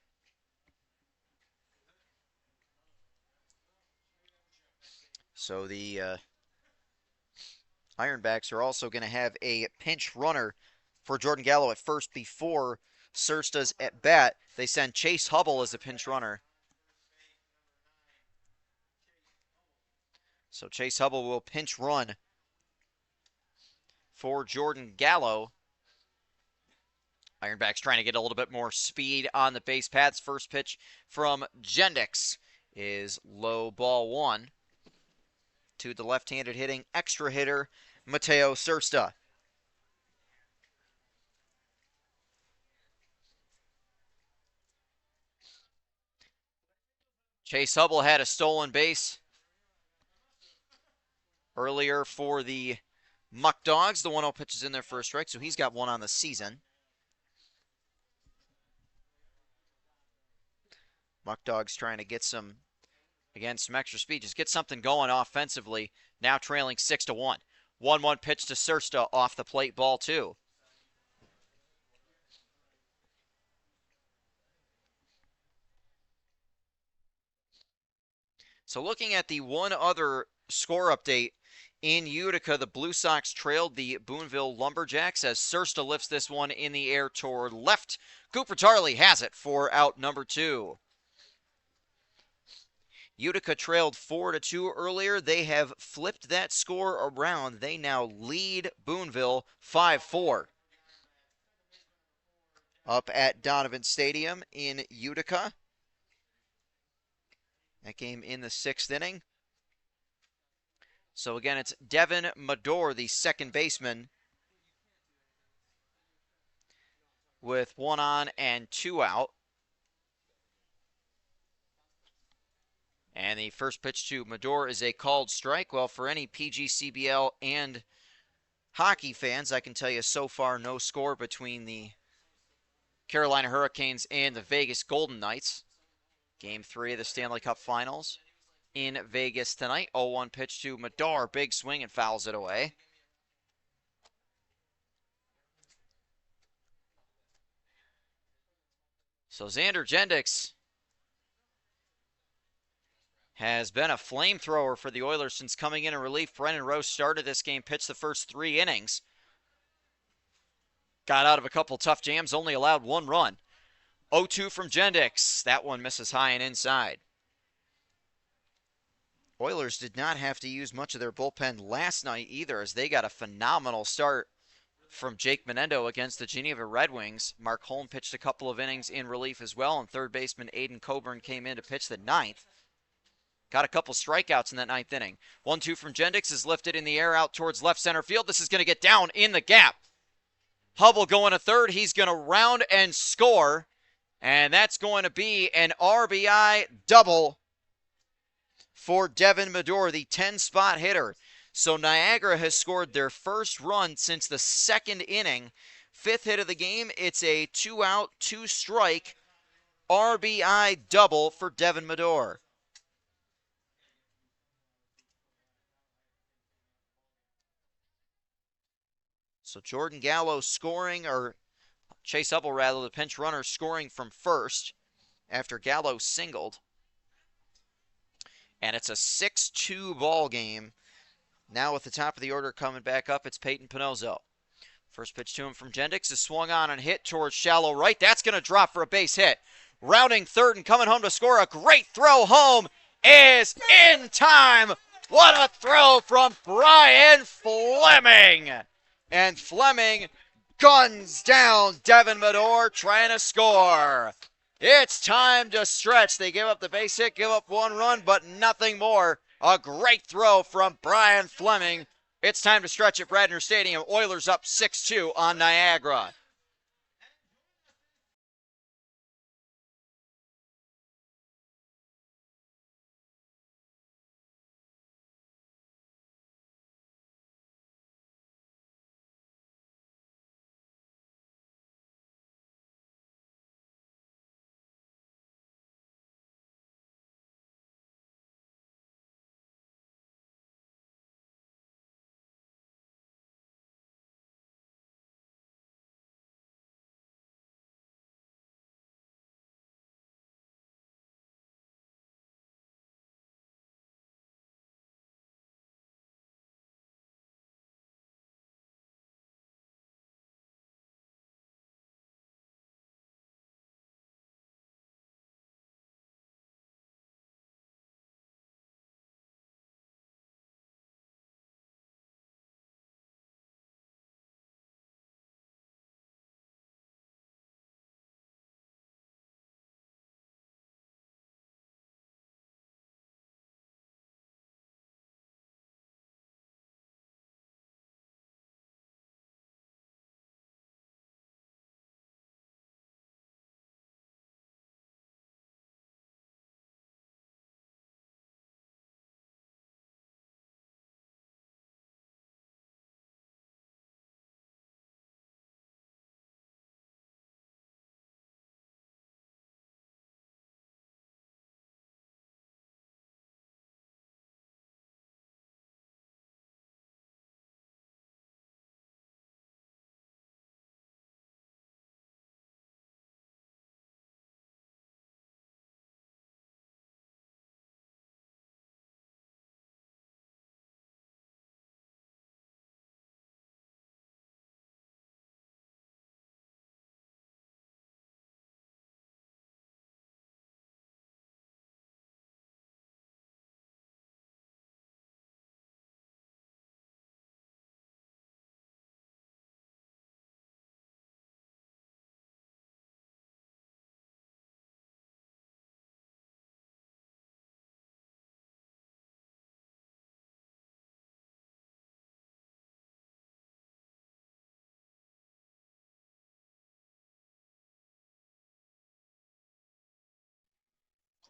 So the Ironbacks are also going to have a pinch runner for Jordan Gallo at first before Sursta's at bat. They send Chase Hubble as a pinch runner. So Chase Hubble will pinch run for Jordan Gallo. Ironbacks trying to get a little bit more speed on the base paths. First pitch from Jendix is low, ball 1. To the left-handed hitting extra hitter, Mateo Sursta. Chase Hubble had a stolen base earlier for the Muck Dogs. The 1-0 pitch is in there for a strike, so he's got 1 on the season. Muck Dogs trying to get some extra speed. Just get something going offensively. Now trailing 6-1. 1-1 pitch to Sursta off the plate, ball 2. So looking at the one other score update in Utica, the Blue Sox trailed the Boonville Lumberjacks as Sursta lifts this one in the air toward left. Cooper Tarley has it for out number 2. Utica trailed 4-2 earlier. They have flipped that score around. They now lead Boonville 5-4. Up at Donovan Stadium in Utica. That game in the 6th inning. So again, it's Devin Mador, the second baseman, with 1 on and 2 out. And the first pitch to Mador is a called strike. Well, for any PGCBL and hockey fans, I can tell you so far no score between the Carolina Hurricanes and the Vegas Golden Knights. Game 3 of the Stanley Cup Finals in Vegas tonight. 0-1 pitch to Mador. Big swing and fouls it away. So Xander Jendix has been a flamethrower for the Oilers since coming in relief. Brennan Rose started this game, pitched the first 3 innings. Got out of a couple tough jams, only allowed 1 run. 0-2 from Jendix. That one misses high and inside. Oilers did not have to use much of their bullpen last night either, as they got a phenomenal start from Jake Menendo against the Geneva Red Wings. Mark Holm pitched a couple of innings in relief as well, and third baseman Aiden Coburn came in to pitch the 9th. Got a couple strikeouts in that 9th inning. 1-2 from Jendix is lifted in the air out towards left center field. This is going to get down in the gap. Hubble going to third. He's going to round and score, and that's going to be an RBI double for Devin Medor, the 10-spot hitter. So Niagara has scored their first run since the 2nd inning. 5th hit of the game. It's a 2-out, 2-strike RBI double for Devin Medor. So Jordan Gallo scoring, or Chase Hubble rather, the pinch runner scoring from first after Gallo singled. And it's a 6-2 ball game. Now with the top of the order coming back up, it's Peyton Pinozzo. First pitch to him from Jendix is swung on and hit towards shallow right. That's going to drop for a base hit. Rounding third and coming home to score a great throw home is in time. What a throw from Brian Fleming. And Fleming guns down Devin Medor trying to score. It's time to stretch. They give up the base hit, give up 1 run, but nothing more. A great throw from Brian Fleming. It's time to stretch at Bradner Stadium. Oilers up 6-2 on Niagara.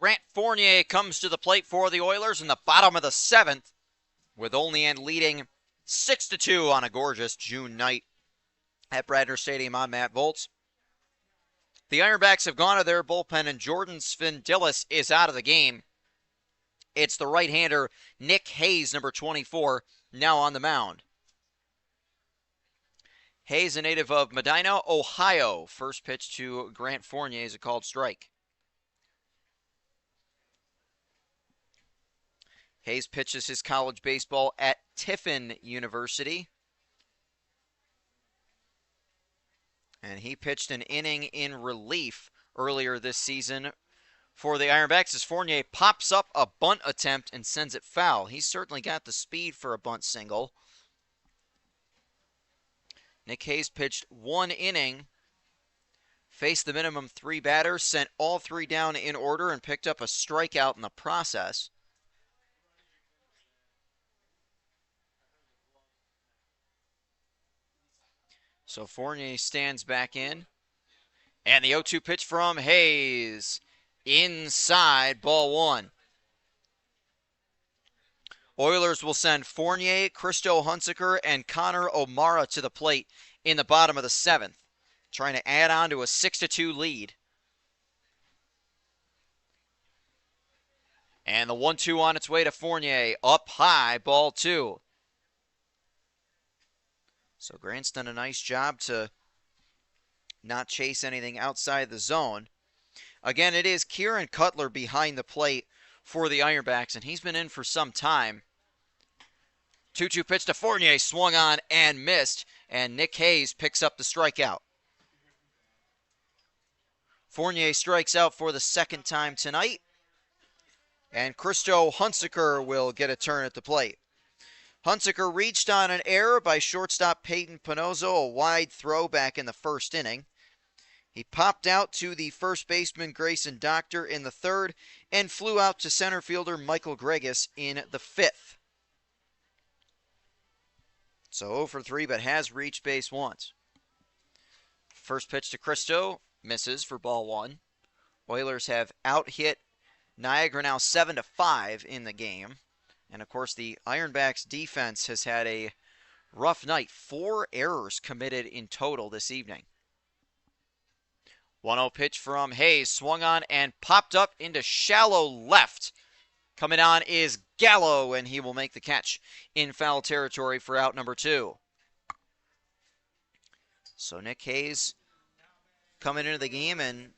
Grant Fournier comes to the plate for the Oilers in the bottom of the 7th, with Olean leading 6-2 on a gorgeous June night at Bradner Stadium. I'm Matt Volz. The Ironbacks have gone to their bullpen, and Jordan Svindilis is out of the game. It's the right-hander Nick Hayes, number 24, now on the mound. Hayes, a native of Medina, Ohio. First pitch to Grant Fournier is a called strike. Hayes pitches his college baseball at Tiffin University. And he pitched an inning in relief earlier this season for the Ironbacks as Fournier pops up a bunt attempt and sends it foul. He's certainly got the speed for a bunt single. Nick Hayes pitched 1 inning, faced the minimum 3 batters, sent all 3 down in order, and picked up a strikeout in the process. So Fournier stands back in. And the 0-2 pitch from Hayes. Inside, ball 1. Oilers will send Fournier, Christo Hunsaker, and Connor O'Mara to the plate in the bottom of the 7th, trying to add on to a 6-2 lead. And the 1-2 on its way to Fournier. Up high, ball 2. So Grant's done a nice job to not chase anything outside the zone. Again, it is Kieran Cutler behind the plate for the Ironbacks, and he's been in for some time. 2-2 pitch to Fournier, swung on and missed, and Nick Hayes picks up the strikeout. Fournier strikes out for the 2nd time tonight, and Christo Hunsaker will get a turn at the plate. Hunsaker reached on an error by shortstop Peyton Panozzo, a wide throw back in the 1st inning. He popped out to the first baseman Grayson Doctor in the 3rd and flew out to center fielder Michael Gregus in the 5th. So 0 for 3, but has reached base once. First pitch to Christo, misses for ball 1. Oilers have out-hit Niagara now 7-5 in the game. And, of course, the Ironbacks defense has had a rough night. 4 errors committed in total this evening. 1-0 pitch from Hayes, swung on and popped up into shallow left. Coming on is Gallo, and he will make the catch in foul territory for out number 2. So Nick Hayes coming into the game and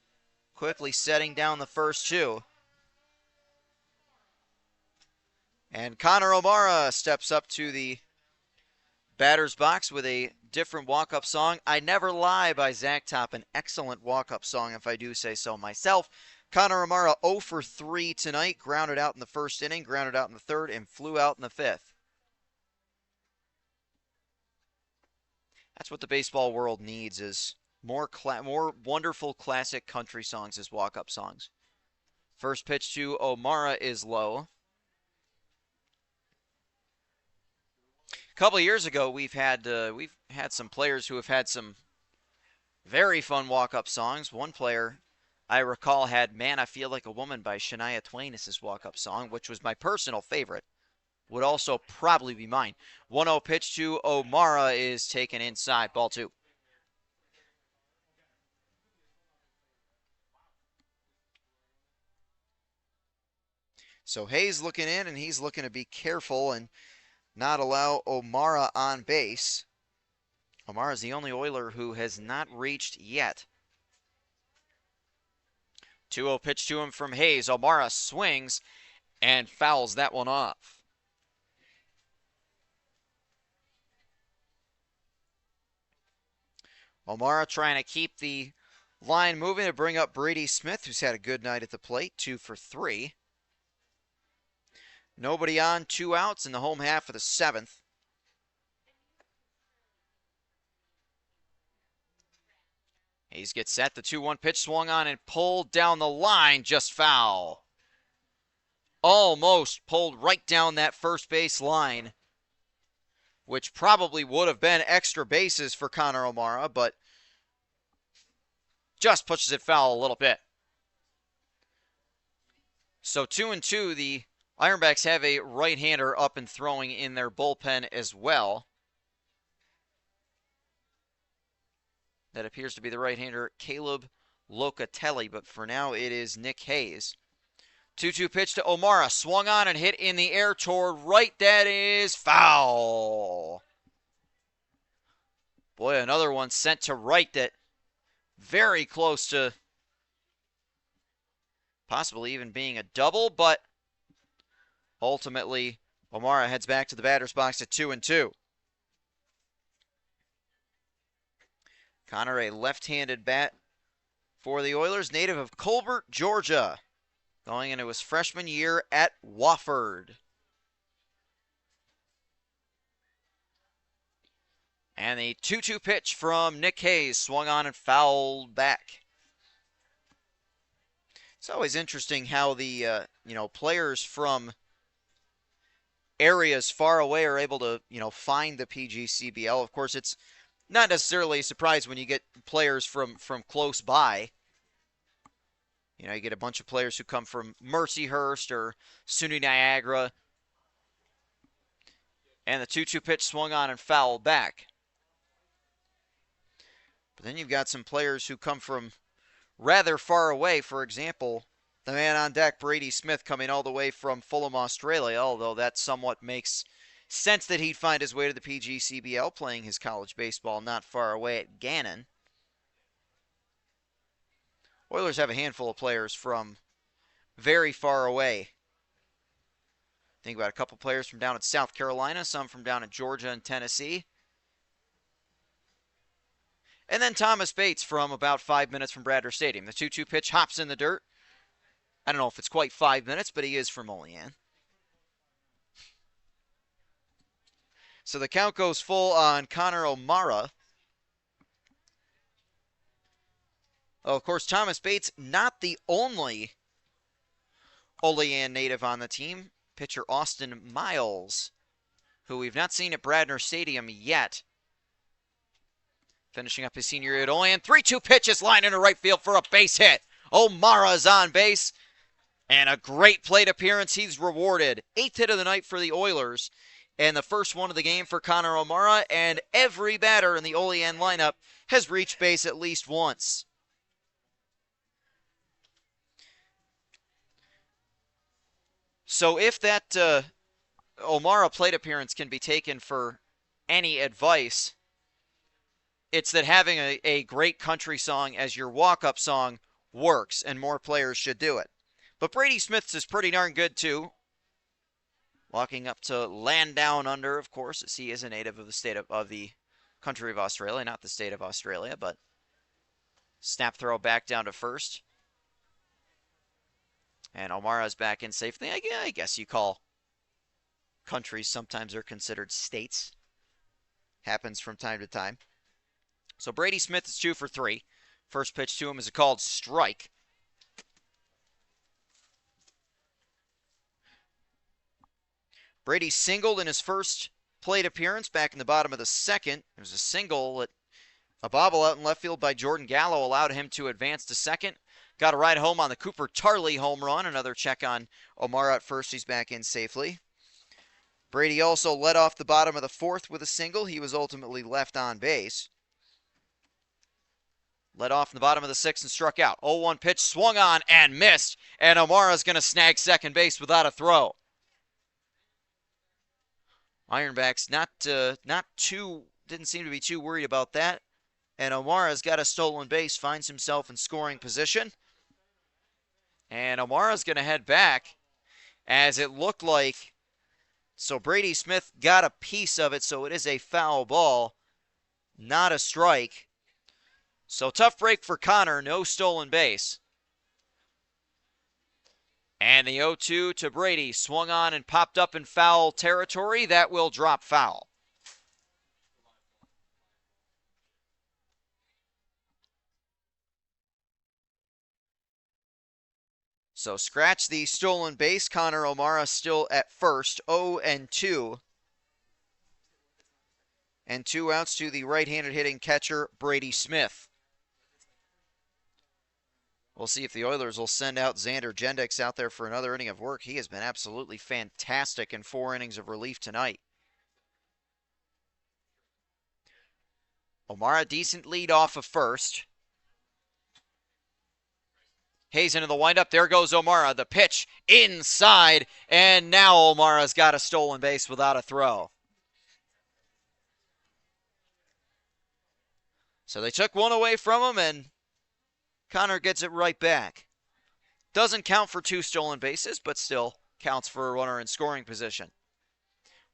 quickly setting down the first 2. And Connor O'Mara steps up to the batter's box with a different walk-up song. I Never Lie by Zach Top, an excellent walk-up song if I do say so myself. Connor O'Mara 0 for 3 tonight, grounded out in the 1st inning, grounded out in the 3rd, and flew out in the 5th. That's what the baseball world needs, is more wonderful classic country songs as walk-up songs. First pitch to O'Mara is low. A couple of years ago, we've had some players who have had some very fun walk-up songs. One player I recall had "Man, I Feel Like a Woman" by Shania Twain as his walk-up song, which was my personal favorite. Would also probably be mine. 1-0 pitch to O'Mara is taken inside, ball 2. So Hayes looking in, and he's looking to be careful and not allow O'Mara on base. O'Mara is the only Oiler who has not reached yet. 2-0 pitch to him from Hayes. O'Mara swings and fouls that one off. O'Mara trying to keep the line moving to bring up Brady Smith, who's had a good night at the plate, 2 for 3. Nobody on, 2 outs in the home half of the 7th. Hayes gets set. The 2-1 pitch swung on and pulled down the line, just foul. Almost pulled right down that first base line, which probably would have been extra bases for Connor O'Mara, but just pushes it foul a little bit. So 2-2, the Ironbacks have a right-hander up and throwing in their bullpen as well. That appears to be the right-hander Caleb Locatelli, but for now it is Nick Hayes. 2-2 pitch to O'Mara, swung on and hit in the air toward right. That is foul. Boy, another one sent to right that very close to possibly even being a double, but ultimately O'Mara heads back to the batter's box at 2-2. Connor, a left-handed bat for the Oilers, native of Colbert, Georgia, going into his freshman year at Wofford. And the 2-2 pitch from Nick Hayes swung on and fouled back. It's always interesting how the players from areas far away are able to find the PGCBL. Of course, it's not necessarily a surprise when you get players from close by. You get a bunch of players who come from Mercyhurst or SUNY Niagara. And the 2-2 pitch swung on and fouled back. But then you've got some players who come from rather far away. For example, the man on deck, Brady Smith, coming all the way from Fulham, Australia, although that somewhat makes sense that he'd find his way to the PGCBL, playing his college baseball not far away at Gannon. Oilers have a handful of players from very far away. Think about a couple players from down in South Carolina, some from down in Georgia and Tennessee. And then Thomas Bates from about 5 minutes from Bradner Stadium. The 2-2 pitch hops in the dirt. I don't know if it's quite 5 minutes, but he is from Olean. So the count goes full on Connor O'Mara. Oh, of course, Thomas Bates, not the only Olean native on the team. Pitcher Austin Miles, who we've not seen at Bradner Stadium yet. Finishing up his senior year at Olean. 3-2 pitches line into right field for a base hit. O'Mara is on base. And a great plate appearance. He's rewarded. 8th hit of the night for the Oilers. And the first one of the game for Connor O'Mara. And every batter in the Olean lineup has reached base at least once. So if that O'Mara plate appearance can be taken for any advice, it's that having a great country song as your walk-up song works, and more players should do it. But Brady Smith's is pretty darn good, too. Walking up to Land Down Under, of course, as he is a native of the state of the country of Australia, not the state of Australia, but snap throw back down to first. And O'Mara's back in safely. I guess you call countries sometimes are considered states. Happens from time to time. So Brady Smith is 2 for 3. First pitch to him is a called strike. Brady singled in his first plate appearance back in the bottom of the second. It was a single that a bobble out in left field by Jordan Gallo allowed him to advance to second. Got a ride home on the Cooper Tarley home run. Another check on O'Mara at first. He's back in safely. Brady also led off the bottom of the fourth with a single. He was ultimately left on base. Led off in the bottom of the sixth and struck out. 0-1 pitch swung on and missed. And O'Mara's going to snag second base without a throw. Ironbacks didn't seem to be too worried about that. And O'Mara's got a stolen base, finds himself in scoring position. And O'Mara's going to head back as it looked like. So Brady Smith got a piece of it, so it is a foul ball, not a strike. So tough break for Connor, no stolen base. And the 0-2 to Brady, swung on and popped up in foul territory. That will drop foul. So scratch the stolen base. Connor O'Mara still at first, 0-2. And 2 outs to the right-handed hitting catcher, Brady Smith. We'll see if the Oilers will send out Xander Jendix out there for another inning of work. He has been absolutely fantastic in 4 innings of relief tonight. O'Mara, decent lead off of first. Hayes into the windup. There goes O'Mara. The pitch inside. And now O'Mara's got a stolen base without a throw. So they took one away from him, and Connor gets it right back. Doesn't count for 2 stolen bases, but still counts for a runner in scoring position.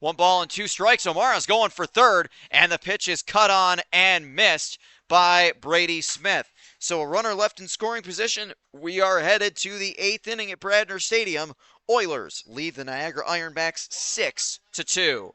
1 ball and 2 strikes. O'Mara's going for third, and the pitch is cut on and missed by Brady Smith. So a runner left in scoring position. We are headed to the 8th inning at Bradner Stadium. Oilers lead the Niagara Ironbacks 6-2.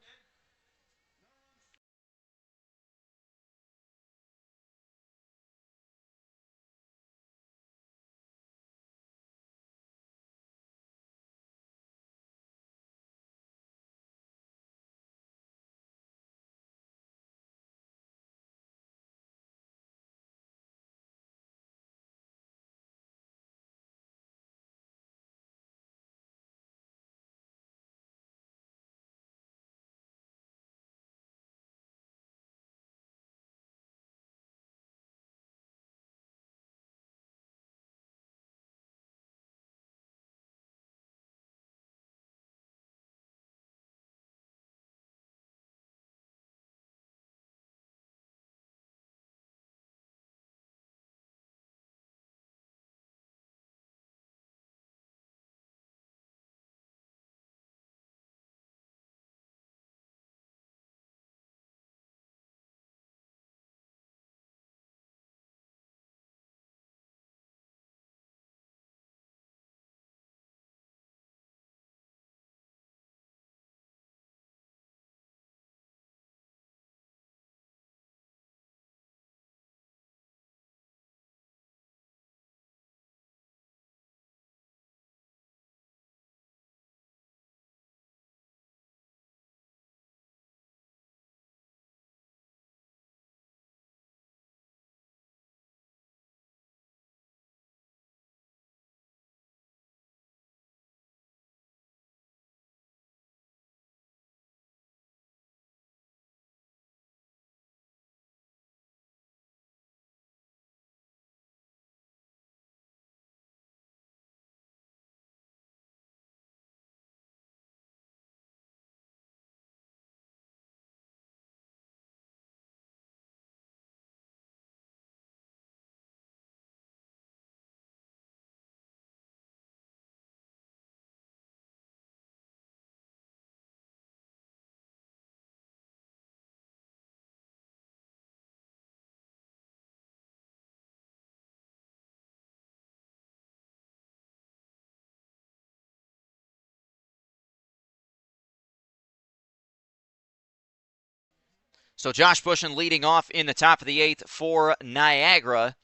So Josh Bushin leading off in the top of the 8th for Niagara.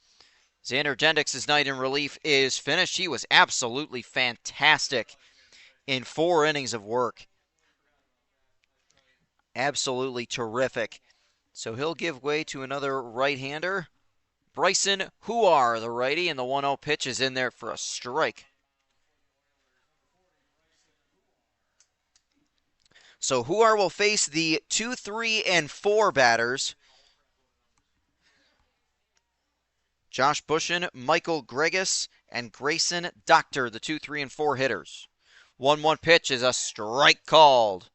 Xander Dendix's night in relief is finished. He was absolutely fantastic in 4 innings of work. Absolutely terrific. So he'll give way to another right-hander. Bryson Huar, the righty, and the 1-0 pitch is in there for a strike. So Huar will face the 2, 3, and 4 batters. Josh Bushin, Michael Gregus, and Grayson Doctor, the 2, 3, and 4 hitters. 1-1 pitch is a strike called.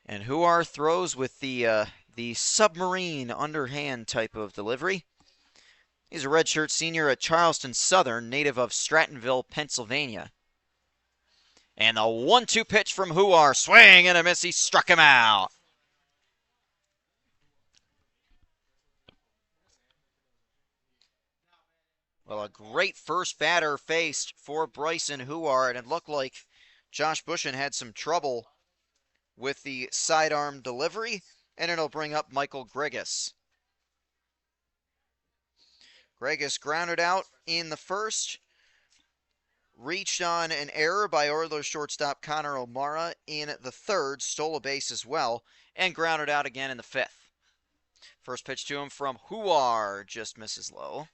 And Huar throws with the submarine underhand type of delivery. He's a redshirt senior at Charleston Southern, native of Strattonville, Pennsylvania. And the 1-2 pitch from Huar, swing and a miss, he struck him out. Well, a great first batter faced for Bryson Huar, and it looked like Josh Bushin had some trouble with the sidearm delivery, and it'll bring up Michael Gregus. Gregus grounded out in the first, reached on an error by Oilers shortstop Connor O'Mara in the third, stole a base as well, and grounded out again in the 5th. First pitch to him from Huar, just misses low.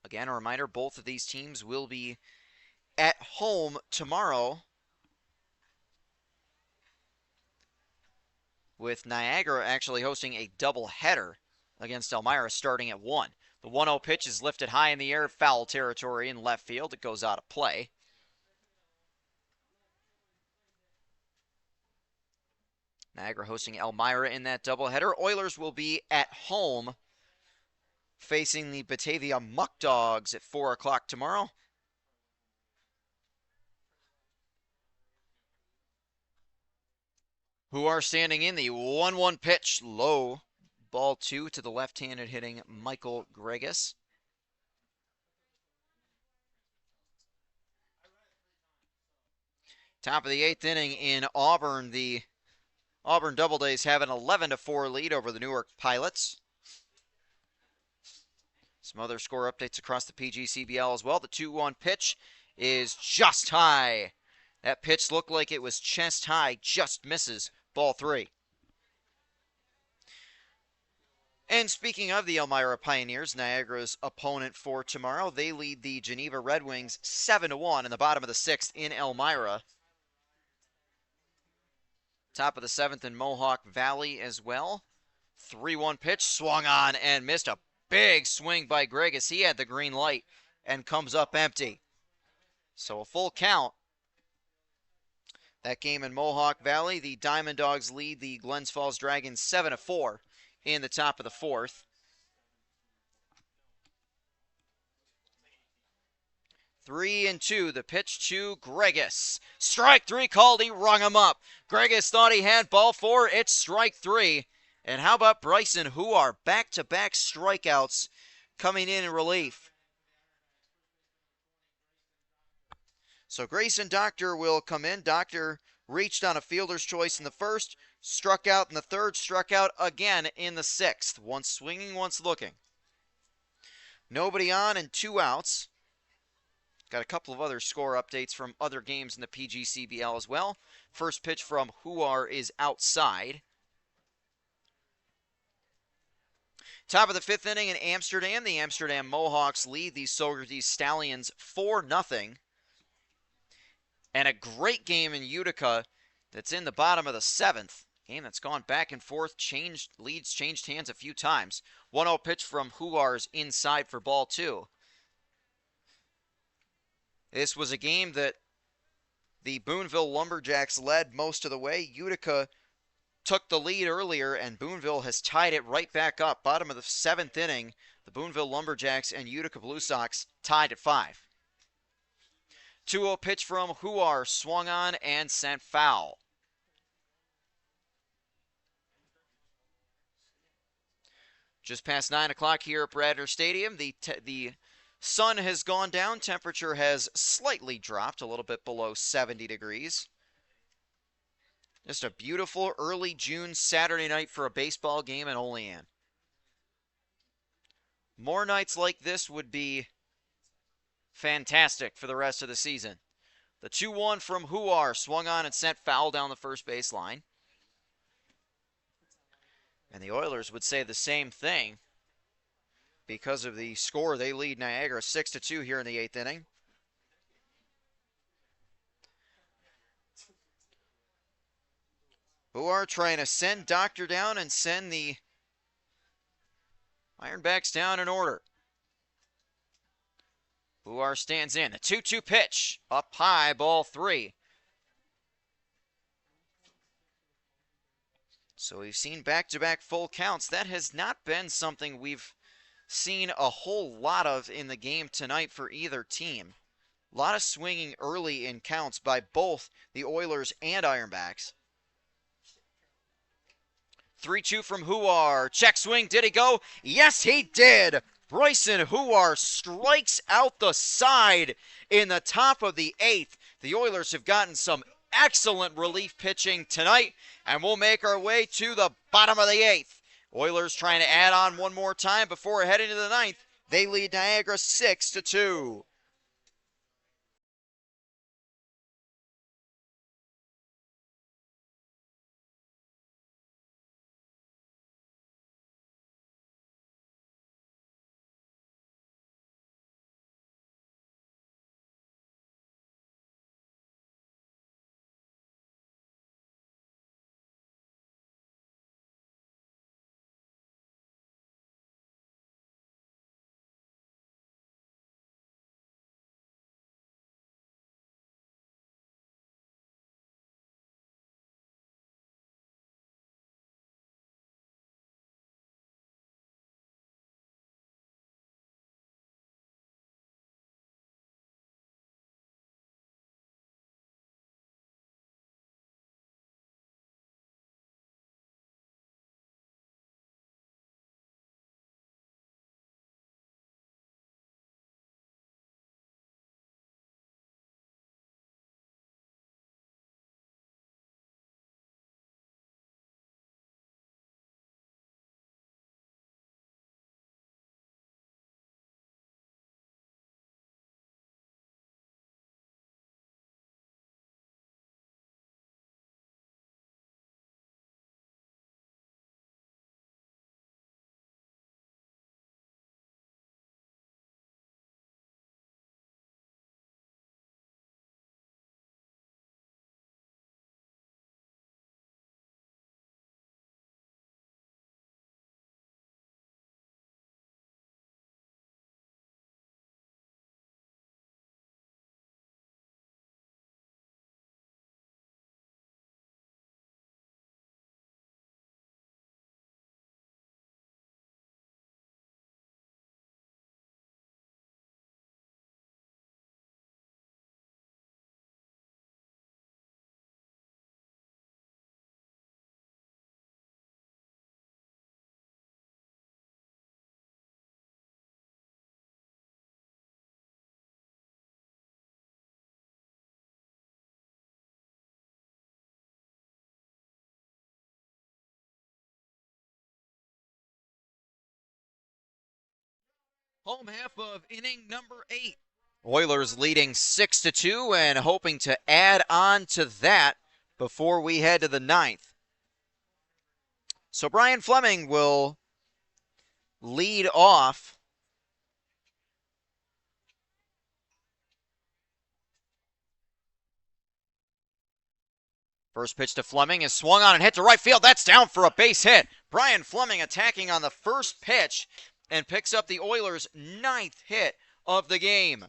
Again, a reminder, both of these teams will be at home tomorrow, with Niagara actually hosting a doubleheader against Elmira starting at 1. The 1-0 pitch is lifted high in the air, foul territory in left field. It goes out of play. Niagara hosting Elmira in that doubleheader. Oilers will be at home facing the Batavia Muck Dogs at 4 o'clock tomorrow. Who are standing in the 1-1 pitch, low. Ball 2 to the left-handed hitting Michael Gregus. Top of the 8th inning in Auburn. The Auburn Doubledays have an 11-4 lead over the Newark Pilots. Some other score updates across the PGCBL as well. The 2-1 pitch is just high. That pitch looked like it was chest high, just misses. Ball 3. And speaking of the Elmira Pioneers, Niagara's opponent for tomorrow, they lead the Geneva Red Wings 7-1 in the bottom of the 6th in Elmira. Top of the 7th in Mohawk Valley as well. 3-1 pitch, swung on and missed. A big swing by Gregus. He had the green light and comes up empty. So a full count. That game in Mohawk Valley, the Diamond Dogs lead the Glens Falls Dragons 7-4 in the top of the 4th. 3-2, the pitch to Gregus. Strike 3 called, he rung him up. Gregus thought he had ball 4, it's strike 3. And how about Bryson Huar, back-to-back strikeouts coming in relief. So Grayson Doctor will come in. Doctor reached on a fielder's choice in the first, struck out in the third, struck out again in the 6th. Once swinging, once looking. Nobody on and 2 outs. Got a couple of other score updates from other games in the PGCBL as well. First pitch from Huar is outside. Top of the 5th inning in Amsterdam. The Amsterdam Mohawks lead the Socrates Stallions 4-0. And a great game in Utica that's in the bottom of the 7th. Game that's gone back and forth, leads changed hands a few times. 1-0 pitch from Huar's inside for ball 2. This was a game that the Boonville Lumberjacks led most of the way. Utica took the lead earlier, and Boonville has tied it right back up. Bottom of the 7th inning, the Boonville Lumberjacks and Utica Blue Sox tied at 5. 2-0 pitch from Huar, swung on and sent foul. Just past 9 o'clock here at Bradner Stadium. The sun has gone down. Temperature has slightly dropped, a little bit below 70 degrees. Just a beautiful early June Saturday night for a baseball game in Olean. More nights like this would be fantastic for the rest of the season. The 2-1 from Huar, swung on and sent foul down the first base line. And the Oilers would say the same thing because of the score. They lead Niagara 6-2 here in the 8th inning. Huar trying to send Doctor down and send the Ironbacks down in order. Huar stands in. A 2-2 pitch. Up high, ball 3. So we've seen back-to-back full counts. That has not been something we've seen a whole lot of in the game tonight for either team. A lot of swinging early in counts by both the Oilers and Ironbacks. 3-2 from Huar. Check swing. Did he go? Yes, he did. Bryson Huar strikes out the side in the top of the 8th. The Oilers have gotten some excellent relief pitching tonight, and we'll make our way to the bottom of the 8th. Oilers trying to add on one more time before heading to the 9th. They lead Niagara 6-2. Home half of inning number 8. Oilers leading 6-2 and hoping to add on to that before we head to the 9th. So Brian Fleming will lead off. First pitch to Fleming is swung on and hit to right field. That's down for a base hit. Brian Fleming attacking on the first pitch and picks up the Oilers' 9th hit of the game.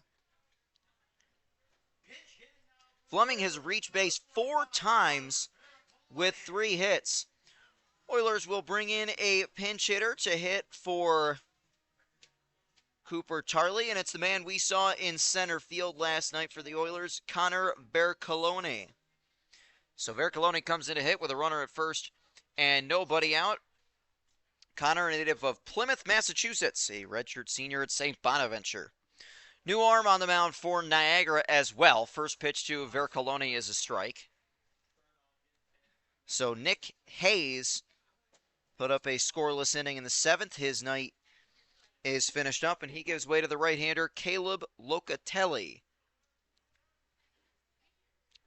Fleming has reached base 4 times with 3 hits. Oilers will bring in a pinch hitter to hit for Cooper Tarley, and it's the man we saw in center field last night for the Oilers, Connor Bercolone. So Vercolone comes in to hit with a runner at first and nobody out. Connor, a native of Plymouth, Massachusetts, a redshirt senior at St. Bonaventure. New arm on the mound for Niagara as well. First pitch to Vercolone is a strike. So Nick Hayes put up a scoreless inning in the 7th. His night is finished up, and he gives way to the right-hander, Caleb Locatelli.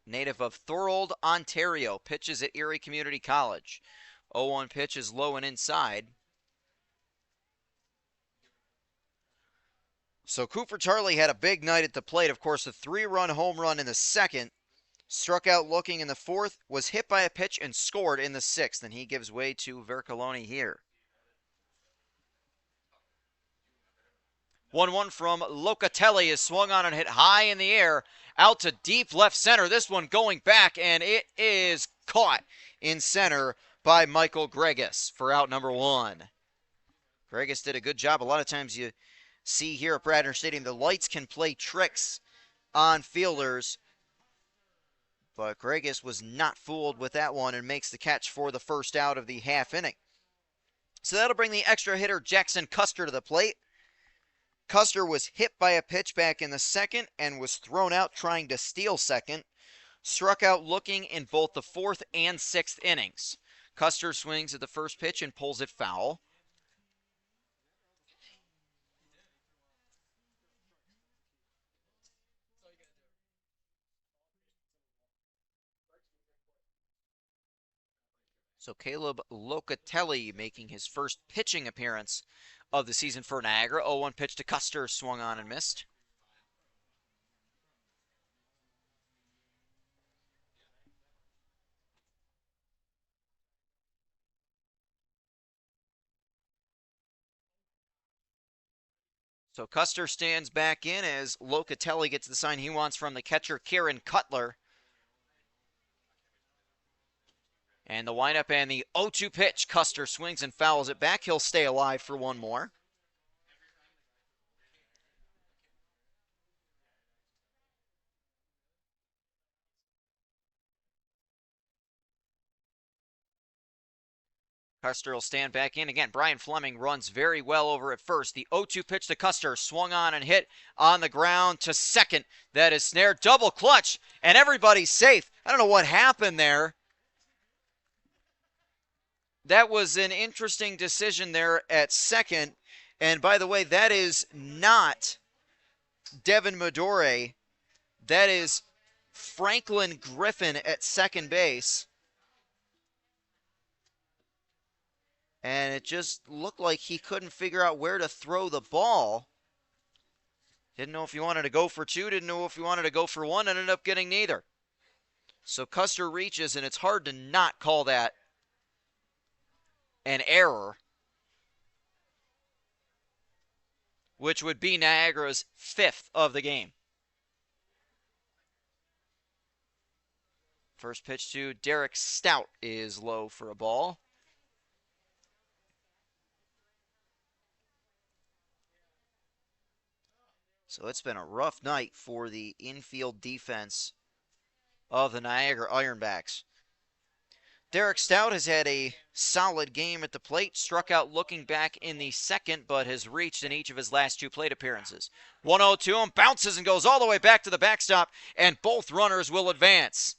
Native of Thorold, Ontario, pitches at Erie Community College. 0-1 pitch is low and inside. So Cooper Tarley had a big night at the plate. Of course, a 3-run home run in the 2nd. Struck out looking in the 4th, was hit by a pitch and scored in the 6th. And he gives way to Vercolone here. 1-1 from Locatelli is swung on and hit high in the air. Out to deep left center. This one going back, and it is caught in center by Michael Gregus for out number 1. Gregus did a good job. A lot of times you see here at Bradner Stadium, the lights can play tricks on fielders. But Gregus was not fooled with that one and makes the catch for the first out of the half inning. So that'll bring the extra hitter Jackson Custer to the plate. Custer was hit by a pitch back in the 2nd and was thrown out trying to steal second. Struck out looking in both the 4th and 6th innings. Custer swings at the first pitch and pulls it foul. So Caleb Locatelli making his first pitching appearance of the season for Niagara. 0-1 pitch to Custer, swung on and missed. So Custer stands back in as Locatelli gets the sign he wants from the catcher, Kieran Cutler. And the windup and the 0-2 pitch. Custer swings and fouls it back. He'll stay alive for one more. Custer will stand back in again. Brian Fleming runs very well over at first. The 0-2 pitch to Custer, swung on and hit on the ground to second. That is snared. Double clutch, and everybody's safe. I don't know what happened there. That was an interesting decision there at second. And by the way, that is not Devin Medore. That is Franklin Griffin at second base. And it just looked like he couldn't figure out where to throw the ball. Didn't know if he wanted to go for 2, didn't know if he wanted to go for 1, ended up getting neither. So Custer reaches, and it's hard to not call that an error, which would be Niagara's 5th of the game. First pitch to Derek Stout is low for a ball. So it's been a rough night for the infield defense of the Niagara Ironbacks. Derek Stout has had a solid game at the plate, struck out looking back in the 2nd, but has reached in each of his last 2 plate appearances. 1-0 to him, bounces and goes all the way back to the backstop, and both runners will advance.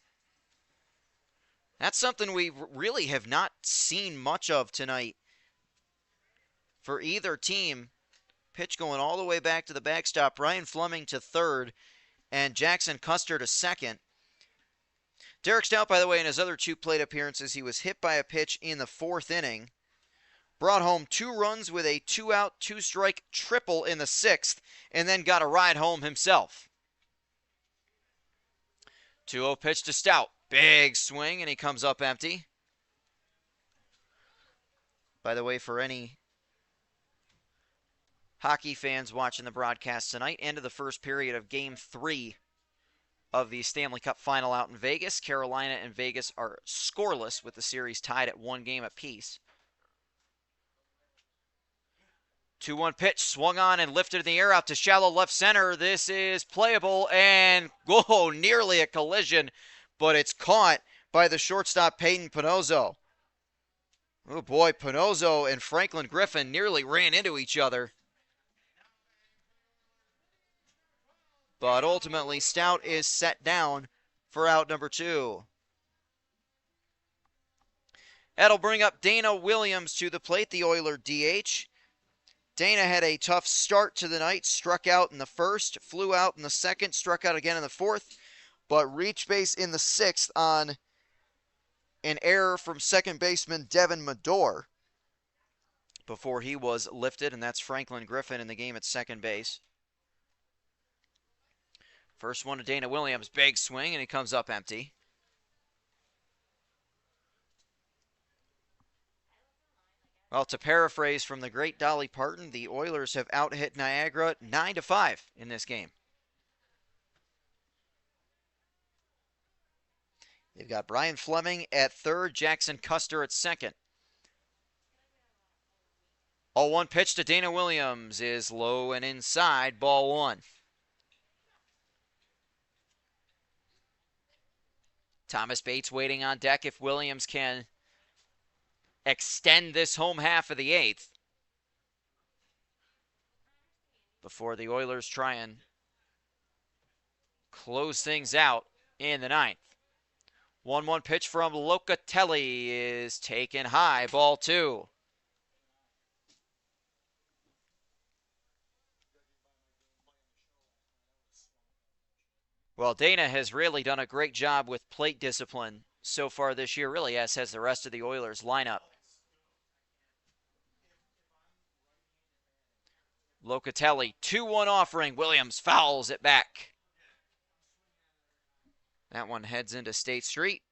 That's something we really have not seen much of tonight for either team. Pitch going all the way back to the backstop. Brian Fleming to third, and Jackson Custer to second. Derek Stout, by the way, in his other 2 plate appearances, he was hit by a pitch in the 4th inning. Brought home 2 runs with a 2-out, 2-strike triple in the 6th, and then got a ride home himself. 2-0 pitch to Stout. Big swing, and he comes up empty. By the way, for any hockey fans watching the broadcast tonight, end of the first period of Game 3 of the Stanley Cup Final out in Vegas. Carolina and Vegas are scoreless with the series tied at 1 game apiece. 2-1 pitch, swung on and lifted in the air out to shallow left center. This is playable and nearly a collision, but it's caught by the shortstop Peyton Panozzo. Oh boy, Panozzo and Franklin Griffin nearly ran into each other. But ultimately, Stout is set down for out number 2. That'll bring up Dana Williams to the plate, the Oiler DH. Dana had a tough start to the night, struck out in the 1st, flew out in the 2nd, struck out again in the 4th, but reached base in the 6th on an error from second baseman Devin Medor before he was lifted, and that's Franklin Griffin in the game at second base. First one to Dana Williams, big swing, and he comes up empty. Well, to paraphrase from the great Dolly Parton, the Oilers have out-hit Niagara 9-5 in this game. They've got Brian Fleming at third, Jackson Custer at second. 0-1 pitch to Dana Williams is low and inside, ball 1. Thomas Bates waiting on deck if Williams can extend this home half of the 8th before the Oilers try and close things out in the 9th. 1-1 pitch from Locatelli is taken high, ball 2. Well, Dana has really done a great job with plate discipline so far this year, really, as has the rest of the Oilers lineup. Locatelli, 2-1 offering. Williams fouls it back. That one heads into State Street,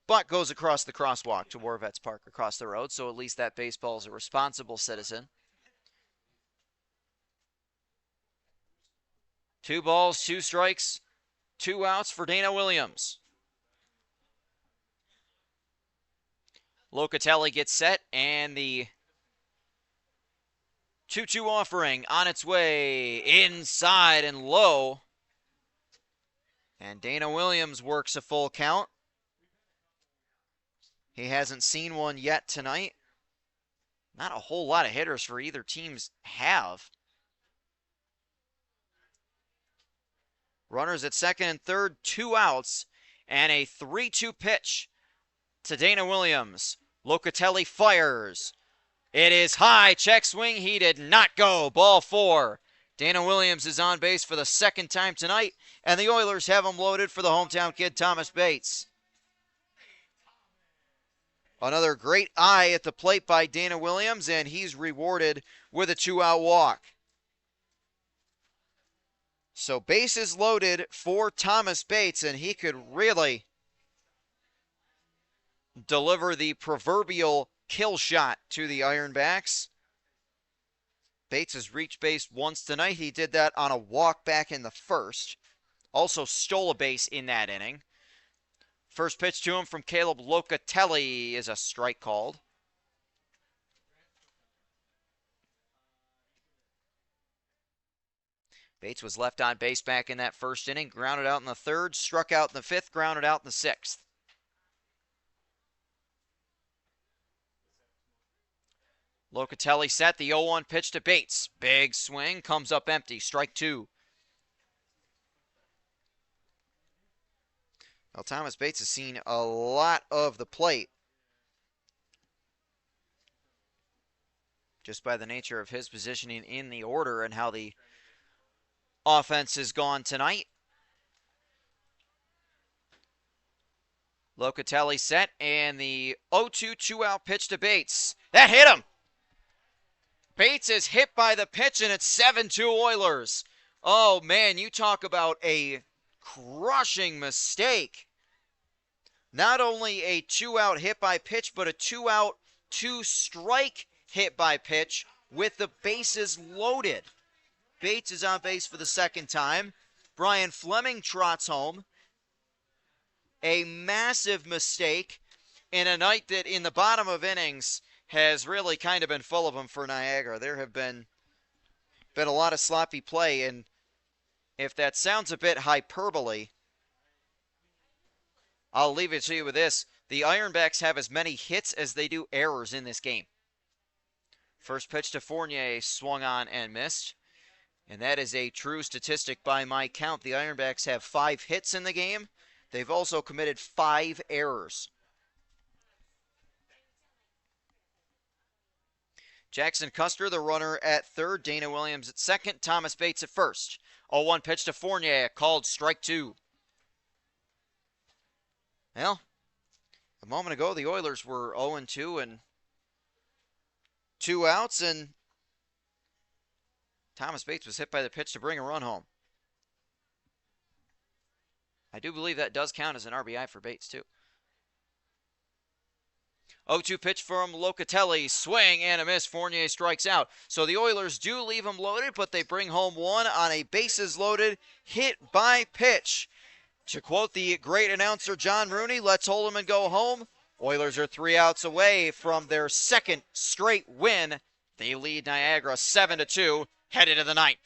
but goes across the crosswalk to Warvets Park across the road, so at least that baseball is a responsible citizen. 2 balls, 2 strikes, 2 outs for Dana Williams. Locatelli gets set, and the 2-2 offering on its way inside and low. And Dana Williams works a full count. He hasn't seen one yet tonight. Not a whole lot of hitters for either teams have. Runners at second and third, 2 outs, and a 3-2 pitch to Dana Williams. Locatelli fires. It is high, check swing, he did not go, ball 4. Dana Williams is on base for the 2nd time tonight, and the Oilers have him loaded for the hometown kid, Thomas Bates. Another great eye at the plate by Dana Williams, and he's rewarded with a 2-out walk. So bases loaded for Thomas Bates, and he could really deliver the proverbial kill shot to the Ironbacks. Bates has reached base once tonight. He did that on a walk back in the 1st. Also stole a base in that inning. First pitch to him from Caleb Locatelli is a strike called. Bates was left on base back in that 1st inning, grounded out in the 3rd, struck out in the 5th, grounded out in the 6th. Locatelli set the 0-1 pitch to Bates. Big swing, comes up empty, strike 2. Well, Thomas Bates has seen a lot of the plate. just by the nature of his positioning in the order and how the offense has gone tonight. Locatelli set, and the 0-2 two-out pitch to Bates. That hit him! Bates is hit by the pitch, and it's 7-2 Oilers. Oh, man, you talk about a crushing mistake. Not only a two-out hit by pitch, but a two-out, two-strike hit by pitch with the bases loaded. Bates is on base for the second time. Brian Fleming trots home. A massive mistake in a night that in the bottom of innings has really kind of been full of them for Niagara. There have been a lot of sloppy play, and if that sounds a bit hyperbole, I'll leave it to you with this. The Ironbacks have as many hits as they do errors in this game. First pitch to Fournier, swung on and missed. And that is a true statistic by my count. The Ironbacks have 5 hits in the game. They've also committed 5 errors. Jackson Custer, the runner at third. Dana Williams at second. Thomas Bates at first. 0-1 pitch to Fournier, called strike 2. Well, a moment ago, the Oilers were 0-2 and 2 outs, and Thomas Bates was hit by the pitch to bring a run home. I do believe that does count as an RBI for Bates, too. 0-2 pitch from Locatelli. Swing and a miss. Fournier strikes out. So the Oilers do leave him loaded, but they bring home one on a bases-loaded hit by pitch. To quote the great announcer John Rooney, let's hold him and go home. Oilers are 3 outs away from their second straight win. They lead Niagara 7-2, headed to the ninth.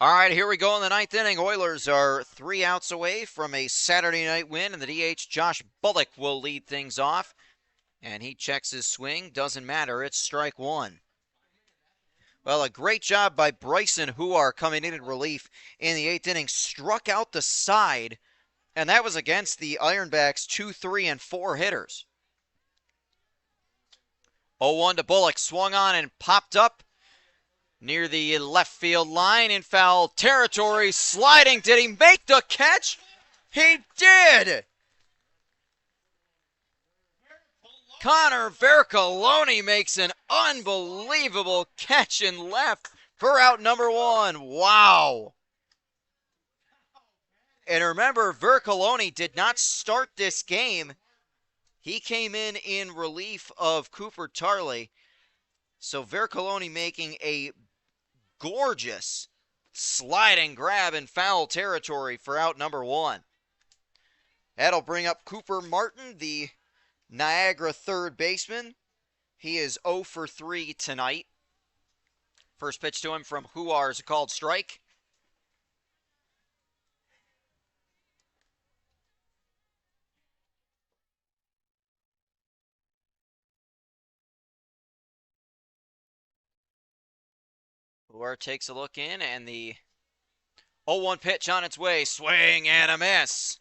All right, here we go in the ninth inning. Oilers are 3 outs away from a Saturday night win, and the DH, Josh Bullock, will lead things off. And he checks his swing. Doesn't matter. It's strike 1. Well, a great job by Bryson Huar coming in relief in the 8th inning. Struck out the side, and that was against the Ironbacks 2, 3, and 4 hitters. 0-1 to Bullock. Swung on and popped up. near the left field line in foul territory. Sliding. Did he make the catch? He did! Connor Vercalone makes an unbelievable catch in left for out number 1. Wow. And remember, Vercalone did not start this game. He came in relief of Cooper Tarley. So Vercalone making a gorgeous sliding grab in foul territory for out number 1. That'll bring up Cooper Martin, the Niagara third baseman. He is 0 for 3 tonight. First pitch to him from Huar is a called strike. Huar takes a look in, and the 0-1 pitch on its way. Swing and a miss.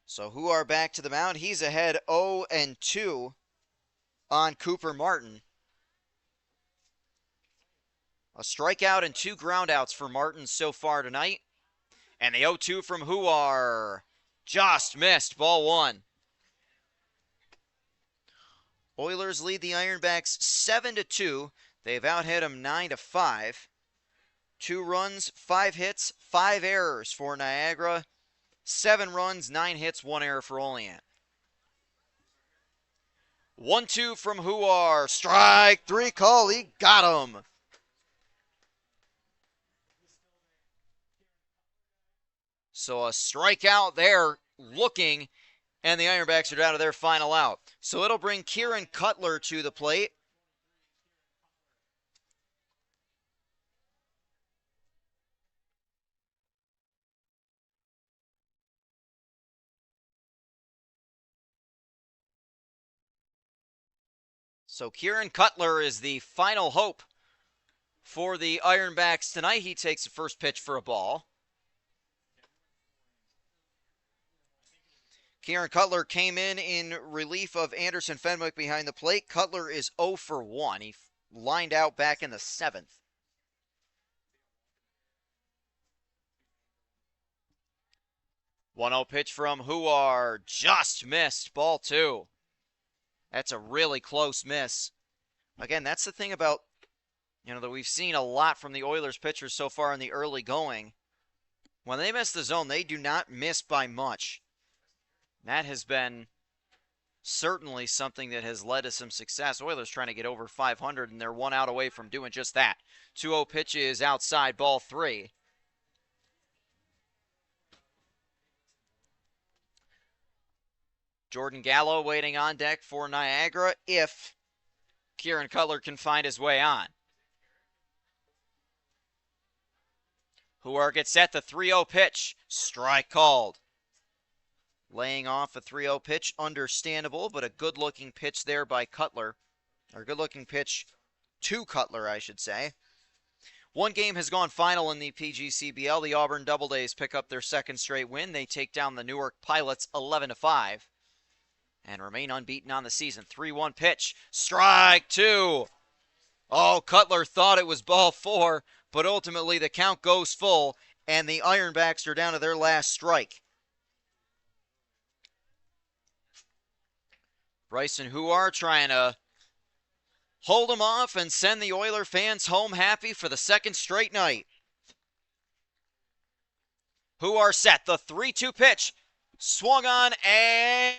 So Huar back to the mound. He's ahead 0-2 on Cooper Martin. A strikeout and 2 groundouts for Martin so far tonight. And the 0-2 from Huar just missed, ball 1. Oilers lead the Ironbacks 7-2. They've outhit them 9-5. 2 runs, 5 hits, 5 errors for Niagara. 7 runs, 9 hits, 1 error for Olean. 1-2 from Huar. Strike 3 call. He got him. So a strikeout there looking, and the Ironbacks are down to their final out. So it'll bring Kieran Cutler to the plate. So Kieran Cutler is the final hope for the Ironbacks tonight. He takes the first pitch for a ball. Kieran Cutler came in relief of Anderson Fenwick behind the plate. Cutler is 0 for 1. He lined out back in the 7th. One-0 pitch from Huar. Just missed. Ball 2. That's a really close miss. Again, that's the thing about, that we've seen a lot from the Oilers pitchers so far in the early going. When they miss the zone, they do not miss by much. That has been certainly something that has led to some success. Oilers trying to get over 500, and they're 1 out away from doing just that. 2-0 pitch is outside, ball 3. Jordan Gallo waiting on deck for Niagara if Kieran Cutler can find his way on. Huar gets set, the 3-0 pitch. Strike called. Laying off a 3-0 pitch, understandable, but a good-looking pitch there by Cutler. Or good-looking pitch to Cutler, I should say. One game has gone final in the PGCBL. The Auburn Doubledays pick up their 2nd straight win. They take down the Newark Pilots 11-5. And remain unbeaten on the season. 3-1 pitch. Strike 2. Oh, Cutler thought it was ball 4, but ultimately the count goes full, and the Ironbacks are down to their last strike. Bryson Huar trying to hold him off and send the Oiler fans home happy for the 2nd straight night. Huar set, the 3-2 pitch. Swung on, and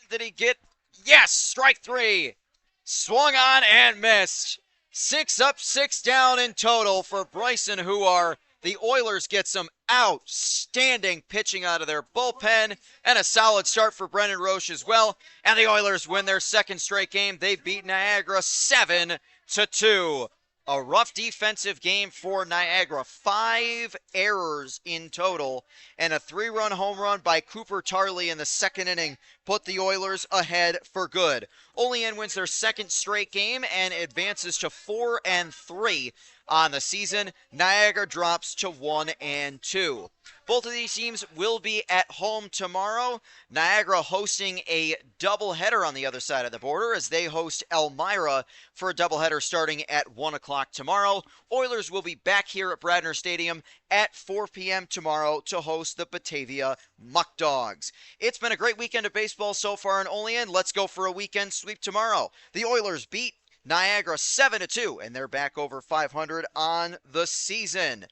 did he get? Yes, strike 3. Swung on and missed. 6 up, 6 down in total for Bryson Huar. The Oilers get some outstanding pitching out of their bullpen and a solid start for Brendan Roche as well. And the Oilers win their 2nd straight game. They beat Niagara 7-2. A rough defensive game for Niagara. 5 errors in total, and a 3-run home run by Cooper Tarley in the 2nd inning put the Oilers ahead for good. Olean wins their 2nd straight game and advances to 4-3. on the season. Niagara drops to 1-2. Both of these teams will be at home tomorrow. Niagara hosting a doubleheader on the other side of the border as they host Elmira for a doubleheader starting at 1 o'clock tomorrow. Oilers will be back here at Bradner Stadium at 4 p.m. tomorrow to host the Batavia Muck Dogs. It's been a great weekend of baseball so far in Olean. Let's go for a weekend sweep tomorrow. The Oilers beat Niagara 7-2, and they're back over 500 on the season.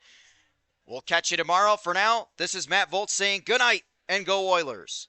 We'll catch you tomorrow. For now, this is Matt Volt saying good night and go Oilers.